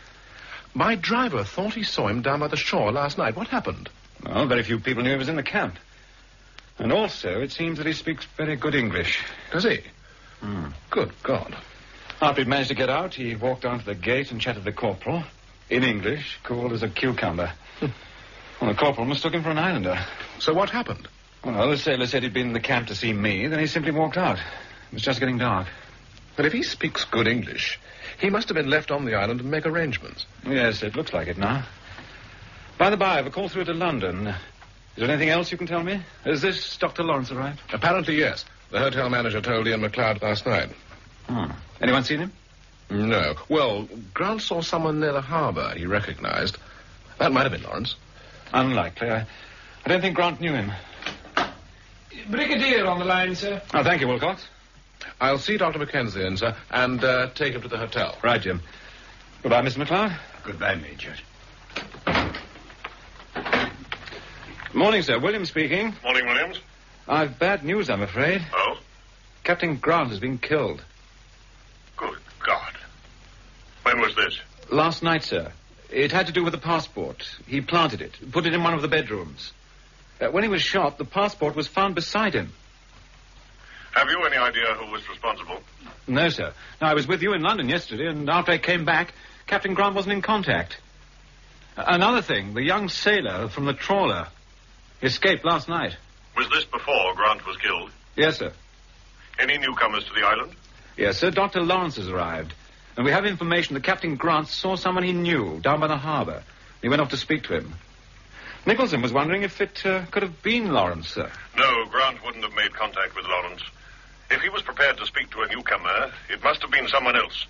My driver thought he saw him down by the shore last night. What happened? Well, very few people knew he was in the camp. And also, it seems that he speaks very good English. Does he? Good God. After he'd managed to get out, he walked down to the gate and chatted to the corporal. In English, cool as a cucumber. Well, the corporal mistook him for an islander. So what happened? Well, the sailor said he'd been in the camp to see me, then he simply walked out. It was just getting dark. But if he speaks good English, he must have been left on the island to make arrangements. Yes, it looks like it now. By the by, I've a call through to London. Is there anything else you can tell me? Has this Dr. Lawrence arrived? Apparently, yes. The hotel manager told Ian MacLeod last night. Anyone seen him? No. Well, Grant saw someone near the harbour he recognized. That might have been Lawrence. Unlikely. I don't think Grant knew him. Brigadier on the line, sir. Oh, thank you, Wilcox. I'll see Dr. Mackenzie in, sir, and take him to the hotel. Right, Jim. Goodbye, Mr. MacLeod. Goodbye, Major. Morning, sir. William speaking. Morning, Williams. I've bad news, I'm afraid. Oh? Captain Grant has been killed. Good God. When was this? Last night, sir. It had to do with the passport. He planted it, put it in one of the bedrooms. When he was shot, the passport was found beside him. Have you any idea who was responsible? No, sir. No, I was with you in London yesterday, and after I came back, Captain Grant wasn't in contact. Another thing, the young sailor from the trawler escaped last night. Was this before Grant was killed? Yes, sir. Any newcomers to the island? Yes, sir. Dr. Lawrence has arrived. And we have information that Captain Grant saw someone he knew down by the harbour. He went off to speak to him. Nicholson was wondering if it could have been Lawrence, sir. No, Grant wouldn't have made contact with Lawrence. If he was prepared to speak to a newcomer, it must have been someone else.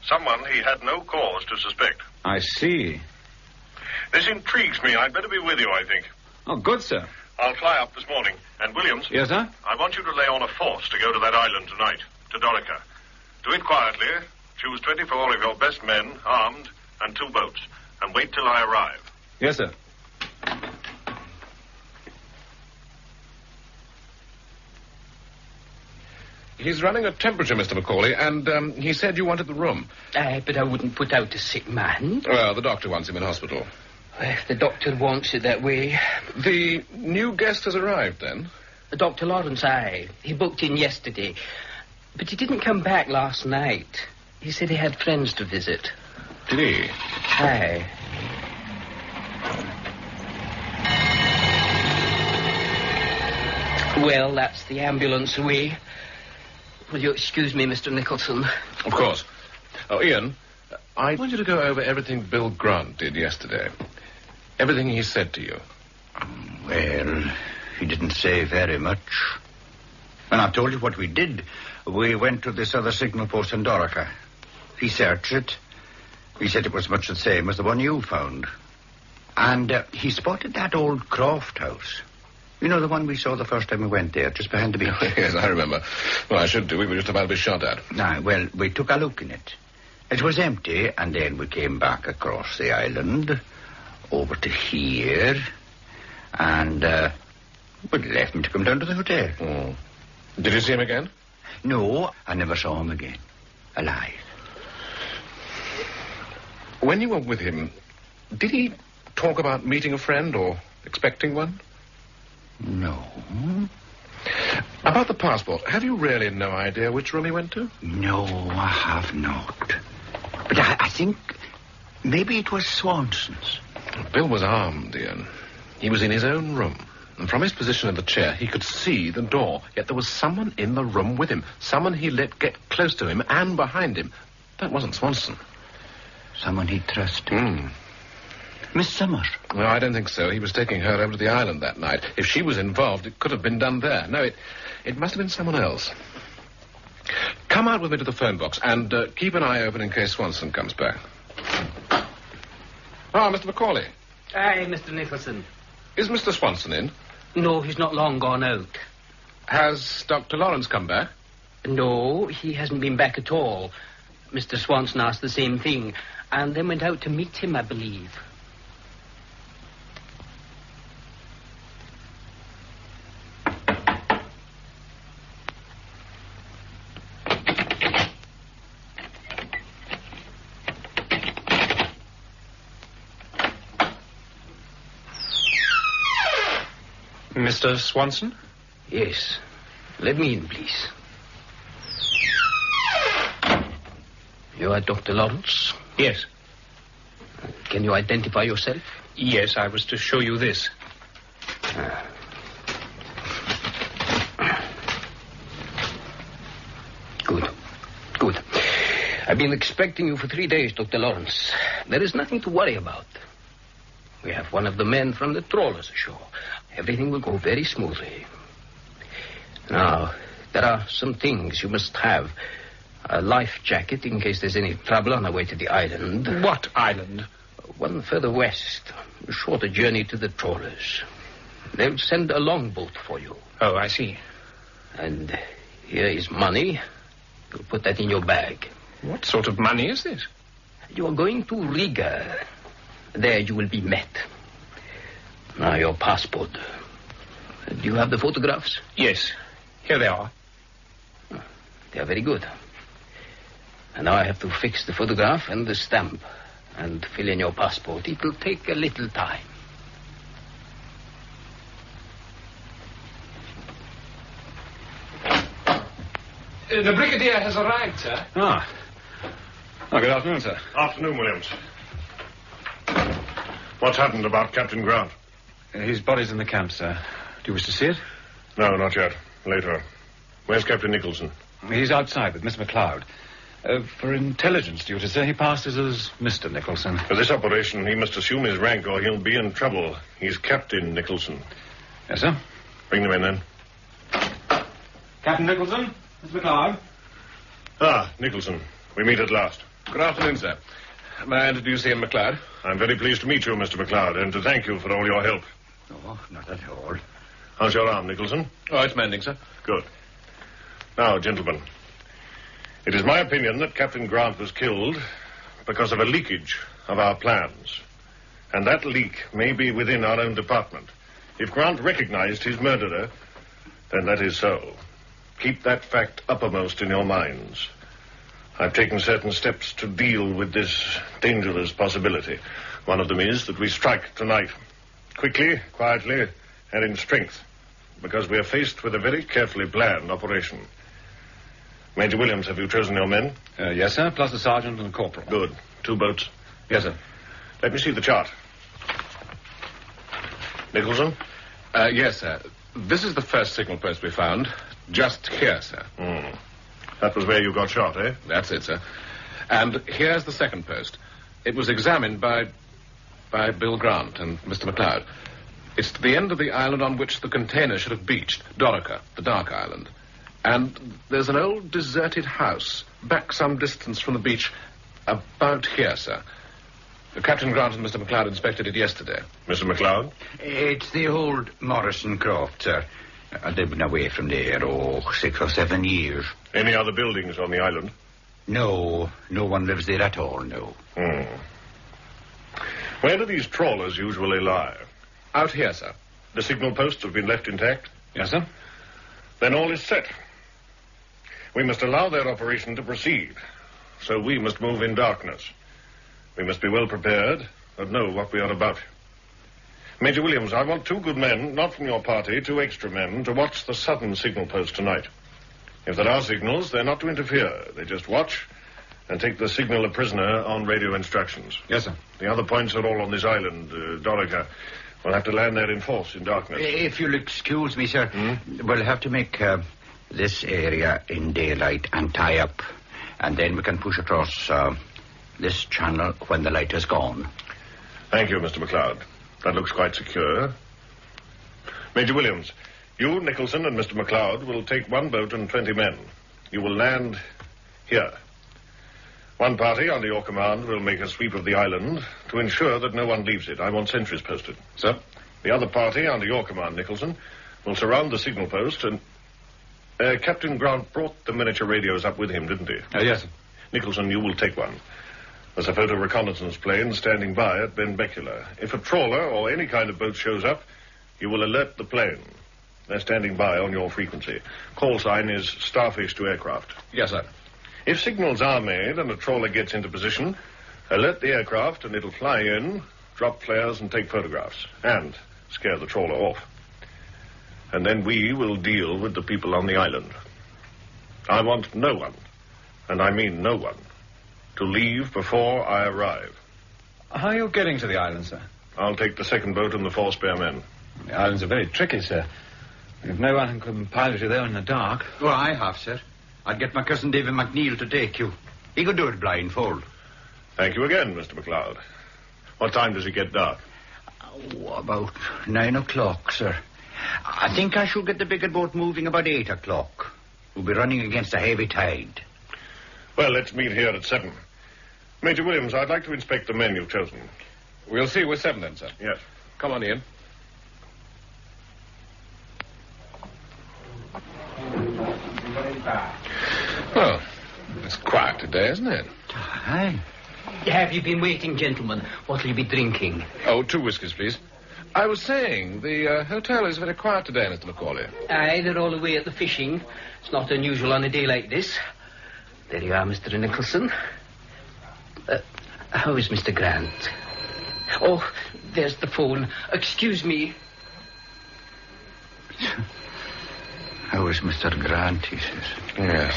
Someone he had no cause to suspect. I see. This intrigues me. I'd better be with you, I think. Oh, good, sir. I'll fly up this morning. And, Williams... Yes, sir? I want you to lay on a force to go to that island tonight, to Dorica. Do it quietly. Choose 24 of your best men, armed, and 2 boats. And wait till I arrive. Yes, sir. He's running a temperature, Mr. Macaulay, and he said you wanted the room. But I wouldn't put out a sick man. Well, the doctor wants him in hospital. If the doctor wants it that way. The new guest has arrived, then? Dr. Lawrence, aye. He booked in yesterday. But he didn't come back last night. He said he had friends to visit. Did he? Aye. Well, that's the ambulance way. Will you excuse me, Mr. Nicholson? Of course. Oh, Ian, I want you to go over everything Bill Grant did yesterday. Everything he said to you. Well, he didn't say very much. And I've told you what we did. We went to this other signal post in Dorica. He searched it. He said it was much the same as the one you found. And he spotted that old Croft house. You know, the one we saw the first time we went there, just behind the beach. Yes, I remember. Well, I should do. We were just about to be shot at. Well, we took a look in it. It was empty, and then we came back across the island, over to here, and we left him to come down to the hotel. Oh. Did you see him again? No, I never saw him again. Alive. When you were with him, did he talk about meeting a friend or expecting one? No. About the passport, have you really no idea which room he went to? No, I have not. But I think maybe it was Swanson's. Bill was armed, Ian. He was in his own room. And from his position in the chair, he could see the door. Yet there was someone in the room with him. Someone he let get close to him and behind him. That wasn't Swanson. Someone he trusted. Miss Summers? No, I don't think so. He was taking her over to the island that night. If she was involved, it could have been done there. No, it must have been someone else. Come out with me to the phone box and keep an eye open in case Swanson comes back. Ah, Mr. Macaulay. Aye, Mr. Nicholson. Is Mr. Swanson in? No, he's not long gone out. Has Dr. Lawrence come back? No, he hasn't been back at all. Mr. Swanson asked the same thing, and then went out to meet him, I believe. Mr. Swanson? Yes. Let me in, please. You are Dr. Lawrence? Yes. Can you identify yourself? Yes, I was to show you this. Good. Good. I've been expecting you for 3 days, Dr. Lawrence. There is nothing to worry about. We have one of the men from the trawlers ashore. Everything will go very smoothly. Now, there are some things you must have. A life jacket in case there's any trouble on our way to the island. What island? One further west. A shorter journey to the trawlers. They'll send a longboat for you. Oh, I see. And here is money. You'll put that in your bag. What sort of money is this? You are going to Riga. There you will be met. Now, your passport. Do you have the photographs? Yes. Here they are. They are very good. And now I have to fix the photograph and the stamp and fill in your passport. It will take a little time. The Brigadier has arrived, sir. Ah. Oh, good afternoon, sir. Afternoon, Williams. What's happened about Captain Grant? His body's in the camp, sir. Do you wish to see it? No, not yet. Later. Where's Captain Nicholson? He's outside with Miss MacLeod. For intelligence duty, sir, he passes as Mr. Nicholson. For this operation, he must assume his rank or he'll be in trouble. He's Captain Nicholson. Yes, sir. Bring them in, then. Captain Nicholson, Miss MacLeod. Ah, Nicholson. We meet at last. Good afternoon, sir. May I introduce Ian MacLeod? I'm very pleased to meet you, Mr. MacLeod, and to thank you for all your help. No, not at all. How's your arm, Nicholson? Oh, it's mending, sir. Good. Now, gentlemen, it is my opinion that Captain Grant was killed because of a leakage of our plans. And that leak may be within our own department. If Grant recognized his murderer, then that is so. Keep that fact uppermost in your minds. I've taken certain steps to deal with this dangerous possibility. One of them is that we strike tonight. Quickly, quietly, and in strength. Because we are faced with a very carefully planned operation. Major Williams, have you chosen your men? Yes, sir, plus the sergeant and the corporal. Good. 2 boats? Yes, sir. Let me see the chart. Nicholson? Yes, sir. This is the first signal post we found. Just here, sir. That was where you got shot, eh? That's it, sir. And here's the second post. It was examined by Bill Grant and Mr. MacLeod. It's to the end of the island on which the container should have beached. Dorica, the Dark Island. And there's an old deserted house back some distance from the beach about here, sir. Captain Grant and Mr. MacLeod inspected it yesterday. Mr. MacLeod? It's the old Morrison Croft, sir. They've been away from there, 6 or 7 years. Any other buildings on the island? No one lives there at all, no. Where do these trawlers usually lie? Out here, sir. The signal posts have been left intact? Yes, sir. Then all is set. We must allow their operation to proceed. So we must move in darkness. We must be well prepared and know what we are about. Major Williams, I want 2 good men, not from your party, 2 extra men, to watch the southern signal post tonight. If there are signals, they're not to interfere. They just watch and take the signaler prisoner on radio instructions. Yes, sir. The other points are all on this island, Dorica. We'll have to land there in force in darkness. If you'll excuse me, sir, we'll have to make this area in daylight and tie up. And then we can push across this channel when the light is gone. Thank you, Mr. McLeod. That looks quite secure. Major Williams, you, Nicholson, and Mr. McLeod will take one boat and 20 men. You will land here. One party under your command will make a sweep of the island to ensure that no one leaves it. I want sentries posted. Sir? The other party under your command, Nicholson, will surround the signal post and... Captain Grant brought the miniature radios up with him, didn't he? Yes, sir. Nicholson, you will take one. There's a photo reconnaissance plane standing by at Benbecula. If a trawler or any kind of boat shows up, you will alert the plane. They're standing by on your frequency. Call sign is starfish to aircraft. Yes, sir. If signals are made and a trawler gets into position, alert the aircraft and it'll fly in, drop flares and take photographs. And scare the trawler off. And then we will deal with the people on the island. I want no one, and I mean no one, to leave before I arrive. How are you getting to the island, sir? I'll take the second boat and the 4 spare men. The islands are very tricky, sir. If no one can pilot you there in the dark... Well, I have, sir. I'd get my cousin David McNeil to take you. He could do it blindfold. Thank you again, Mr. McLeod. What time does it get dark? Oh, about 9 o'clock, sir. I think I should get the bigger boat moving about 8 o'clock. We'll be running against a heavy tide. Well, let's meet here at 7. Major Williams, I'd like to inspect the men you've chosen. We'll see you with 7 then, sir. Yes. Come on, Ian. Well, it's quiet today, isn't it? Aye. Have you been waiting, gentlemen? What'll you be drinking? Oh, 2 whiskies, please. I was saying, the hotel is very quiet today, Mr. Macaulay. Aye, they're all away at the fishing. It's not unusual on a day like this. There you are, Mr. Nicholson. How is Mr. Grant? Oh, there's the phone. Excuse me. How is Mr. Grant, he says. Yes.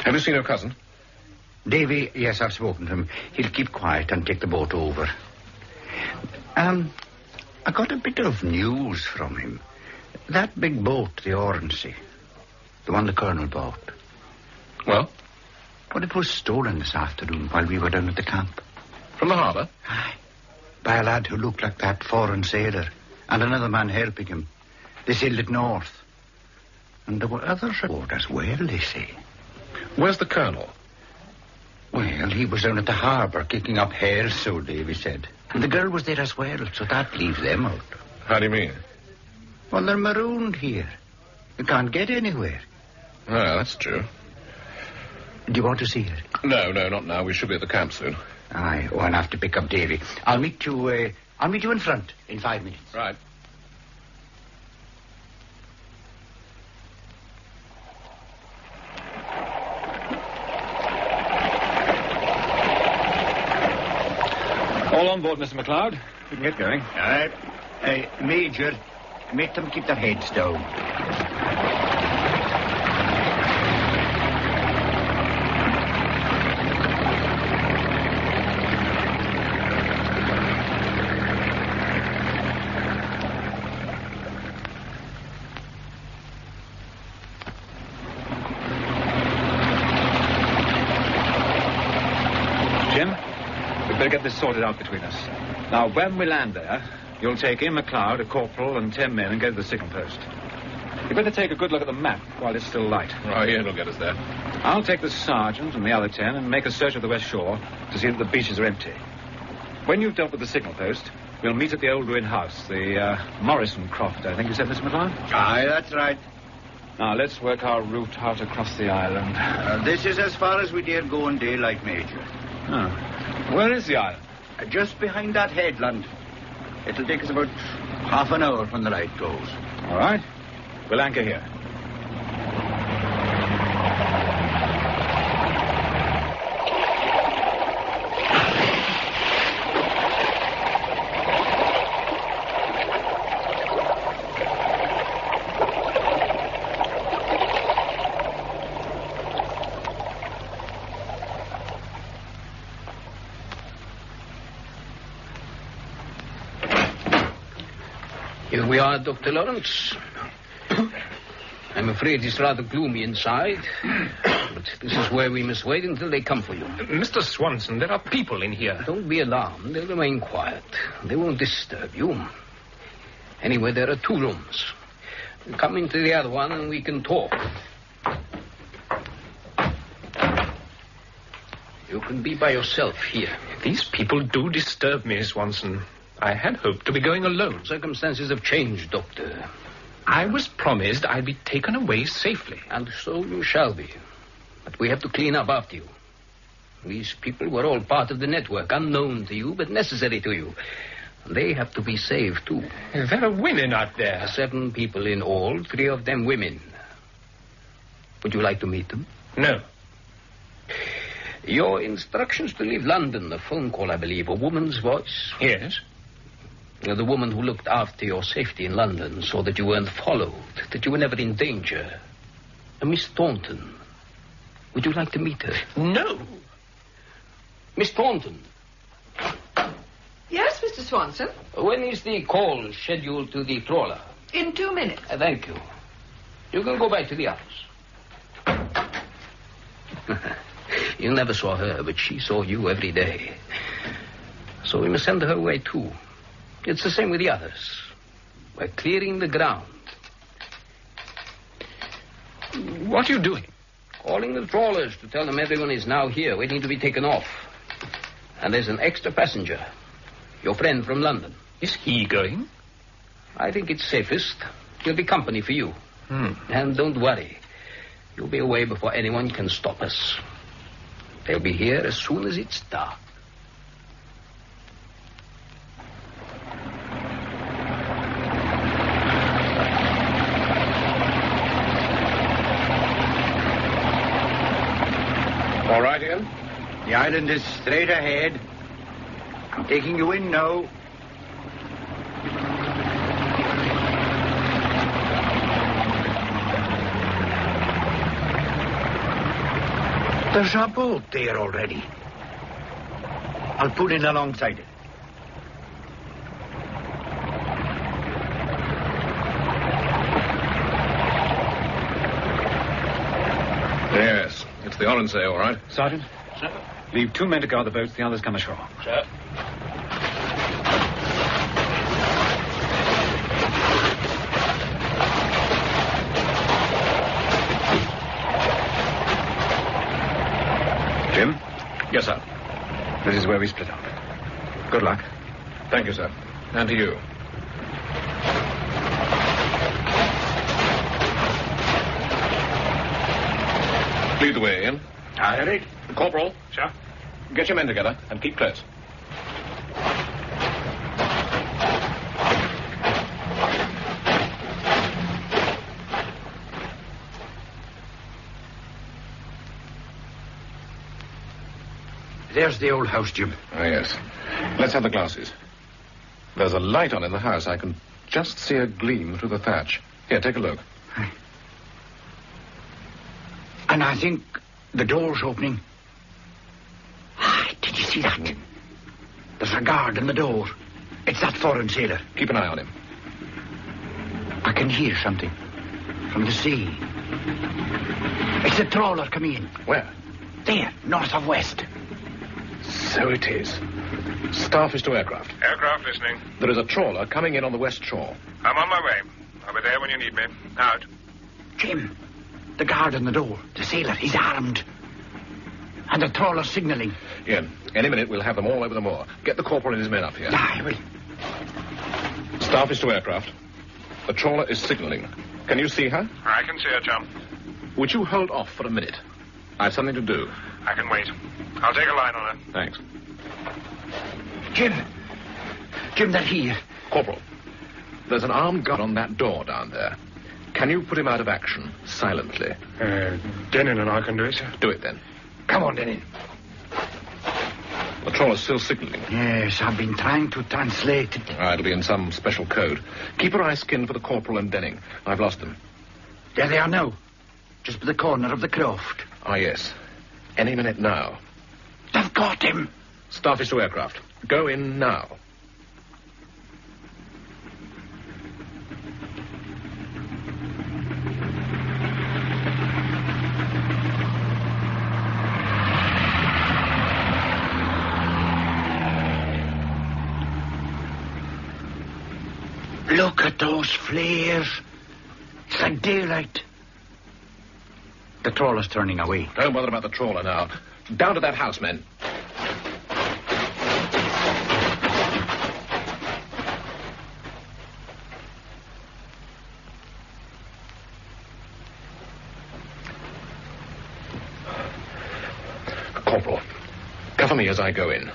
Have you seen your cousin? Davy, yes, I've spoken to him. He'll keep quiet and take the boat over. I got a bit of news from him. That big boat, the Ornsey, the one the Colonel bought. Well? Well, it was stolen this afternoon while we were down at the camp. From the harbour? Aye. By a lad who looked like that foreign sailor, and another man helping him. They sailed it north. And there were others aboard as well, they say. Where's the Colonel? Well, he was down at the harbour kicking up hares, so Davy said. And the girl was there as well, so that leaves them out. How do you mean? Well, they're marooned here. You can't get anywhere. Well, that's true. Do you want to see her? No, not now. We should be at the camp soon. Aye, oh, I'll have to pick up Davy. I'll meet you in front in 5 minutes. Right. All on board, Mr. McLeod. We can get going. All right. Major, make them keep their heads down. Jim, we'd better get this sorted out between us. Now, when we land there, you'll take Ian McLeod, a corporal, and 10 men and go to the signal post. You'd better take a good look at the map while it's still light. Oh, Ian will get us there. I'll take the sergeant and the other 10 and make a search of the west shore to see that the beaches are empty. When you've dealt with the signal post, we'll meet at the old ruined house, the Morrison Croft, I think you said, Mr. McLeod? Aye, that's right. Now, let's work our route out across the island. This is as far as we dare go in daylight, Major. Oh. Where is the island? Just behind that headland. It'll take us about half an hour when the light goes. All right. We'll anchor here. Here we are, Dr. Lawrence. I'm afraid it's rather gloomy inside, but this is where we must wait until they come for you. Mr. Swanson, there are people in here. Don't be alarmed. They'll remain quiet. They won't disturb you. Anyway, there are 2 rooms. Come into the other one and we can talk. You can be by yourself here. These people do disturb me, Swanson. I had hoped to be going alone. Circumstances have changed, Doctor. I was promised I'd be taken away safely. And so you shall be. But we have to clean up after you. These people were all part of the network, unknown to you, but necessary to you. And they have to be saved, too. There are women out there. 7 people in all, 3 of them women. Would you like to meet them? No. Your instructions to leave London, a phone call, I believe, a woman's voice? Yes. The woman who looked after your safety in London, so that you weren't followed, that you were never in danger. Miss Thornton. Would you like to meet her? No. Miss Thornton. Yes, Mr. Swanson? When is the call scheduled to the trawler? In 2 minutes. Thank you. You can go back to the office. You never saw her, but she saw you every day. So we must send her away, too. It's the same with the others. We're clearing the ground. What are you doing? Calling the trawlers to tell them everyone is now here, waiting to be taken off. And there's an extra passenger. Your friend from London. Is he going? I think it's safest. He'll be company for you. And don't worry. You'll be away before anyone can stop us. They'll be here as soon as it's dark. All right, Ian? The island is straight ahead. I'm taking you in now. There's a boat there already. I'll put in alongside it. Yes, it's the Oronsay, all right. Sergeant? Sir? Leave 2 men to guard the boats, the others come ashore. Sir? Jim? Yes, sir. This is where we split up. Good luck. Thank you, sir. And to you. Lead the way, Ian. Aye, ready. Corporal. Sir? Get your men together and keep close. There's the old house, Jim. Ah, yes. Let's have the glasses. There's a light on in the house. I can just see a gleam through the thatch. Here, take a look. And I think the door's opening. Did you see that? There's a guard in the door. It's that foreign sailor. Keep an eye on him. I can hear something from the sea. It's a trawler coming in. Where? There, north of west. So it is. Staff is to aircraft. Aircraft listening. There is a trawler coming in on the west shore. I'm on my way. I'll be there when you need me. Out. Jim, the guard in the door, the sailor, he's armed. And the trawler signaling. Ian, any minute we'll have them all over the moor. Get the corporal and his men up here. I will. Staff is to aircraft. The trawler is signaling. Can you see her? I can see her, chum. Would you hold off for a minute? I've something to do. I can wait. I'll take a line on her. Thanks. Jim, they're here. Corporal, there's an armed guard on that door down there. Can you put him out of action silently? Denin and I can do it, sir. Do it then. Come on, Denin. The trawler's still signaling. Yes, I've been trying to translate it. It'll be in some special code. Keep your eyes skinned for the corporal and Denning. I've lost them. There they are now. Just by the corner of the croft. Ah, yes. Any minute now. They've got him. Staff is to aircraft. Go in now. Look at those flares. It's like daylight. The trawler's turning away. Don't bother about the trawler now. Down to that house, men. Corporal, cover me as I go in.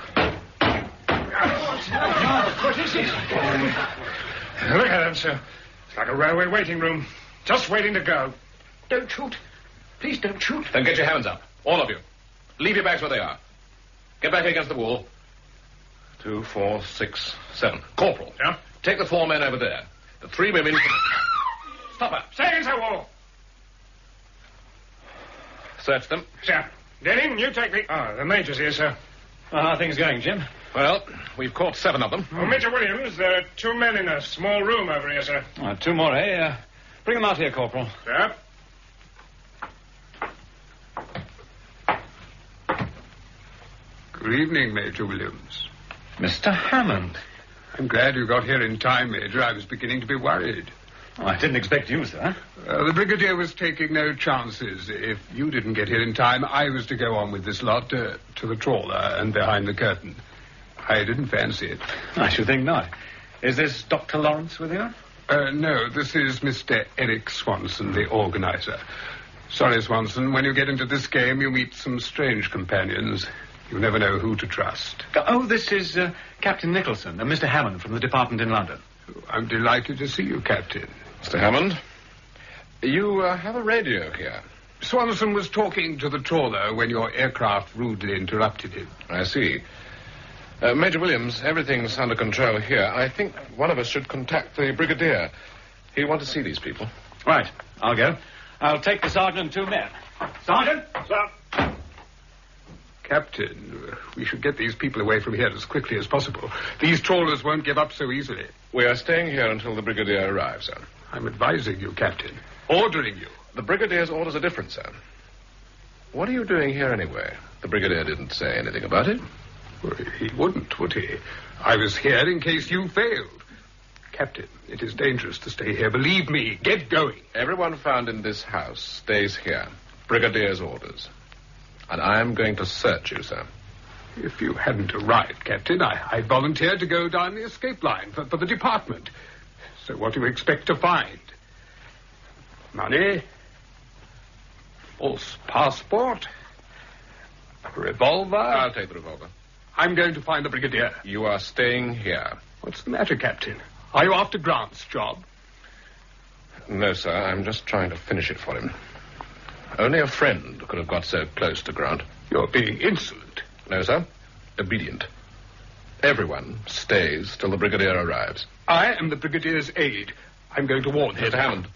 What is it? Look at them, sir. It's like a railway waiting room. Just waiting to go. Don't shoot. Please don't shoot. Then get your hands up. All of you. Leave your bags where they are. Get back against the wall. 2, 4, 6, 7. Corporal. Yeah? Take the 4 men over there. The 3 women... Stop her. Stay against the wall. Search them. Sir. Denning, you take the... Oh, the major's here, sir. How are things going, Jim? Well, we've caught 7 of them. Oh, Major Williams, there are 2 men in a small room over here, sir. 2 more, eh? Bring them out here, Corporal. Sir? Good evening, Major Williams. Mr. Hammond. I'm glad you got here in time, Major. I was beginning to be worried. Oh, I didn't expect you, sir. The Brigadier was taking no chances. If you didn't get here in time, I was to go on with this lot to the trawler and behind the curtain. I didn't fancy it. I should think not. Is this Dr. Lawrence with you? No, this is Mr. Eric Swanson, the organizer. Sorry, Swanson, when you get into this game, you meet some strange companions. You never know who to trust. Oh, this is Captain Nicholson and Mr. Hammond from the department in London. I'm delighted to see you, Captain. Mr. Hammond, you have a radio here. Swanson was talking to the trawler when your aircraft rudely interrupted him. I see. Major Williams, everything's under control here. I think one of us should contact the Brigadier. He'll want to see these people. Right, I'll go. I'll take the sergeant and 2 men. Sergeant? Sir? Captain, we should get these people away from here as quickly as possible. These trawlers won't give up so easily. We are staying here until the Brigadier arrives, sir. I'm advising you, Captain. Ordering you. The Brigadier's orders are different, sir. What are you doing here anyway? The Brigadier didn't say anything about it. Well, he wouldn't, would he? I was here in case you failed. Captain, it is dangerous to stay here. Believe me, get going. Everyone found in this house stays here. Brigadier's orders. And I'm going to search you, sir. If you hadn't arrived, Captain, I volunteered to go down the escape line for the department. So what do you expect to find? Money? False passport? A revolver? I'll take the revolver. I'm going to find the Brigadier. You are staying here. What's the matter, Captain? Are you after Grant's job? No, sir. I'm just trying to finish it for him. Only a friend could have got so close to Grant. You're being insolent. No, sir. Obedient. Everyone stays till the Brigadier arrives. I am the Brigadier's aide. I'm going to warn him. Mr. Hammond.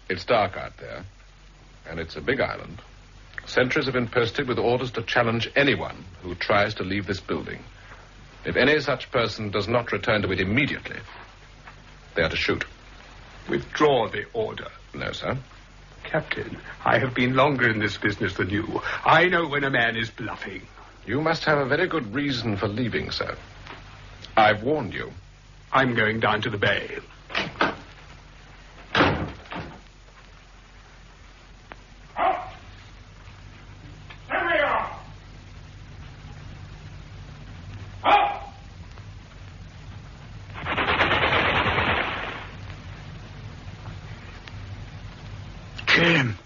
It's dark out there. And it's a big island. Sentries have been posted with orders to challenge anyone who tries to leave this building. If any such person does not return to it immediately, they are to shoot. Withdraw the order. No, sir. Captain, I have been longer in this business than you. I know when a man is bluffing. You must have a very good reason for leaving, sir. I've warned you. I'm going down to the bay. Jim,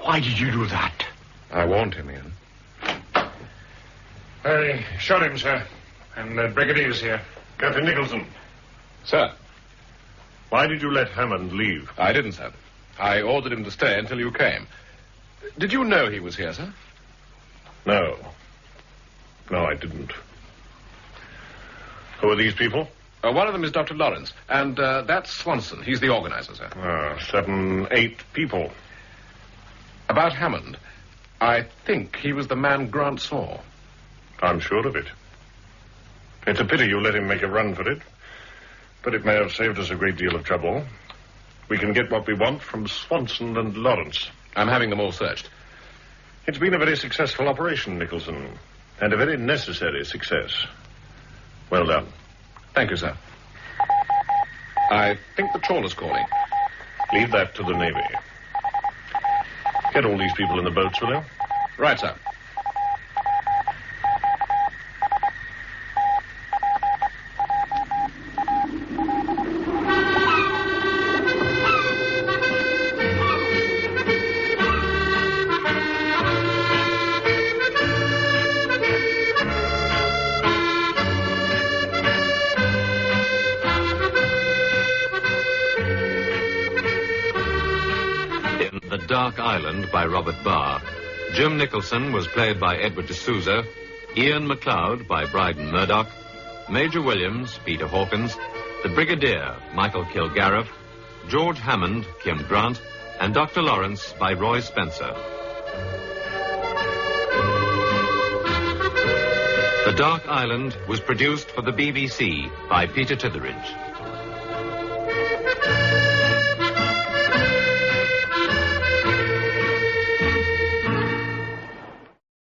why did you do that? I warned him, Ian. I shot him, sir. And the Brigadier's here. Captain Nicholson. Sir. Why did you let Hammond leave? I didn't, sir. I ordered him to stay until you came. Did you know he was here, sir? No. No, I didn't. Who are these people? One of them is Dr. Lawrence, and that's Swanson. He's the organizer, sir. 7, 8 people. About Hammond, I think he was the man Grant saw. I'm sure of it. It's a pity you let him make a run for it, but it may have saved us a great deal of trouble. We can get what we want from Swanson and Lawrence. I'm having them all searched. It's been a very successful operation, Nicholson, and a very necessary success. Well done. Thank you, sir. I think the trawler's calling. Leave that to the Navy. Get all these people in the boats, will you? Right, sir. Dark Island by Robert Barr. Jim Nicholson was played by Edward D'Souza, Ian MacLeod by Bryden Murdoch, Major Williams, Peter Hawkins, the Brigadier, Michael Kilgariff, George Hammond, Kim Grant, and Dr. Lawrence by Roy Spencer. The Dark Island was produced for the BBC by Peter Titheridge.